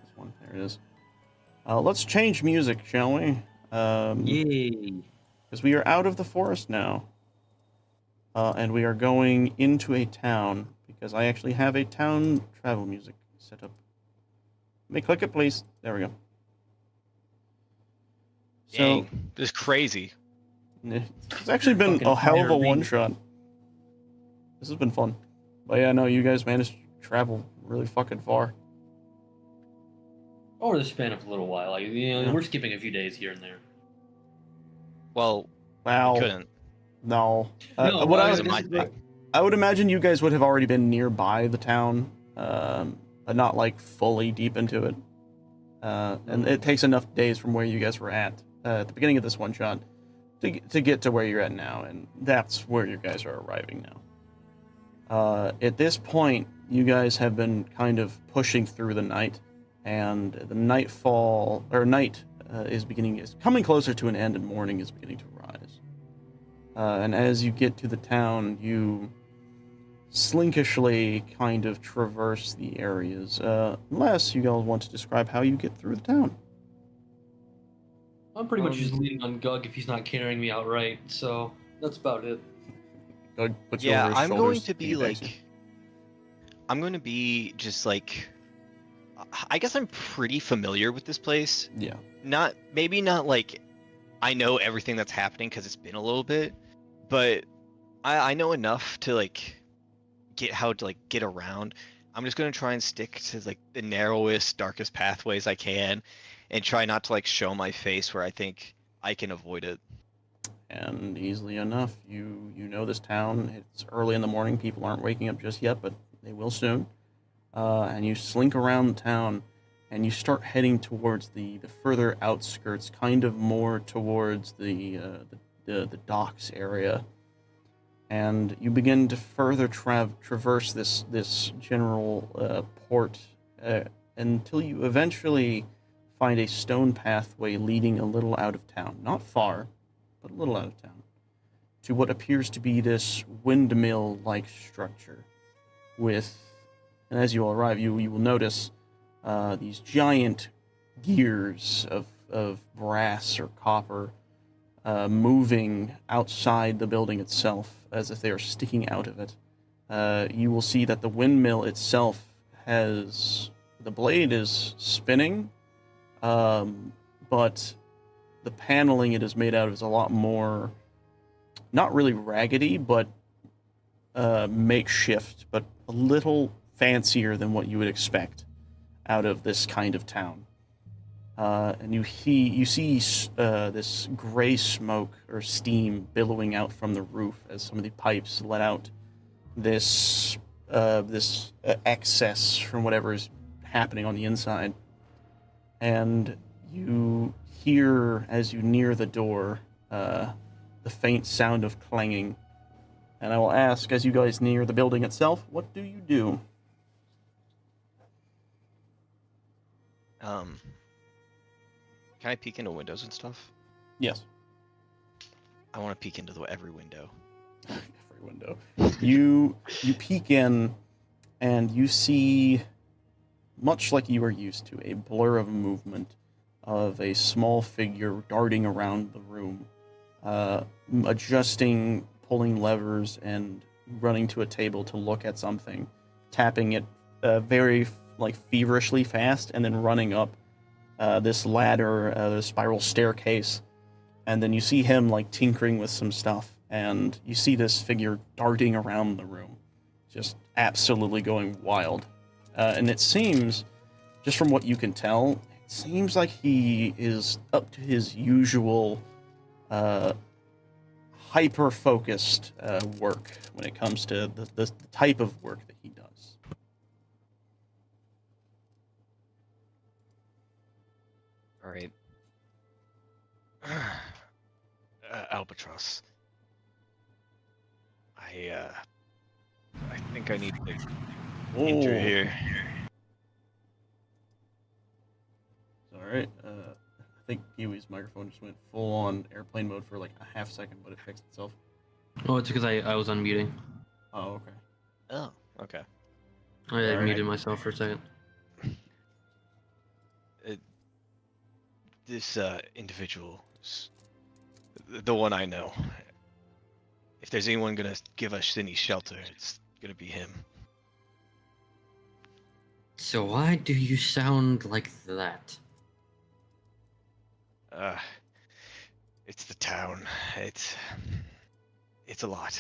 This one, there it is. Let's change music, shall we? Yay! Because we are out of the forest now. And we are going into a town, because I actually have a town travel music set up. Let me click it, please. There we go. So, Dang, this is crazy. it's actually been Fucking a hell of a fire ring. one-shot. This has been fun. But yeah, no, you guys managed to travel really fucking far. Over the span of a little while, like, Yeah. we're skipping a few days here and there. Well, Wow. couldn't. No. No, What well, I, This would, is my this is thing. I would imagine you guys would have already been nearby the town, but not like fully deep into it. And it takes enough days from where you guys were at the beginning of this one shot to get to where you're at now, and that's where you guys are arriving now. At this point, you guys have been kind of pushing through the night, and the night is coming closer to an end, and morning is beginning to rise. And as you get to the town, you slinkishly kind of traverse the areas, unless you all want to describe how you get through the town. I'm pretty much just leaning on Gug if he's not carrying me outright, so that's about it. Go put you Yeah, over his I'm going shoulders, to be piggybacks you. like, I'm going to be just like, I guess I'm pretty familiar with this place. Yeah. Maybe not like I know everything that's happening because it's been a little bit, but I know enough to like get how to like get around. I'm just gonna try and stick to like the narrowest, darkest pathways I can, and try not to like show my face where I think I can avoid it. And easily enough, you know this town. It's early in the morning. People aren't waking up just yet, but they will soon. And you slink around the town, and you start heading towards the further outskirts, kind of more towards the docks area. And you begin to further traverse this general port until you eventually find a stone pathway leading a little out of town. Not far, but a little out of town, to what appears to be this windmill-like structure with, and as you all arrive, you will notice these giant gears of brass or copper moving outside the building itself as if they are sticking out of it. You will see that the windmill itself the blade is spinning, but the paneling it is made out of is a lot more, not really raggedy, but makeshift, but a little fancier than what you would expect out of this kind of town. And you see this gray smoke or steam billowing out from the roof as some of the pipes let out this excess from whatever is happening on the inside. And you hear, as you near the door, the faint sound of clanging. And I will ask, as you guys near the building itself, what do you do? Can I peek into windows and stuff? Yes. I want to peek into every window. Every window. You peek in, and you see, much like you are used to, a blur of movement of a small figure darting around the room, adjusting, pulling levers, and running to a table to look at something, tapping it very feverishly fast, and then running up this ladder, the spiral staircase, and then you see him tinkering with some stuff, and you see this figure darting around the room, just absolutely going wild. And it seems, just from what you can tell, it seems like he is up to his usual hyper-focused work when it comes to the type of work that he does. All right. Albatross. I think I need to enter here. Alright, I think Pee-wee's microphone just went full on airplane mode for a half second, but it fixed itself. Oh, it's because I was unmuting. Oh, okay. Oh, okay. I Alright. muted myself for a second. This individual is the one I know. If there's anyone gonna give us any shelter, it's gonna be him. So why do you sound like that? It's the town. It's a lot.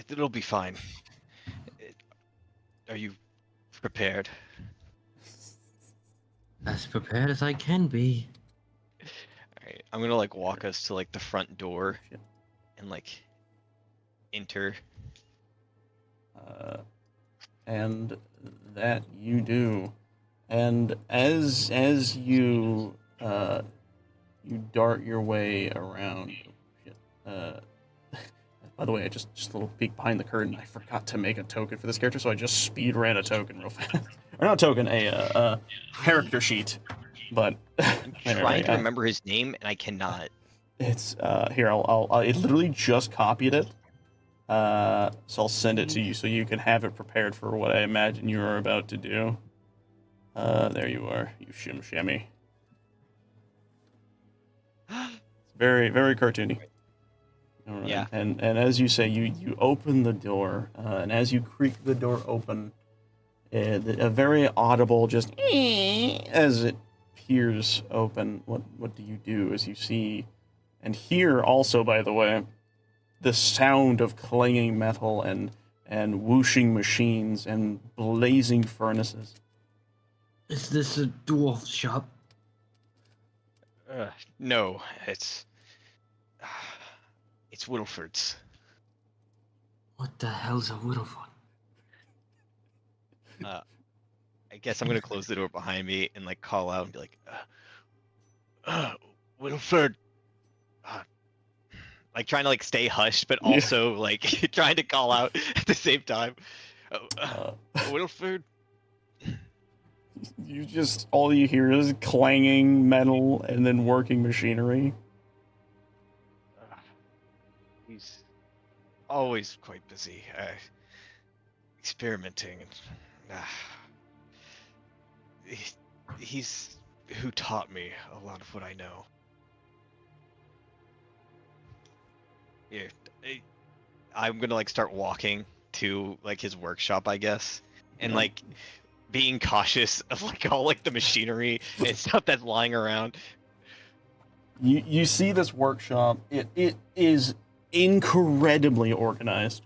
It'll be fine. Are you prepared? As prepared as I can be. Alright, I'm gonna walk us to the front door and enter. and that you do. And as you you dart your way around. Shit. By the way, I just a little peek behind the curtain. I forgot to make a token for this character, so I just speed ran a token real fast. Or not a token, a character sheet. But I'm trying to remember his name, and I cannot. It's here. I literally just copied it. So I'll send it to you so you can have it prepared for what I imagine you are about to do. There you are, you shim-shammy. It's very, very cartoony. All right. Yeah. And as you say, you open the door, and as you creak the door open, a very audible just as it peers open. What do you do as you see and hear also, by the way, the sound of clanging metal and whooshing machines and blazing furnaces? Is this a dwarf shop? No, it's Whittleford's. What the hell's a Whittleford? I guess I'm gonna close the door behind me and like call out and be like, Whittleford. Like trying to like stay hushed, but also like trying to call out at the same time. Whittleford. You just, all you hear is clanging metal and then working machinery. He's always quite busy, experimenting. He's who taught me a lot of what I know. Yeah, I'm gonna like start walking to like his workshop, I guess, and like being cautious of like all like the machinery and stuff that's lying around. You see this workshop. It is incredibly organized.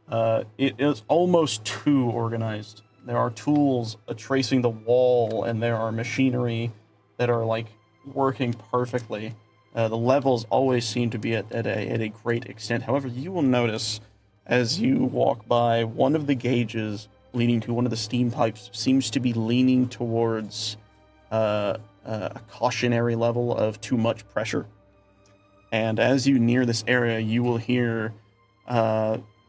It is almost too organized. There are tools tracing the wall, and there are machinery that are like working perfectly. The levels always seem to be at a great extent. However, you will notice as you walk by, one of the gauges leading to one of the steam pipes seems to be leaning towards a cautionary level of too much pressure. And as you near this area, you will hear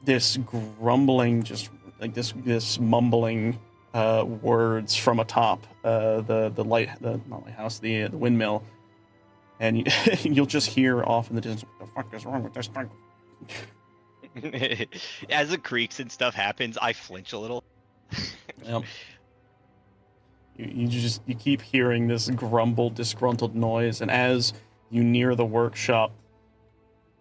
this grumbling, just like this mumbling words from atop the windmill. And you'll just hear off in the distance, what the fuck is wrong with this thing? As the creaks and stuff happens, I flinch a little. Yep. You keep hearing this grumbled, disgruntled noise, and as you near the workshop,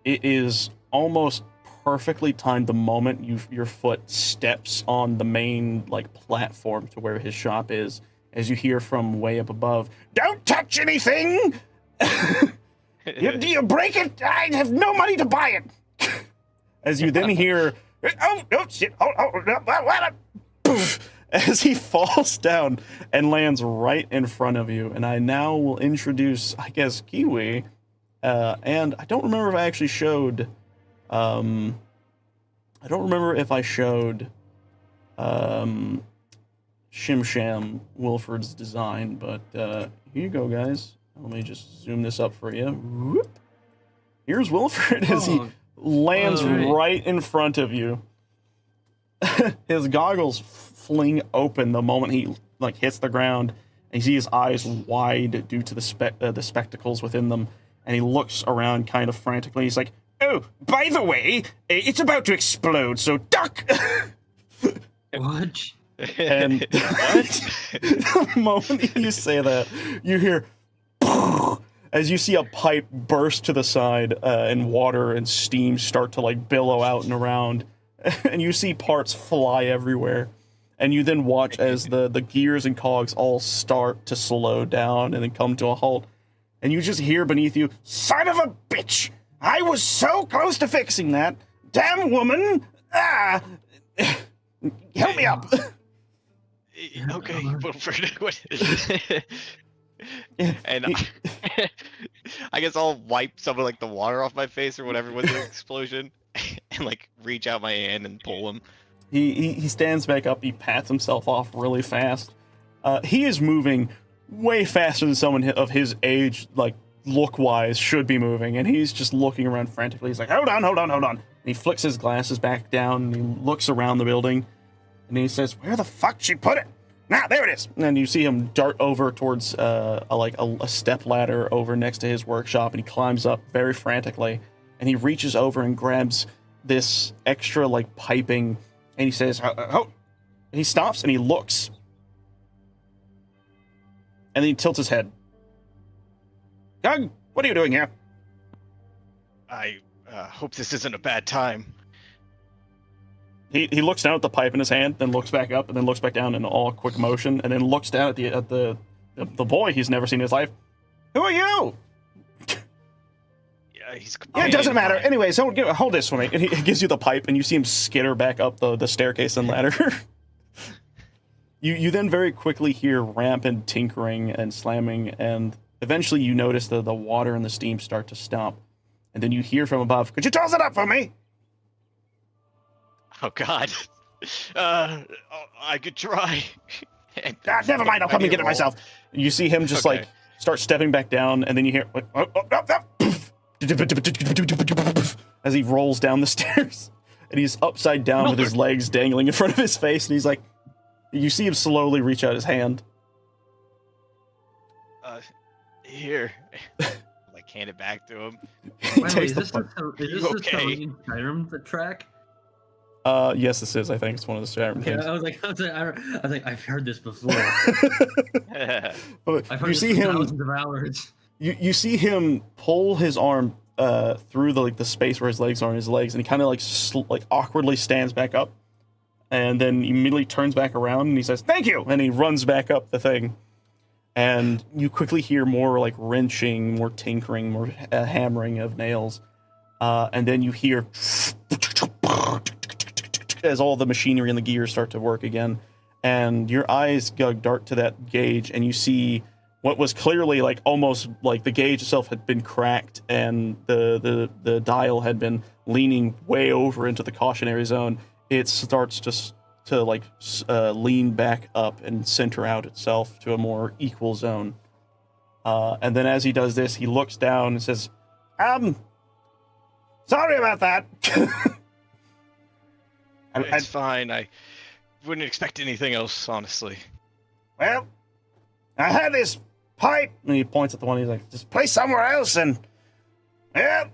it is almost perfectly timed the moment your foot steps on the main like platform to where his shop is, as you hear from way up above, "Don't touch anything! Do you break it? I have no money to buy it." As you then hear, "Oh shit! Poof," as he falls down and lands right in front of you. And I now will introduce, I guess, Kiwi. And I don't remember if I actually showed. I don't remember if I showed Shim Wilford's design, but here you go, guys. Let me just zoom this up for you. Whoop. Here's Wilford as he lands right in front of you. His goggles fling open the moment he like hits the ground, and you see his eyes wide due to the spectacles within them, and he looks around kind of frantically. He's like, "Oh, by the way, it's about to explode, so duck!" What? And the moment you say that, you hear as you see a pipe burst to the side, and water and steam start to like billow out and around, and you see parts fly everywhere, and you then watch as the gears and cogs all start to slow down and then come to a halt, and you just hear beneath you, "Son of a bitch! I was so close to fixing that! Damn woman! Ah! Help me up!" Okay, Wilford. And I guess I'll wipe some of like the water off my face or whatever with the explosion, and like reach out my hand and pull him. He stands back up. He pats himself off really fast. He is moving way faster than someone of his age, like look-wise, should be moving. And he's just looking around frantically. He's like, hold on. And he flicks his glasses back down and he looks around the building. And he says, where the fuck she put it? Nah, there it is. And then you see him dart over towards a step ladder over next to his workshop. And he climbs up very frantically. And he reaches over and grabs this extra like piping. And he says, oh. And he stops and he looks. And then he tilts his head. Gug, what are you doing here? I hope this isn't a bad time. He looks down at the pipe in his hand, then looks back up, and then looks back down in all quick motion, and then looks down at the boy he's never seen in his life. Who are you? Yeah, it doesn't matter. Anyways, hold this for me. And he gives you the pipe, and you see him skitter back up the staircase and ladder. You then very quickly hear rampant tinkering and slamming, and eventually you notice the water and the steam start to stop. And then you hear from above, could you toss it up for me? Oh, God. I could try. Never mind, I'll come and get it myself. You see him just like start stepping back down, and then you hear as he rolls down the stairs. And he's upside down with his legs dangling in front of his face, and he's like, you see him slowly reach out his hand. Here. Like, hand it back to him. He By the way, takes is the this pipe. the Skyrim track? Yes, this is. I think it's one of the Skyrim Yeah, things. I was like, I've heard this before. But I've heard you this see for him. thousands of hours. You see him pull his arm through the space where his legs are in his legs, and he kind of like awkwardly stands back up, and then immediately turns back around and he says, "Thank you," and he runs back up the thing. And you quickly hear more like wrenching, more tinkering, more hammering of nails, and then you hear as all the machinery and the gears start to work again, and your eyes dart to that gauge, and you see what was clearly like almost like the gauge itself had been cracked, and the dial had been leaning way over into the cautionary zone. It starts to lean back up and center out itself to a more equal zone. And then as he does this, he looks down and says, sorry about that. It's fine. I wouldn't expect anything else, honestly. Well, I had this pipe, and he points at the one. He's like, just place somewhere else, and well,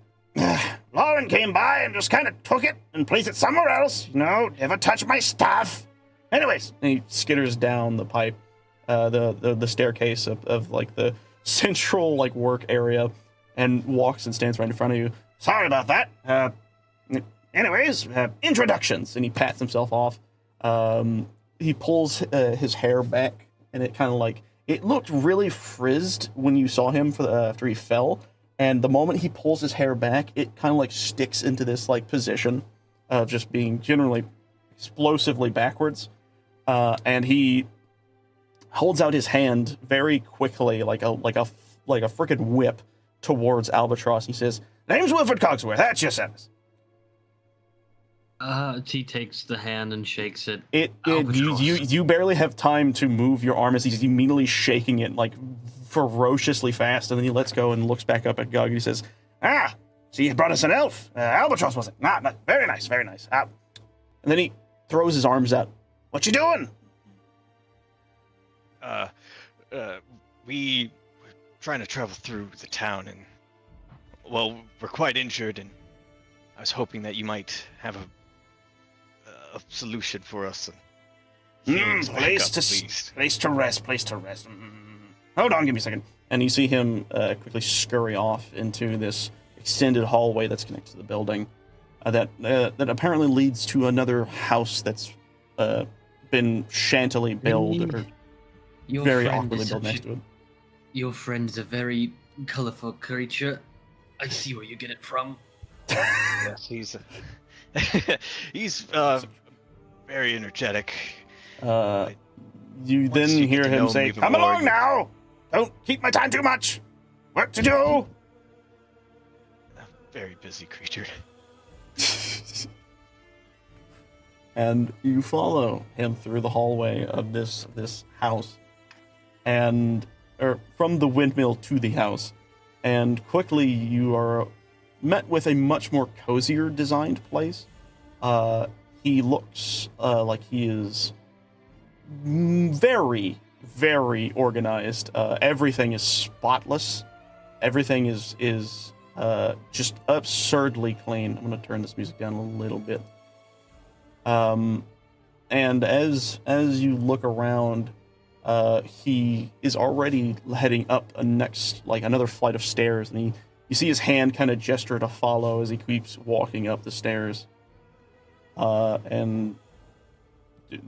Lauren came by and just kind of took it and placed it somewhere else. You know, never touch my stuff. Anyways, and he skitters down the pipe, the staircase of like the central like work area, and walks and stands right in front of you. Sorry about that. Anyways, introductions, and he pats himself off. He pulls his hair back, and it kind of like, it looked really frizzed when you saw him after he fell. And the moment he pulls his hair back, it kind of like sticks into this like position of just being generally explosively backwards. And he holds out his hand very quickly, like a freaking whip, towards Albatross. He says, "Name's Wilfred Cogsworth. That's your service." He takes the hand and shakes it. You barely have time to move your arm as he's immediately shaking it like ferociously fast, and then he lets go and looks back up at Gug and he says, "Ah, so you brought us an elf. Albatross, was it? Nah, very nice, very nice." And then he throws his arms out. "What you doing?" We were trying to travel through the town, and well, we're quite injured, and I was hoping that you might have a solution for us. Place to rest. Hold on, give me a second. And you see him quickly scurry off into this extended hallway that's connected to the building that apparently leads to another house that's been shantily built or very awkwardly built next to it. Your friend is a very colorful creature. I see where you get it from. Yes, he's very energetic. You then hear him say, "Come along now! Don't keep my time too much! Work to do!" A very busy creature. and you follow him through the hallway of this house, and or from the windmill to the house, and quickly you are met with a much more cozier designed place. He looks like he is very, very organized. Everything is spotless. Everything is just absurdly clean. I'm gonna turn this music down a little bit. And as you look around, he is already heading up another flight of stairs, and you see his hand kind of gesture to follow as he keeps walking up the stairs. And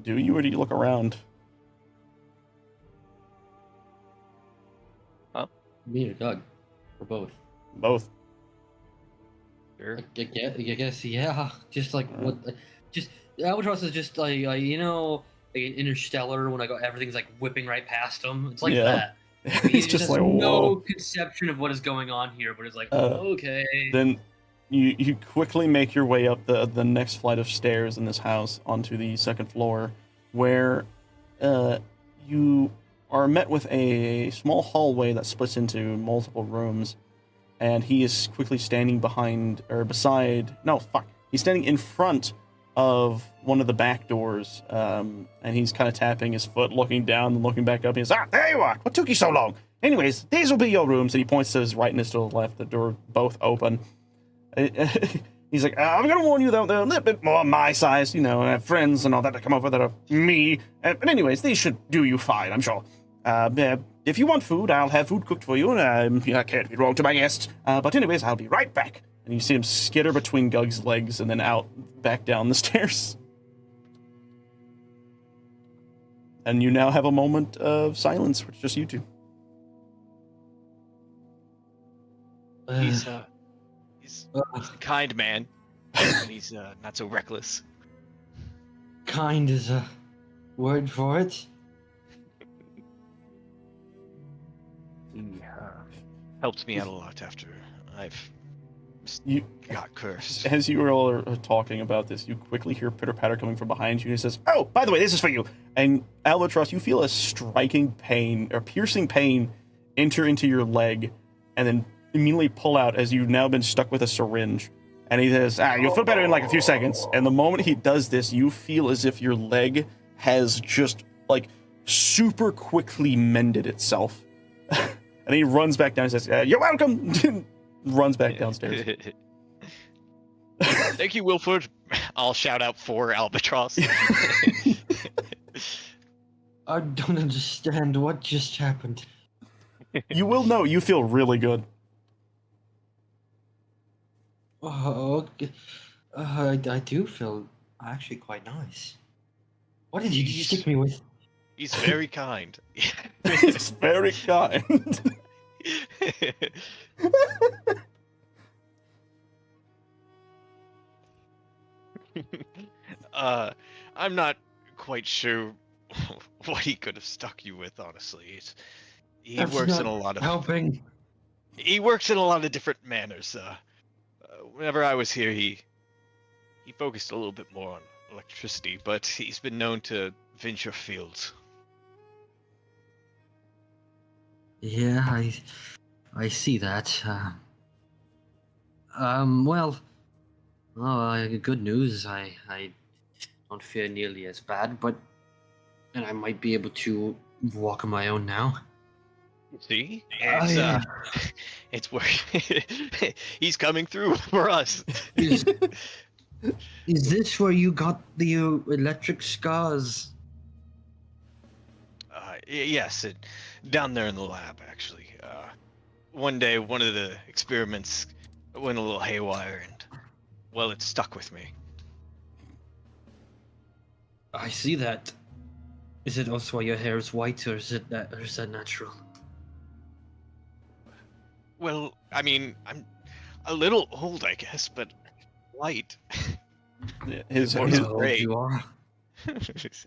do you, or do you look around? Me or Doug, or both. Both. Sure. I guess, yeah. Just like what? Just Albatross is just like you know, like in Interstellar when everything's like whipping right past him. It's like Yeah. that. He's He just has like, no whoa. conception of what is going on here, but it's like okay. Then you quickly make your way up the next flight of stairs in this house onto the second floor, where you are met with a small hallway that splits into multiple rooms, and he is quickly standing he's standing in front of one of the back doors, and he's kind of tapping his foot, looking down and looking back up. He's there you are. What took you so long? Anyways, these will be your rooms. And he points to his right and his to the left. The door both open. He's like, I'm gonna warn you though, they're a little bit more my size. You know, I have friends and all that come over that are me. But anyways, these should do you fine, I'm sure. If you want food, I'll have food cooked for you. And I can't be wrong to my guests. But anyways, I'll be right back. And you see him skitter between Gug's legs and then out back down the stairs. And you now have a moment of silence, which is just you two. He's a kind man, and he's not so reckless. Kind is a word for it. He helped me out a lot after I've got cursed. As you all are talking about this, you quickly hear pitter-patter coming from behind you, and he says, oh, by the way, this is for you. And Albatross, you feel a striking pain, or piercing pain, enter into your leg, and then immediately pull out as you've now been stuck with a syringe. And he says, you'll feel better in like a few seconds. And the moment he does this, you feel as if your leg has just, like, super quickly mended itself. And he runs back down and says, you're welcome! Runs back downstairs. Thank you, Wilford. I'll shout out for Albatross. I don't understand what just happened. You will know, you feel really good. Oh, I do feel actually quite nice. What did you stick me with? He's very kind. It's very kind. I'm not quite sure what he could have stuck you with, honestly. He That's works not in a lot of helping. He works in a lot of different manners. Whenever I was here, he focused a little bit more on electricity, but he's been known to venture fields. Yeah, I see that. Well, good news. I don't feel nearly as bad, and I might be able to walk on my own now. See, it's where he's coming through for us. Is this where you got the electric scars? Yes, down there in the lab, actually. One day, one of the experiments went a little haywire, and, well, it stuck with me. I see that. Is it also why your hair is white, or is that natural? Well, I mean, I'm a little old, I guess, but white. His Or his, is gray. You are.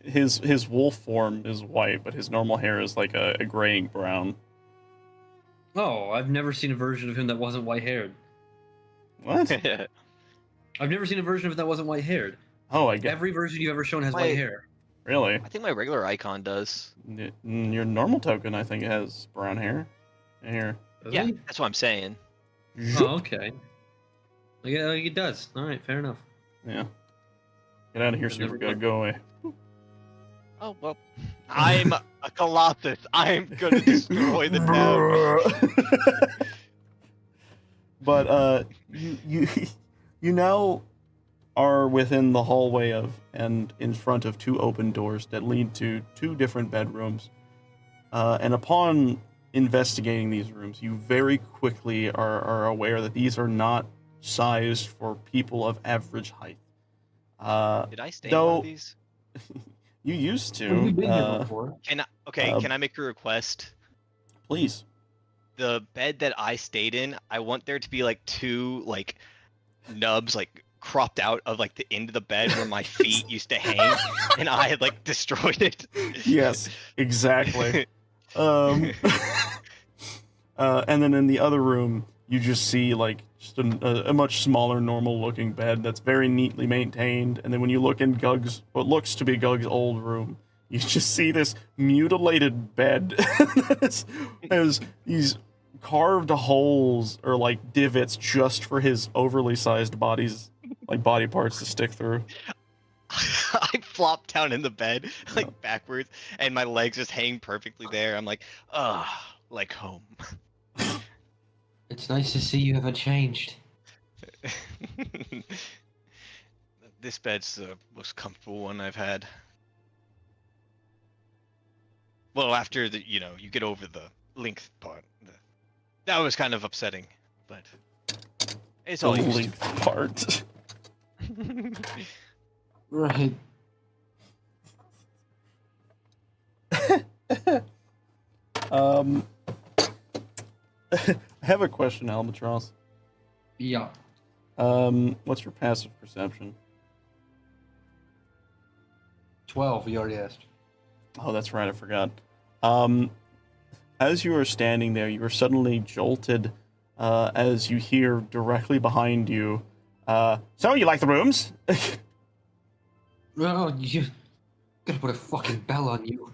his wolf form is white, but his normal hair is like a graying brown. Oh, I've never seen a version of him that wasn't white-haired. What? I've never seen a version of it that wasn't white-haired. Oh, I get. Every version you've ever shown has My- white hair. Really? I think my regular icon does. Your normal token, I think, has brown hair. Here. Does Yeah, he? that's what I'm saying. Oh, okay. Yeah, it does. All right, fair enough. Yeah. Get out of here, I've never super good. Go away. Oh well, I'm a Colossus. I'm gonna destroy the town. But you now are within the hallway of and in front of two open doors that lead to two different bedrooms. And upon investigating these rooms, you very quickly are aware that these are not sized for people of average height. Did I stay in one though- of these? You used to. Have you been here before? Can I make a request? Please. The bed that I stayed in, I want there to be like two like nubs like cropped out of like the end of the bed where my feet used to hang, and I had like destroyed it. Yes, exactly. And then in the other room, you just see like just a much smaller, normal-looking bed that's very neatly maintained. And then when you look in what looks to be Gug's old room, you just see this mutilated bed. There's these carved holes or like divots just for his overly sized body parts to stick through. I flopped down in the bed like backwards, and my legs just hang perfectly there. I'm like, like home. It's nice to see you haven't changed. This bed's the most comfortable one I've had. Well, after you get over the length part. That was kind of upsetting, but it's The all used length part. to. Right. I have a question, Albatross. Yeah. What's your passive perception? 12, you already asked. Oh, that's right, I forgot. As you are standing there, you are suddenly jolted as you hear directly behind you, so you like the rooms? Oh, you gotta put a fucking bell on you.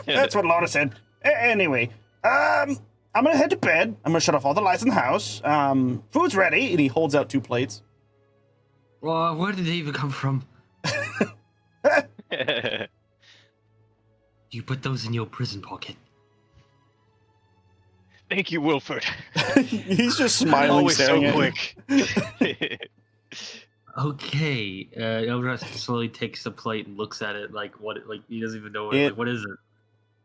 That's what Laura said. Anyway, I'm gonna head to bed. I'm gonna shut off all the lights in the house. Food's ready, and he holds out 2 plates. Well, where did they even come from? You put those in your prison pocket. Thank you, Wilford. He's just smiling, Always so staring at you. quick. Okay. Elras slowly takes the plate and looks at it like he doesn't even know what, what is it?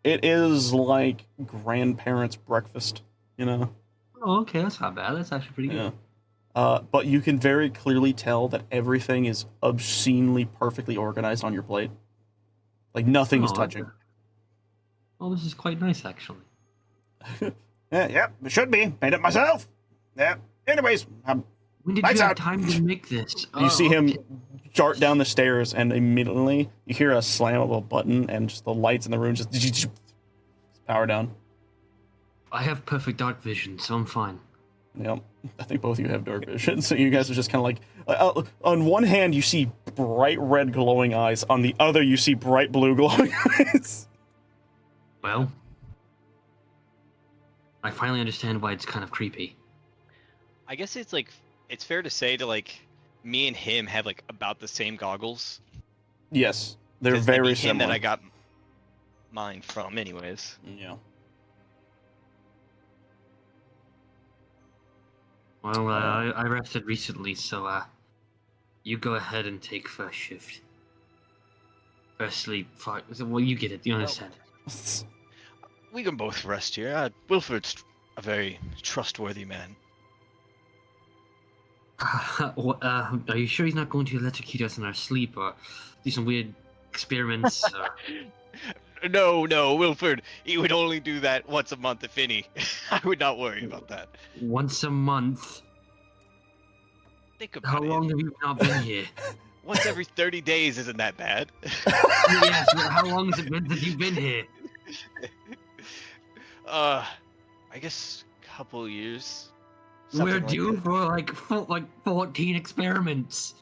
It is like grandparents' breakfast, you know? Oh, okay, that's not bad. That's actually pretty good. Yeah. But you can very clearly tell that everything is obscenely perfectly organized on your plate. Like nothing is Oh, touching. Oh, this is quite nice, actually. Yeah, it should be. Made it myself. Yeah. Anyways, When did Lights you have out. time to make this? you see him okay. dart down the stairs, and immediately you hear a slam of a button, and just the lights in the room just power down. I have perfect dark vision, so I'm fine. Yep. I think both of you have dark vision, so you guys are just kind of like... on one hand, you see bright red glowing eyes. On the other, you see bright blue glowing eyes. Well, I finally understand why it's kind of creepy. I guess it's fair to say me and him have like about the same goggles. Yes, they're 'Cause it'd very be him similar. that I got mine from, anyways. Yeah. Well, I rested recently, so you go ahead and take first shift. First sleep, well, you get it. You understand. We can both rest here. Wilford's a very trustworthy man. Are you sure he's not going to electrocute us in our sleep or do some weird experiments? No, Wilford. He would only do that once a month, if any. I would not worry about that. Once a month? Think about How it. long have you not been here? Once every 30 days isn't that bad. Yes, but how long has it been that you've been here? I guess a couple years. We're Something like due that. for like 14 experiments.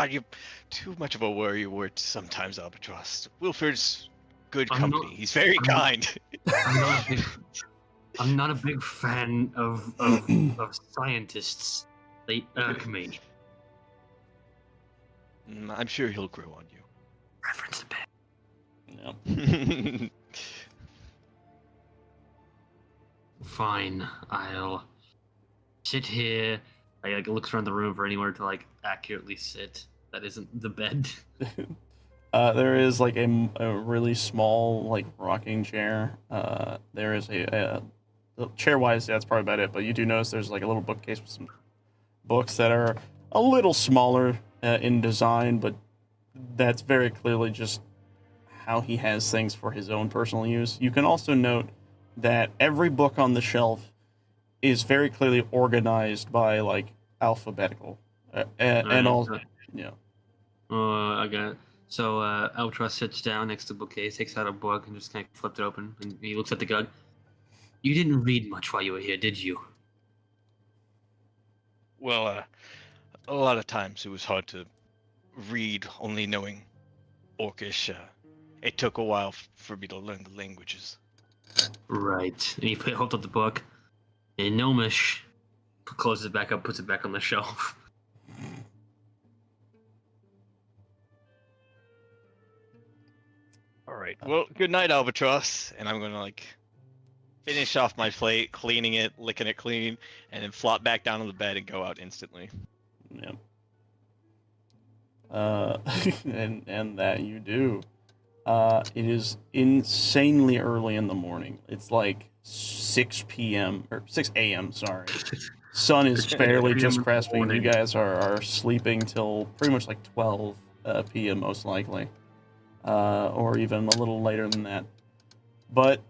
You're too much of a worry word sometimes, Albatross. Wilford's good I'm company. not- He's very I'm- kind. I'm not a big fan of scientists. They irk me. I'm sure he'll grow on Reference a bit. Yeah. you. Fine, I'll sit here. I like looks around the room for anywhere to like accurately sit. That isn't the bed. There is like a really small like rocking chair. There is a chair wise, that's probably about it. But you do notice there's like a little bookcase with some books that are a little smaller in design, but that's very clearly just how he has things for his own personal use. You can also note that every book on the shelf is very clearly organized by like alphabetical, and all, yeah. I got it. So Albatross sits down next to the bookcase, takes out a book, and just kind of flipped it open. And he looks at the Gug. You didn't read much while you were here, did you? Well, a lot of times it was hard to read only knowing Orcish. It took a while for me to learn the languages. Right. And he holds up the book. And Gnomish closes it back up, puts it back on the shelf. All right. Well, good night, Albatross. And I'm gonna like finish off my plate, cleaning it, licking it clean, and then flop back down on the bed and go out instantly. Yeah. And that you do. It is insanely early in the morning. It's like 6 p.m. or 6 a.m. Sorry. Sun is barely just cresting. You guys are sleeping till pretty much like 12 p.m. most likely, or even a little later than that. But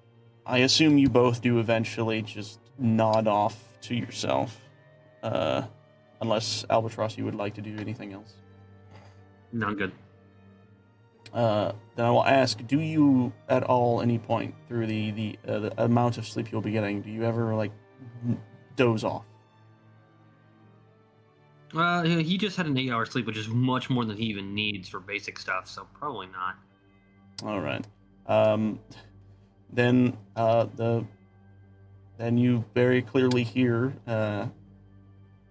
I assume you both do eventually just nod off to yourself, unless Albatross, you would like to do anything else. No, I'm good. Then I will ask: do you, at all, any point through the amount of sleep you'll be getting, do you ever like doze off? He just had an 8-hour sleep, which is much more than he even needs for basic stuff. So probably not. All right. Then you very clearly hear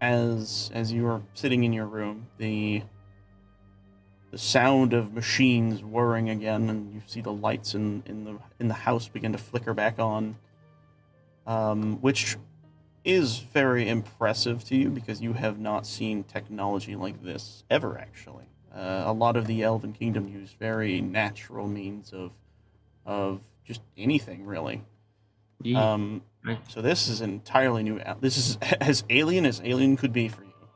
as you are sitting in your room the sound of machines whirring again, and you see the lights in the house begin to flicker back on, which is very impressive to you because you have not seen technology like this ever, actually. A lot of the Elven Kingdom use very natural means of just anything, really. Yeah. So this is entirely new. This is as alien could be for you.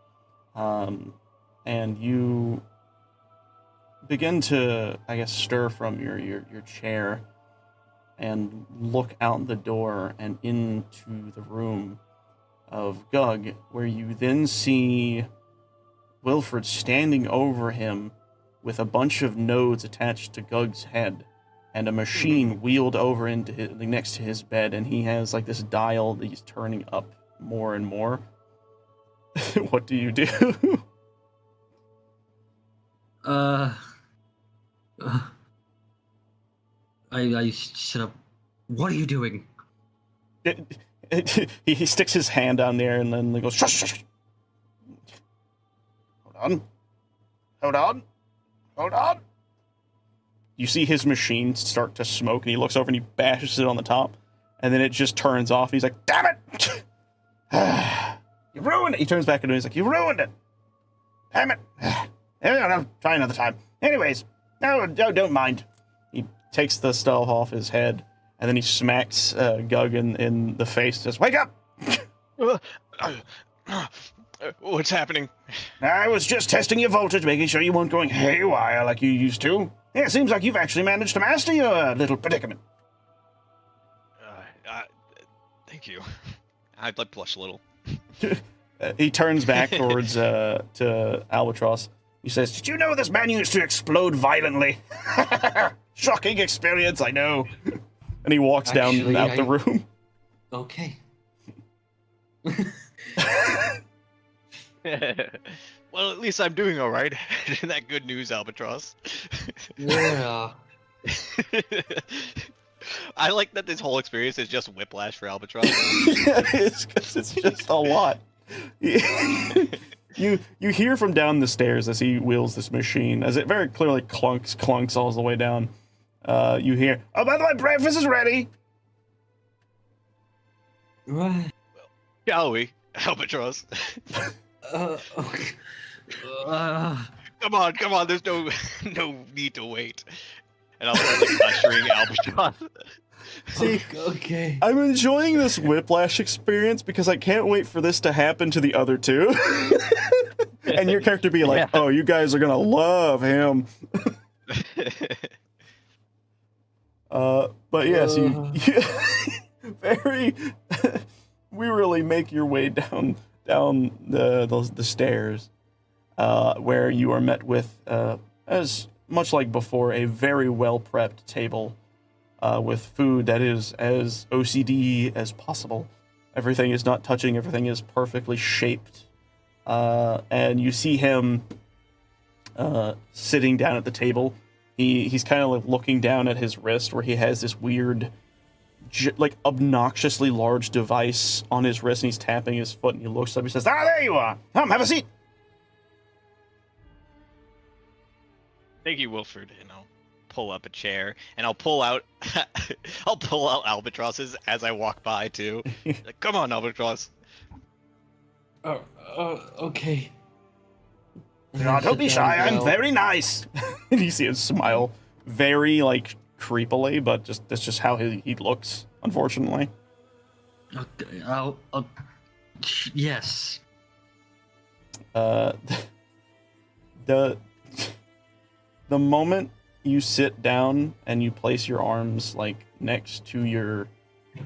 And you begin to, I guess, stir from your chair and look out the door and into the room of Gug, where you then see Wilford standing over him with a bunch of nodes attached to Gug's head and a machine wheeled over into next to his bed, and he has like this dial that he's turning up more and more. What do you do? I sit up. What are you doing? He sticks his hand down there and then he goes, shush, shush. Hold on. You see his machine start to smoke, and he looks over and he bashes it on the top, and then it just turns off. He's like, damn it! You ruined it! He turns back and he's like, you ruined it! Damn it! I'll try another time. Anyways, no, don't mind. He takes the stuff off his head, and then he smacks Gug in the face, says, wake up! What's happening? I was just testing your voltage, making sure you weren't going haywire like you used to. Yeah, it seems like you've actually managed to master your little predicament. Thank you. I'd like blush a little. He turns back towards to Albatross. He says, did you know this man used to explode violently? Shocking experience, I know. And he walks down out the room. Okay. Well, at least I'm doing all right. Isn't that good news, Albatross? Yeah. I like that this whole experience is just whiplash for Albatross. It's 'cause it's just a lot. You hear from down the stairs as he wheels this machine, as it very clearly clunks all the way down. You hear, "Oh, by the way, breakfast is ready." Right. Shall we, Albatross? Okay. Come on. There's no need to wait. And I'll start like ushering Albatross. See, Okay. I'm enjoying this whiplash experience because I can't wait for this to happen to the other two. And your character be like, Yeah. "Oh, you guys are gonna love him." But yes, you very we really make your way down the stairs, where you are met with, as much like before, a very well prepped table, with food that is as OCD as possible. Everything is not touching. Everything is perfectly shaped, and you see him sitting down at the table. He's kind of like looking down at his wrist, where he has this weird, like obnoxiously large device on his wrist, and he's tapping his foot, and he looks up. He says, "Ah, there you are. Come, have a seat." Thank you, Wilford. And I'll pull up a chair, and I'll pull out Albatrosses as I walk by too. Like, come on, Albatross. Okay. "No, don't be shy. I'm very nice." And you see him smile, very like creepily, but that's just how he looks, unfortunately. Okay, yes. The moment you sit down and you place your arms like next to your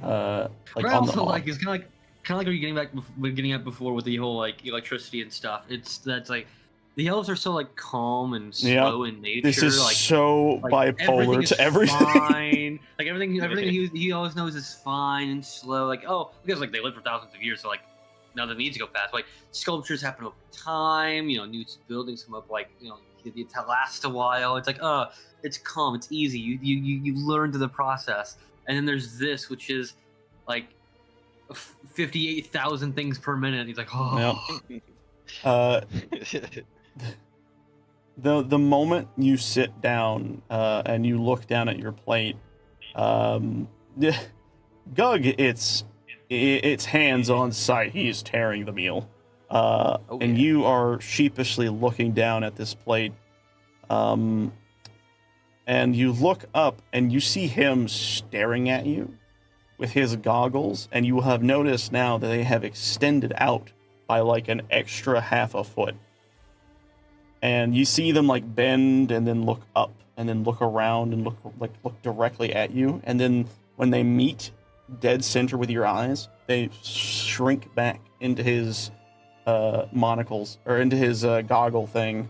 like But on also, the like, it's kind of like what you're getting at before with the whole like electricity and stuff. That's like the elves are so like calm and slow in nature. this is like, so bipolar to everything. Fine. Like everything he always knows is fine and slow. Like, oh, because like they lived for thousands of years, so like now they need to go fast. Like sculptures happen over time. You know, new buildings come up. Like it lasts a while. It's like, oh, it's calm. It's easy. You learn to the process. And then there's this, which is like 58,000 things per minute. He's like, oh. Yep. The moment you sit down and you look down at your plate, Gug, it's hands on sight. He's tearing the meal, and you are sheepishly looking down at this plate, and you look up and you see him staring at you with his goggles, and you will have noticed now that they have extended out by like an extra half a foot. And you see them like bend and then look up and then look around and look directly at you. And then when they meet dead center with your eyes, they shrink back into his monocles or into his goggle thing.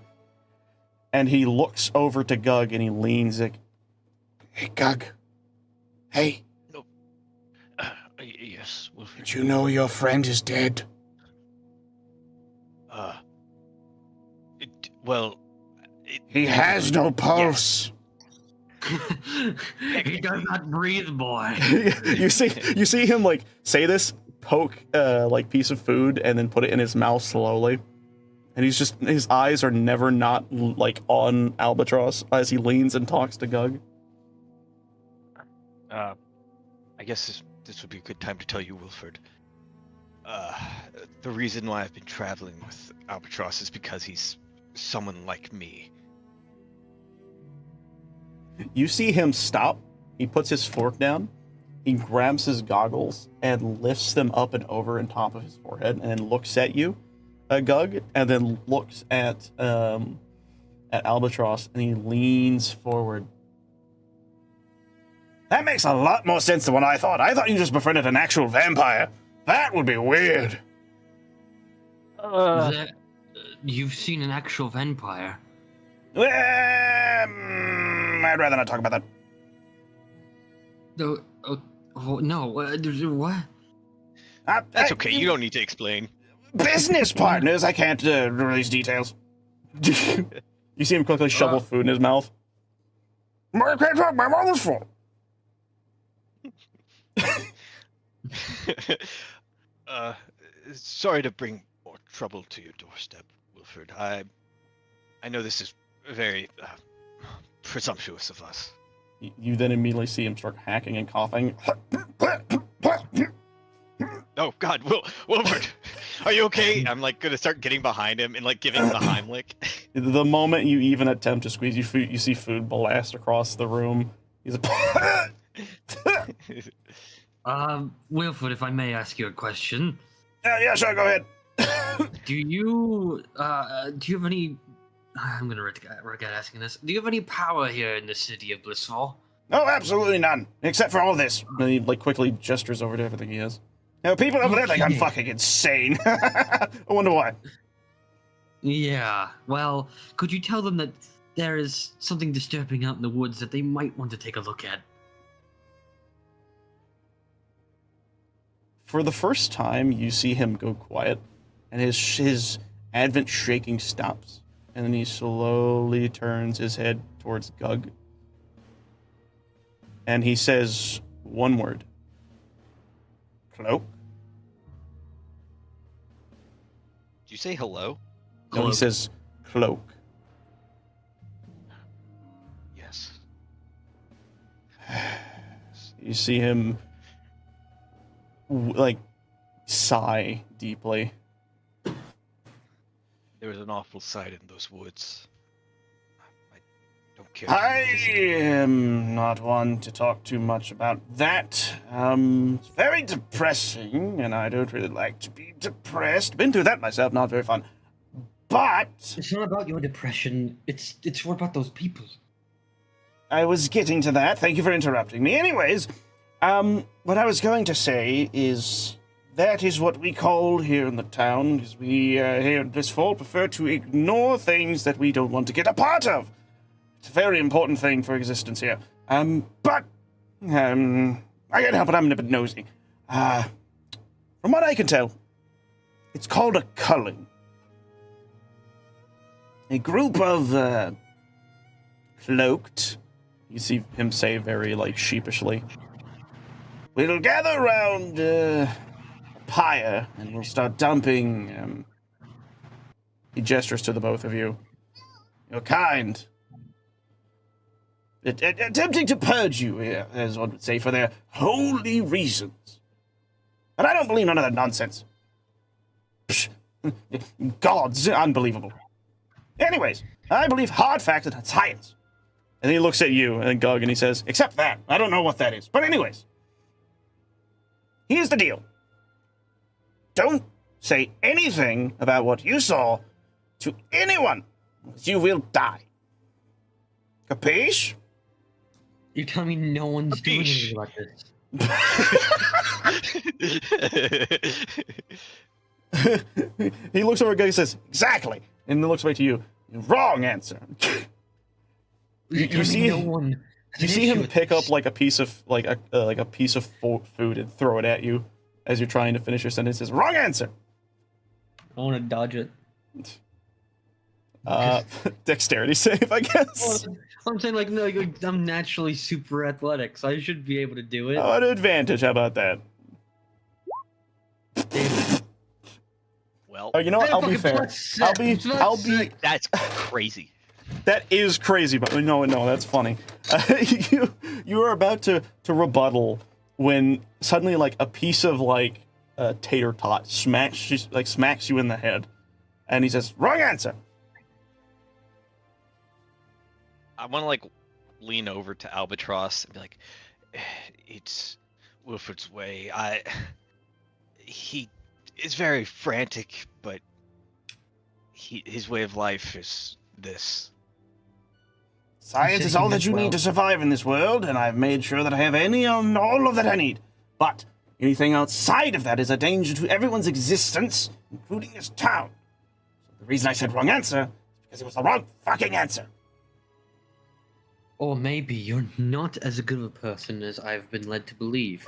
And he looks over to Gug and he leans like, "Hey, Gug. Hey. No. Yes. Wilford. Did you know your friend is dead?" He has no pulse. He does not breathe, boy. you see him like say this, poke like piece of food, and then put it in his mouth slowly. And his eyes are never not like on Albatross as he leans and talks to Gug. I guess this would be a good time to tell you, Wilford. The reason why I've been traveling with Albatross is because he's someone like me. You see him stop. He puts his fork down. He grabs his goggles and lifts them up and over on top of his forehead, and then looks at you, Gug, and then looks at Albatross, and he leans forward. "That makes a lot more sense than what I thought. I thought you just befriended an actual vampire. That would be weird." You've seen an actual vampire. I'd rather not talk about that. No, what? That's okay. You don't need to explain. business partners. I can't release details. You see him quickly shovel food in his mouth. I can't talk. My mother's fault. Sorry to bring more trouble to your doorstep, Wilford. I know this is very presumptuous of us. You then immediately see him start hacking and coughing. Oh God, Wilford, are you okay? I'm like gonna start getting behind him and like giving him the Heimlich. The moment you even attempt to squeeze, you see food blast across the room. He's a Wilford, if I may ask you a question. yeah, sure, go ahead. Do you have any? I'm gonna regret asking this. Do you have any power here in the city of Blissful? No, absolutely none, except for all this. And he like quickly gestures over to everything he has. Now, people over there think I'm fucking insane. I wonder why. Yeah. Well, could you tell them that there is something disturbing out in the woods that they might want to take a look at? For the first time, you see him go quiet, and his Advent shaking stops, and then he slowly turns his head towards Gug, and he says one word. Cloak? Did you say hello? No, he says cloak. Yes. You see him like sigh deeply. There was an awful sight in those woods. I don't care. I am not one to talk too much about that. It's very depressing, and I don't really like to be depressed. Been through that myself, not very fun. But It's not about your depression. It's more about those people. I was getting to that. Thank you for interrupting me. Anyways, what I was going to say is that is what we call here in the town, is we here in Blissful prefer to ignore things that we don't want to get a part of. It's a very important thing for existence here. But I can't help it, I'm a bit nosy. From what I can tell, it's called a culling. A group of, cloaked, you see him say very, like, sheepishly, we'll gather around, a pyre, and we'll start dumping, he gestures to the both of you. Your kind. Attempting to purge you, as one would say, for their holy reasons. And I don't believe none of that nonsense. Psh, gods, unbelievable. Anyways, I believe hard facts and science. And he looks at you and Gug and he says, except that, I don't know what that is. But anyways, here's the deal. Don't say anything about what you saw to anyone, because you will die. Capiche? You're telling me no one's doing Capiche. anything like this? He looks over at Gug and says, exactly. And then looks back to you. Wrong answer. You see, no one. you see him pick up like a piece of a piece of food and throw it at you as you're trying to finish your sentences. Wrong answer. I want to dodge it. Dexterity save, I guess. I'm saying like no, I'm naturally super athletic, so I should be able to do it. Oh, an advantage. How about that? Well, Oh, you know what? I'll be fair. I'll be. that's crazy. That is crazy, but no, that's funny. You are about to rebuttal when suddenly like a piece of like tater tot smacks you in the head, and he says, "Wrong answer." I want to like lean over to Albatross and be like, "It's Wilfred's way. He is very frantic, but his way of life is this." Science is all that you need to survive in this world, and I've made sure that I have any and all of that I need. But anything outside of that is a danger to everyone's existence, including this town. So the reason I said wrong answer is because it was the wrong fucking answer. Or maybe you're not as good of a person as I've been led to believe.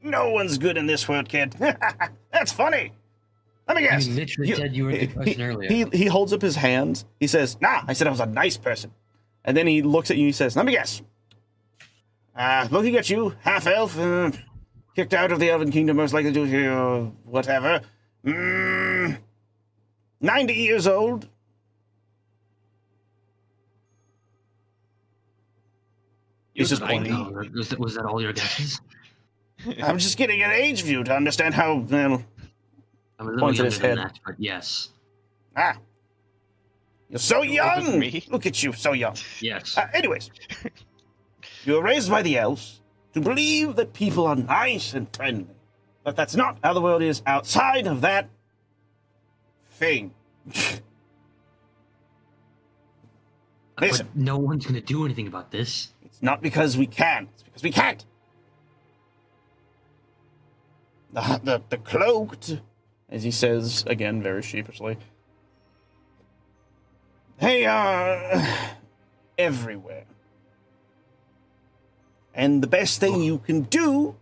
No one's good in this world, kid. That's funny. Let me guess. You literally said you were a good person earlier. He holds up his hand. He says, nah, I said I was a nice person. And then he looks at you and he says, let me guess. Looking at you, half-elf, kicked out of the Elven Kingdom, most likely due to whatever. 90 years old. He's just pointing. Was that all your guesses? I'm just getting an age view to understand how, well, I'm a little points at younger his than head. that, but yes. You're so young. me? Look at you, so young. Yes. Anyways, you were raised by the elves to believe that people are nice and friendly. But that's not how the world is outside of that thing. Listen, But no one's gonna do anything about this. it's not because we can. It's because we can't. The cloaked, as he says, again, very sheepishly, they are everywhere. And the best thing you can do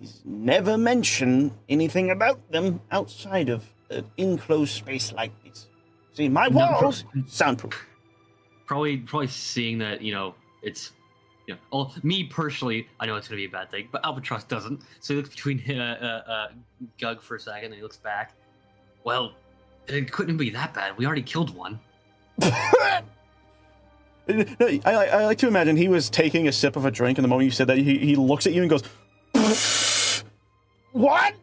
is never mention anything about them outside of an enclosed space like this. See, my No, walls, soundproof. Probably seeing that, it's, well, me personally, I know it's gonna be a bad thing, but Albatross doesn't. So he looks between Gug for a second, and he looks back. Well, it couldn't be that bad. We already killed one. I like to imagine he was taking a sip of a drink, and the moment you said that, he looks at you and goes, "What?"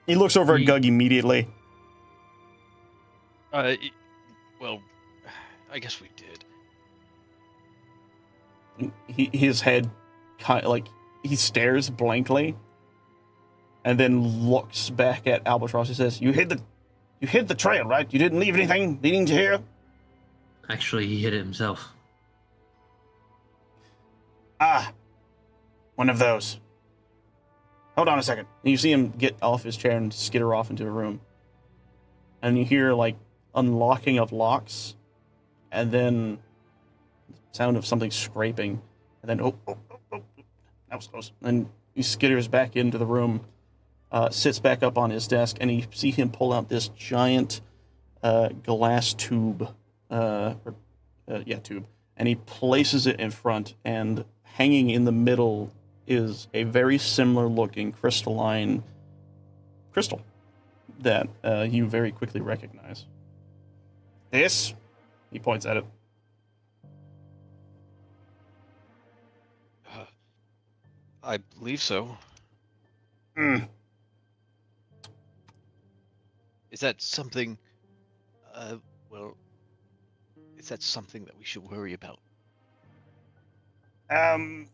He looks over at Gug immediately. Well, I guess we did. His head kind of he stares blankly, and then looks back at Albatross. He says, "You hid the trail, right? You didn't leave anything leading to here?" Actually, he hit it himself. One of those. Hold on a second. And you see him get off his chair and skitter off into a room. And you hear, unlocking of locks, and then sound of something scraping, and then, that was close. And he skitters back into the room, sits back up on his desk, and you see him pull out this giant glass tube, tube, and he places it in front, and hanging in the middle is a very similar looking crystalline crystal that you very quickly recognize. This, he points at it. I believe so. Is that something? Is that something that we should worry about? Well,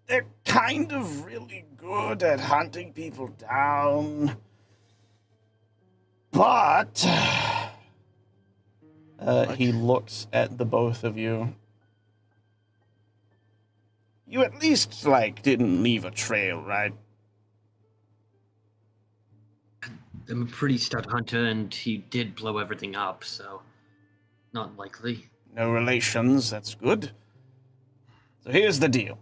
they're kind of really good at hunting people down. But he looks at the both of you. You at least, didn't leave a trail, right? I'm a pretty stout hunter, and he did blow everything up, so not likely. No relations, that's good. So here's the deal.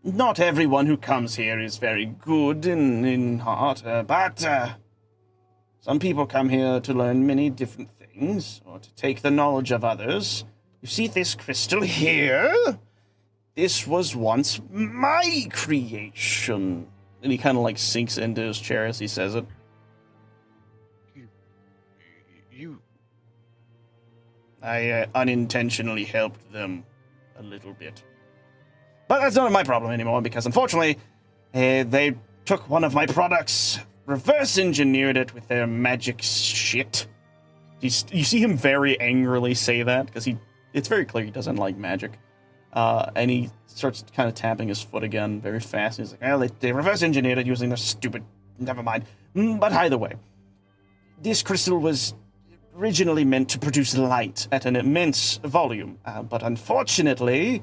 Not everyone who comes here is very good in heart, but some people come here to learn many different things, or to take the knowledge of others. You see this crystal here? This was once my creation. And he kind of sinks into his chair as he says it. I unintentionally helped them a little bit. But that's not my problem anymore, because unfortunately, they took one of my products, reverse engineered it with their magic shit. You see him very angrily say that, because it's very clear he doesn't like magic. And he starts kind of tapping his foot again very fast. He's like, well, they reverse engineered it using their stupid... Never mind. But either way, this crystal was originally meant to produce light at an immense volume. But unfortunately,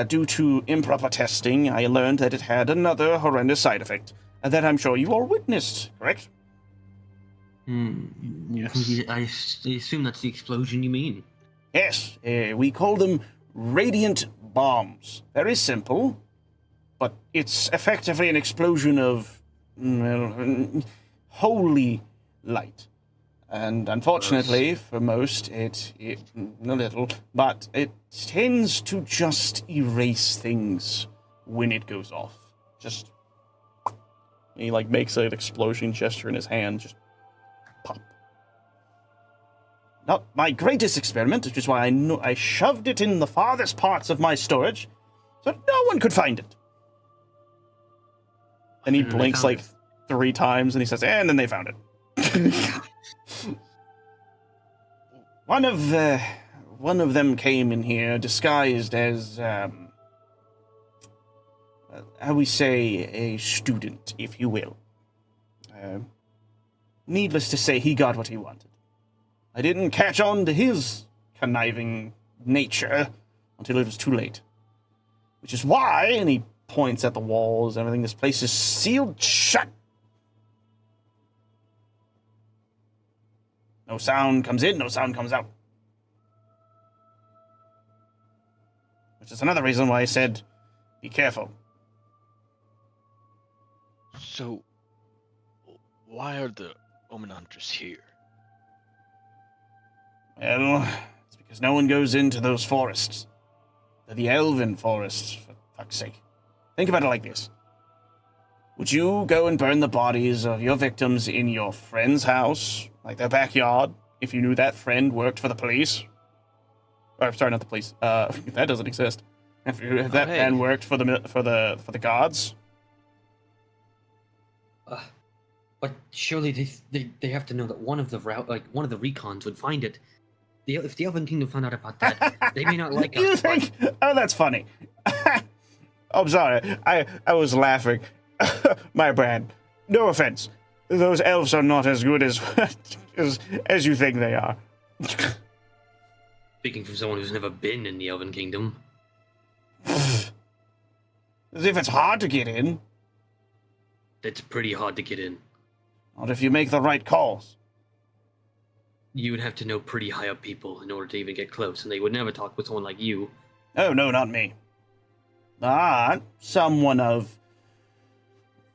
due to improper testing, I learned that it had another horrendous side effect. That I'm sure you all witnessed, correct? Yes. I assume that's the explosion you mean. Yes, we call them radiant bombs. Very simple, but it's effectively an explosion of well, holy light. And unfortunately, for most, it a little, but it tends to just erase things when it goes off. Just, he like makes an explosion gesture in his hand, just pop. Not my greatest experiment, which is why I shoved it in the farthest parts of my storage, so no one could find it. And he blinks like 3 times, and he says, and then they found it. One of them came in here disguised as, how we say, a student, if you will. Needless to say, he got what he wanted. I didn't catch on to his conniving nature until it was too late. Which is why, and he points at the walls, everything, this place is sealed shut. No sound comes in, no sound comes out. Which is another reason why I said, be careful. So, why are the Omen Hunters here? Well, it's because no one goes into those forests. They're the elven forests, for fuck's sake. Think about it like this. Would you go and burn the bodies of your victims in your friend's house, like their backyard, if you knew that friend worked for the police? Or, sorry, not the police. That doesn't exist. If that man worked for the guards. But surely they have to know that one of the recons would find it. If the Elven Kingdom found out about that, they may not like us. You think? Oh, that's funny. I'm sorry. I was laughing. My bad. No offense. Those elves are not as good as as you think they are. Speaking from someone who's never been in the Elven Kingdom. As if it's hard to get in. It's pretty hard to get in. Not if you make the right calls. You would have to know pretty high up people in order to even get close, and they would never talk with someone like you. Oh, no, not me. Someone of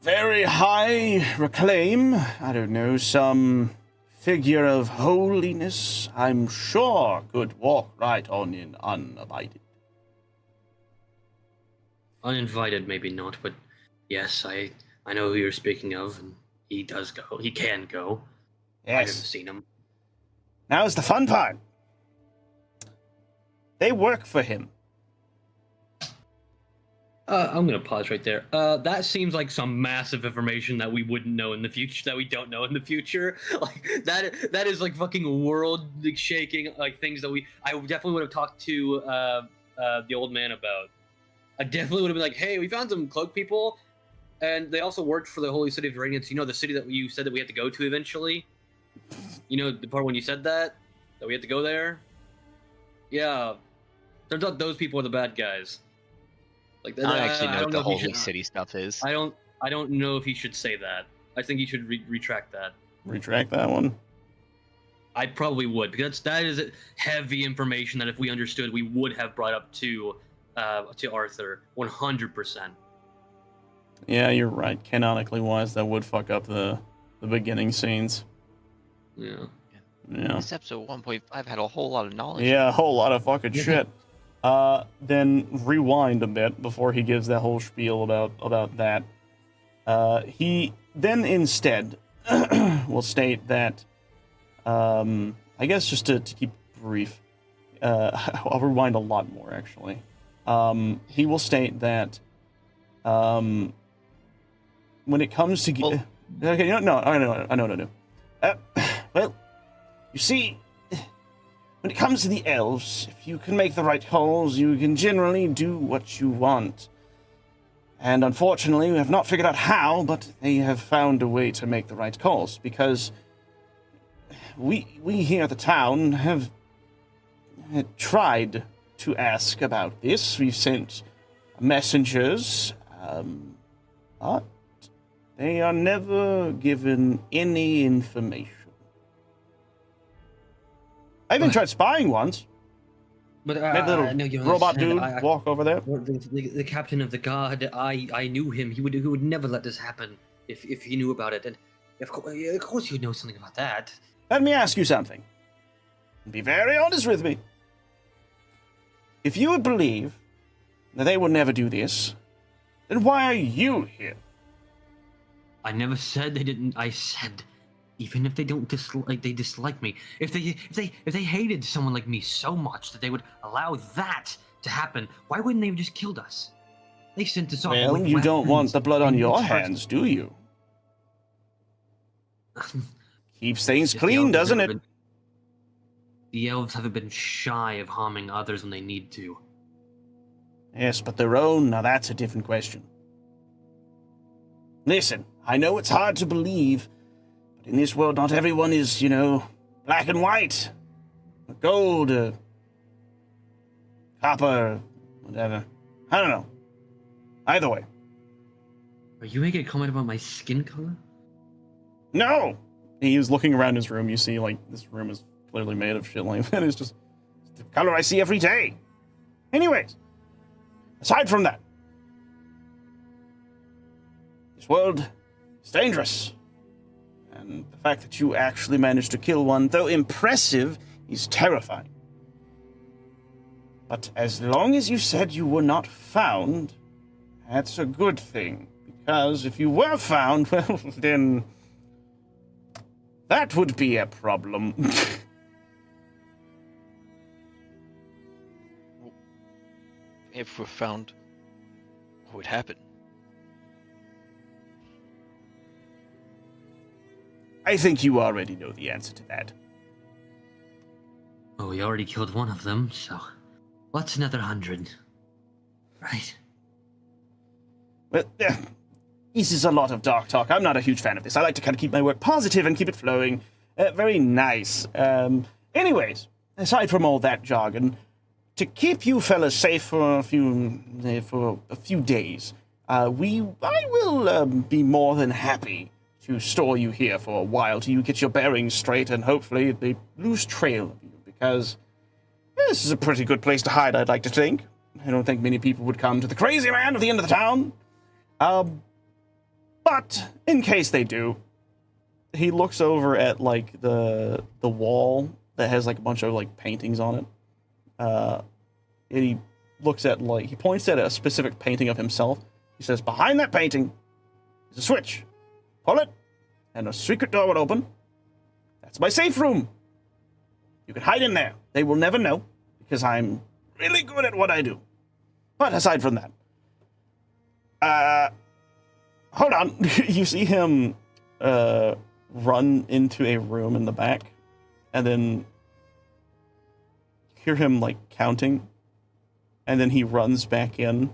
very high reclaim. I don't know, some figure of holiness, I'm sure could walk right on in uninvited. Uninvited, maybe not, but yes, I know who you're speaking of, and he does go. He can go. Yes. I haven't seen him. Now's the fun part. They work for him. I'm gonna pause right there. That seems like some massive information that we wouldn't know in the future, that we don't know in the future. Like that is like fucking world shaking, like things that I definitely would have talked to the old man about. I definitely would have been like, hey, we found some cloak people, and they also worked for the Holy City of Radiance. You know, the city that you said that we had to go to eventually. You know the part when you said that we had to go there. Yeah, turns out those people are the bad guys. Like I actually know what the Holy should, City stuff is. I don't know if he should say that. I think he should retract that. Retract that one? I probably would, because that is heavy information that if we understood, we would have brought up to Arthur 100%. Yeah, you're right. Canonically wise, that would fuck up the beginning scenes. Yeah. Yeah. This episode 1.5 had a whole lot of knowledge. Yeah, a whole lot of fucking shit. Then rewind a bit before he gives that whole spiel about that. He then instead will state that, I guess just to keep brief, I'll rewind a lot more actually. He will state that, when it comes to okay, I know. Well, you see, when it comes to the elves, if you can make the right calls, you can generally do what you want. And unfortunately, we have not figured out how, but they have found a way to make the right calls, because we here at the town have tried to ask about this. We've sent messengers, but they are never given any information. I even tried spying once. But Made a little robot dude walk over there. The captain of the guard, I knew him. He would never let this happen if he knew about it, and of course you'd know something about that. Let me ask you something. Be very honest with me. If you would believe that they would never do this, then why are you here? I never said they didn't. I said, even if they don't dislike me. If they hated someone like me so much that they would allow that to happen, why wouldn't they have just killed us? They sent us off. Well, with you don't want weapons the blood on and your it's hard- hands, do you? Keeps things If the clean, elves doesn't haven't it? been- The elves haven't been shy of harming others when they need to. Yes, but their own, now that's a different question. Listen, I know it's hard to believe, but in this world not everyone is, black and white. Or gold, or copper, whatever. I don't know. Either way. Are you making a comment about my skin color? No! He was looking around his room. You see, this room is clearly made of shit like that. It's just the color I see every day. Anyways, aside from that, this world is dangerous. And the fact that you actually managed to kill one, though impressive, is terrifying. But as long as you said you were not found, that's a good thing. Because if you were found, well, then that would be a problem. If we're found, what would happen? I think you already know the answer to that. Oh, we already killed one of them, so what's another 100? Right. Well, this is a lot of dark talk. I'm not a huge fan of this. I like to kind of keep my work positive and keep it flowing. Very nice. Anyways, aside from all that jargon, to keep you fellas safe for a few days, I will be more than happy to store you here for a while till you get your bearings straight and hopefully they lose trail of you, because this is a pretty good place to hide, I'd like to think. I don't think many people would come to the crazy man at the end of the town. But in case they do, he looks over at the wall that has a bunch of paintings on it. And he looks at he points at a specific painting of himself. He says, behind that painting is a switch. Pull it, and a secret door will open. That's my safe room. You can hide in there. They will never know, because I'm really good at what I do. But aside from that, hold on. You see him run into a room in the back, and then hear him counting, and then he runs back in,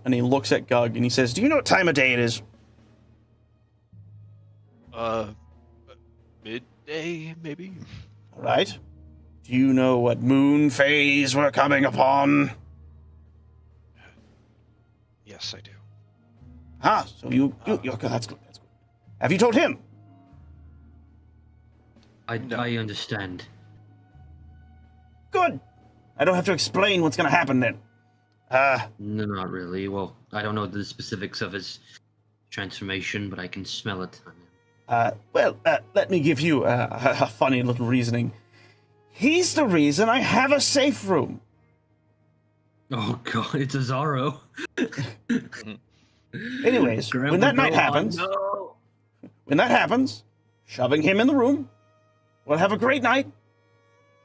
and he looks at Gug, and he says, do you know what time of day it is? Midday, maybe? All right. Do you know what moon phase we're coming upon? Yes, I do. So you're good. That's good. That's good. Have you told him? I understand. Good. I don't have to explain what's going to happen then. No, not really. Well, I don't know the specifics of his transformation, but I can smell it. Let me give you a funny little reasoning. He's the reason I have a safe room. Oh god, it's a Zorro. Anyways, when that night happens, shoving him in the room, we'll have a great night.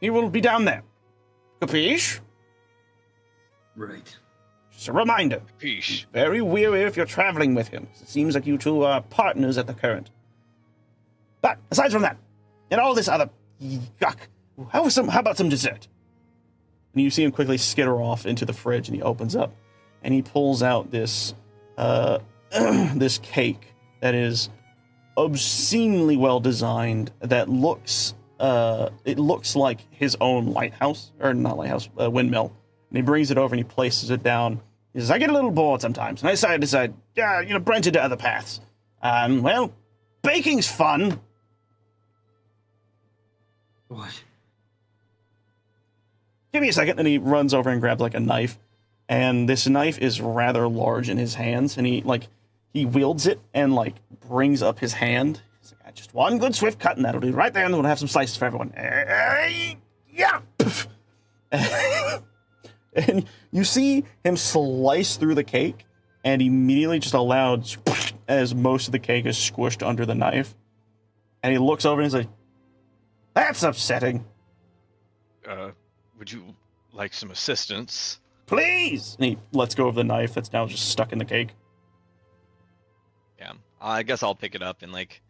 He will be down there. Capiche? Right. Just a reminder. Capiche. Very weary if you're traveling with him. It seems like you two are partners at the current. But aside from that, and all this other yuck, how about some dessert? And you see him quickly skitter off into the fridge, and he opens up, and he pulls out this this cake that is obscenely well designed. That looks it looks like his own lighthouse, or not lighthouse, windmill. And he brings it over and he places it down. He says, "I get a little bored sometimes, and I decide, branch into other paths. Well, baking's fun." What? Give me a second. And he runs over and grabs a knife. And this knife is rather large in his hands. And he he wields it and like brings up his hand. He's like, just one good swift cut, and that'll be right there, and we'll have some slices for everyone. Yeah. And you see him slice through the cake, and immediately just a loud as most of the cake is squished under the knife. And he looks over and he's like, "That's upsetting. Would you like some assistance?" Please!" And he lets go of the knife that's now just stuck in the cake. Yeah, I guess I'll pick it up and like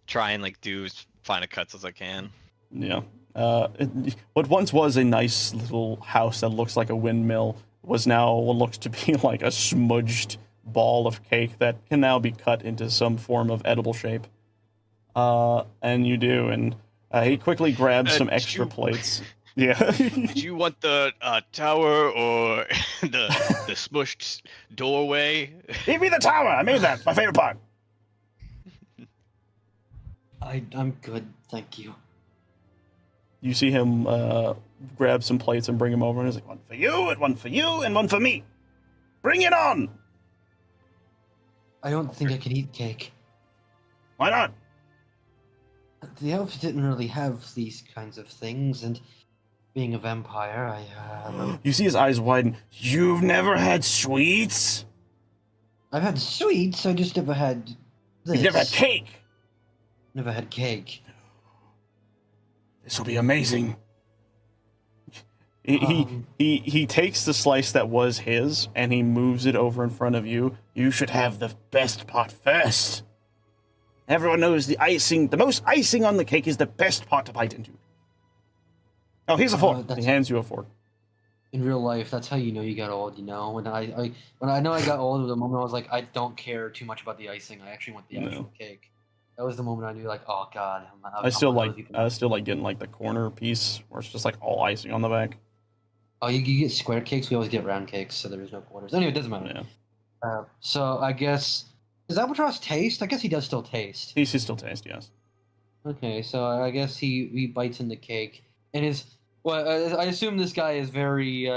try and like do as fine a cuts as I can. Yeah. What once was a nice little house that looks like a windmill was now what looks to be like a smudged ball of cake that can now be cut into some form of edible shape. And you do, and he quickly grabs some extra plates. Yeah. Did you want the tower or the smushed doorway? Give me the tower. I made that. My favorite part. I'm good, thank you. You see him grab some plates and bring them over, and he's like, "One for you, and one for you, and one for me. Bring it on." I don't think I can eat cake. Why not? The elves didn't really have these kinds of things, and being a vampire, You see his eyes widen. You've never had sweets? I've had sweets, I just never had this. You've never had cake? Never had cake. This will be amazing. He takes the slice that was his and he moves it over in front of you. You should have the best part first. Everyone knows the most icing on the cake is the best part to bite into. Oh, here's a fork. He hands you a fork. In real life, that's how you know you got old. You know, when I know I got old, the moment I was like, I don't care too much about the icing. I actually want the actual cake. That was the moment I knew, like, oh god. I still like getting like the corner piece where it's just like all icing on the back. Oh, you get square cakes. We always get round cakes, so there's no quarters. Anyway, it doesn't matter. Yeah. So I guess does Albatross taste? I guess he does still taste. He still tastes, yes. Okay, so I guess he bites in the cake and is. Well, I assume this guy is very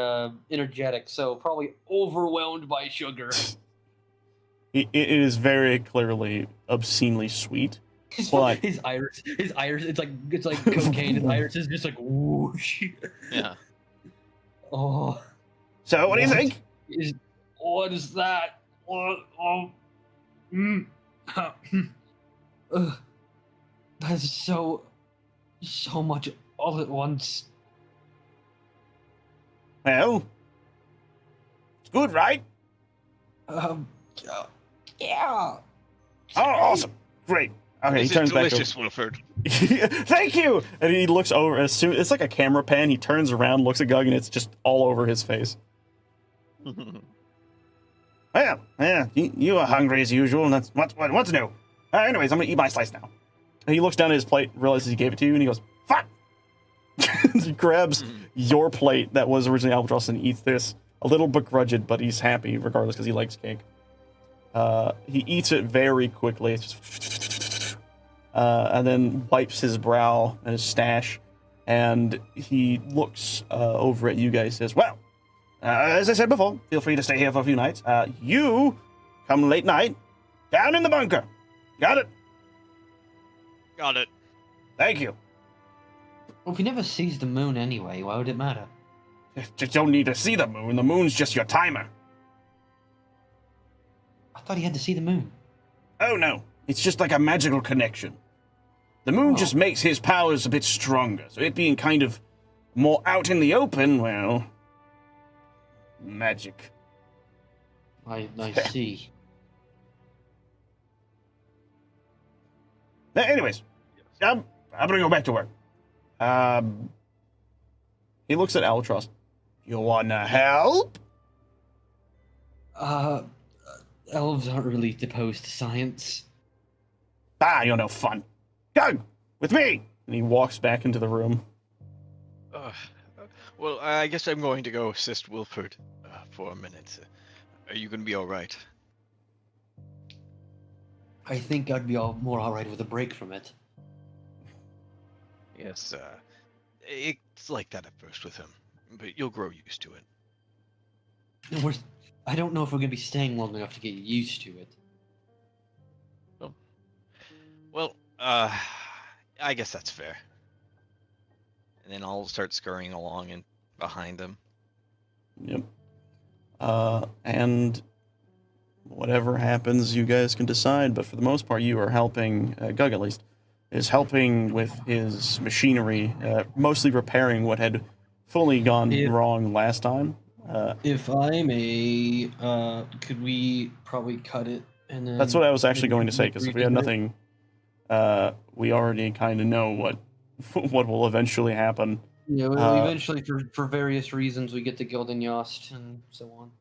energetic, so probably overwhelmed by sugar. It is very clearly obscenely sweet. His iris, it's like cocaine. His iris is just like whoosh. Yeah. Oh. So what do you think? What is that? That's so much all at once. Well, it's good, right? Yeah. Oh, awesome. Great. Okay, he turns back over. Delicious, Wilford. Thank you! And he looks over, it's like a camera pan, he turns around, looks at Gug, and it's just all over his face. Well, yeah, you are hungry as usual, and that's what's new. Anyways, I'm gonna eat my slice now. And he looks down at his plate, realizes he gave it to you, and he goes, "Fuck!" He grabs your plate that was originally Albatross and eats this. A little begrudged, but he's happy regardless because he likes cake. He eats it very quickly. It's just and then wipes his brow and his stash, and he looks over at you guys and says, "Well, as I said before, feel free to stay here for a few nights. You come late night, down in the bunker. Got it?" Got it. Thank you. Well, if he never sees the moon anyway, why would it matter? Just don't need to see the moon. The moon's just your timer. I thought he had to see the moon. Oh no, it's just like a magical connection. The moon just makes his powers a bit stronger, so it being kind of more out in the open, well, magic. I see. Anyways, I'm gonna go back to work. He looks at Albatross. You wanna help? Elves aren't really opposed to science. You're no fun. Go with me. And he walks back into the room. Well, I guess I'm going to go assist Wilford for a minute. Are you going to be all right? I think I'd be more all right with a break from it. Yes, it's like that at first with him, but you'll grow used to it. I don't know if we're going to be staying long enough to get used to it. I guess that's fair. And then I'll start scurrying along and behind them. Yep. And whatever happens, you guys can decide. But for the most part, you are helping, Gug at least, is helping with his machinery, mostly repairing what had fully gone wrong last time. If I may, could we probably cut it and then... That's what I was actually going to say, because if we have nothing, we already kind of know what will eventually happen. Yeah, well, eventually, for various reasons, we get to Gildan Yost and so on.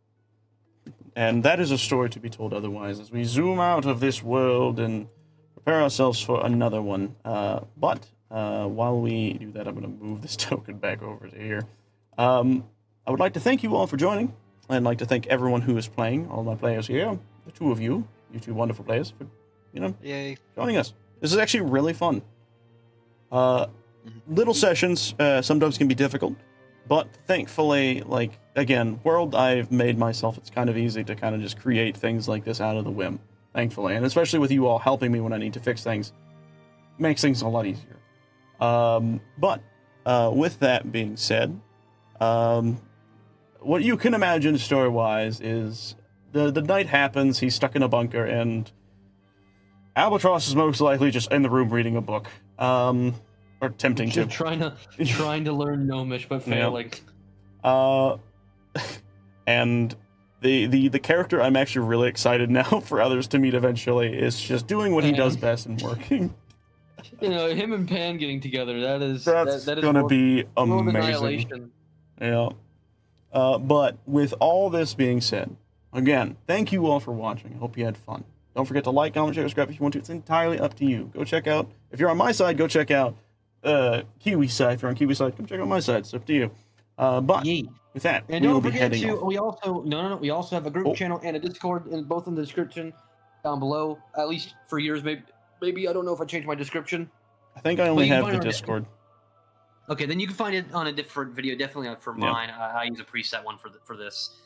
And that is a story to be told otherwise, as we zoom out of this world and prepare ourselves for another one. But while we do that, I'm going to move this token back over to here. I would like to thank you all for joining. I'd like to thank everyone who is playing, all my players here, the two of you, you two wonderful players, for, Yay. joining us. This is actually really fun. Little sessions sometimes can be difficult, but thankfully, like, again, world I've made myself, it's kind of easy to kind of just create things like this out of the whim, thankfully, and especially with you all helping me when I need to fix things, makes things a lot easier. But with that being said, what you can imagine story-wise is the night happens, he's stuck in a bunker, and Albatross is most likely just in the room reading a book. Or attempting to. trying to learn Gnomish, but failing. And the character I'm actually really excited now for others to meet eventually is just doing what he does best and working. Him and Pan getting together, that is gonna be amazing. Annihilation. Yeah. But with all this being said, again, thank you all for watching. I hope you had fun. Don't forget to like, comment, share, subscribe if you want to. It's entirely up to you. Go check out, if you're on my side, go check out Kiwi side. If you're on Kiwi side, come check out my side. It's up to you. But with that, and we will don't be forget heading to, off. we also have a group channel and a Discord, and both in the description down below. At least for years, maybe I don't know if I changed my description. I think I only have the Discord. Okay, then you can find it on a different video. Definitely for mine. I use a preset one for this.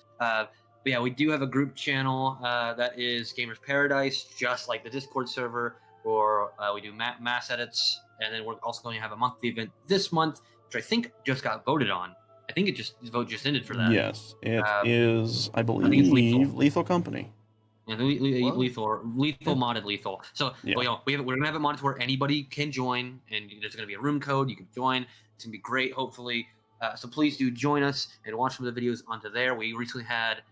But yeah, we do have a group channel that is Gamers Paradise, just like the Discord server, or we do mass edits, and then we're also going to have a monthly event this month, which I think just got voted on. I think the vote just ended for that. Yes, it is, I believe, Lethal Company. Yeah, lethal modded lethal. So we're gonna have it modded where anybody can join, and there's gonna be a room code. You can join. It's gonna be great, hopefully. So please do join us and watch some of the videos onto there. We recently had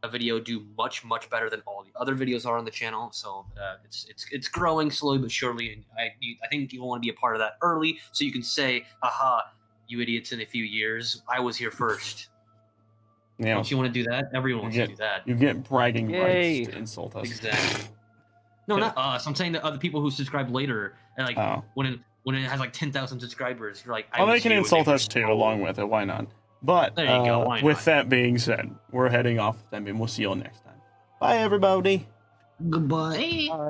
a video do much better than all the other videos are on the channel. So it's growing slowly but surely, and I think you want to be a part of that early, so you can say, "Aha, you idiots! In a few years, I was here first." Yeah. Don't you want to do that? Everyone wants to do that. You get bragging rights to insult us. Exactly. No, not us. I'm saying the other people who subscribe later, and like when it has like 10,000 subscribers, you're like, well, they can insult us too, along with it. Why not? But there you go. Why with not? that being said, we're heading off. I mean, we'll see you all next time. Bye, everybody. Goodbye. Bye.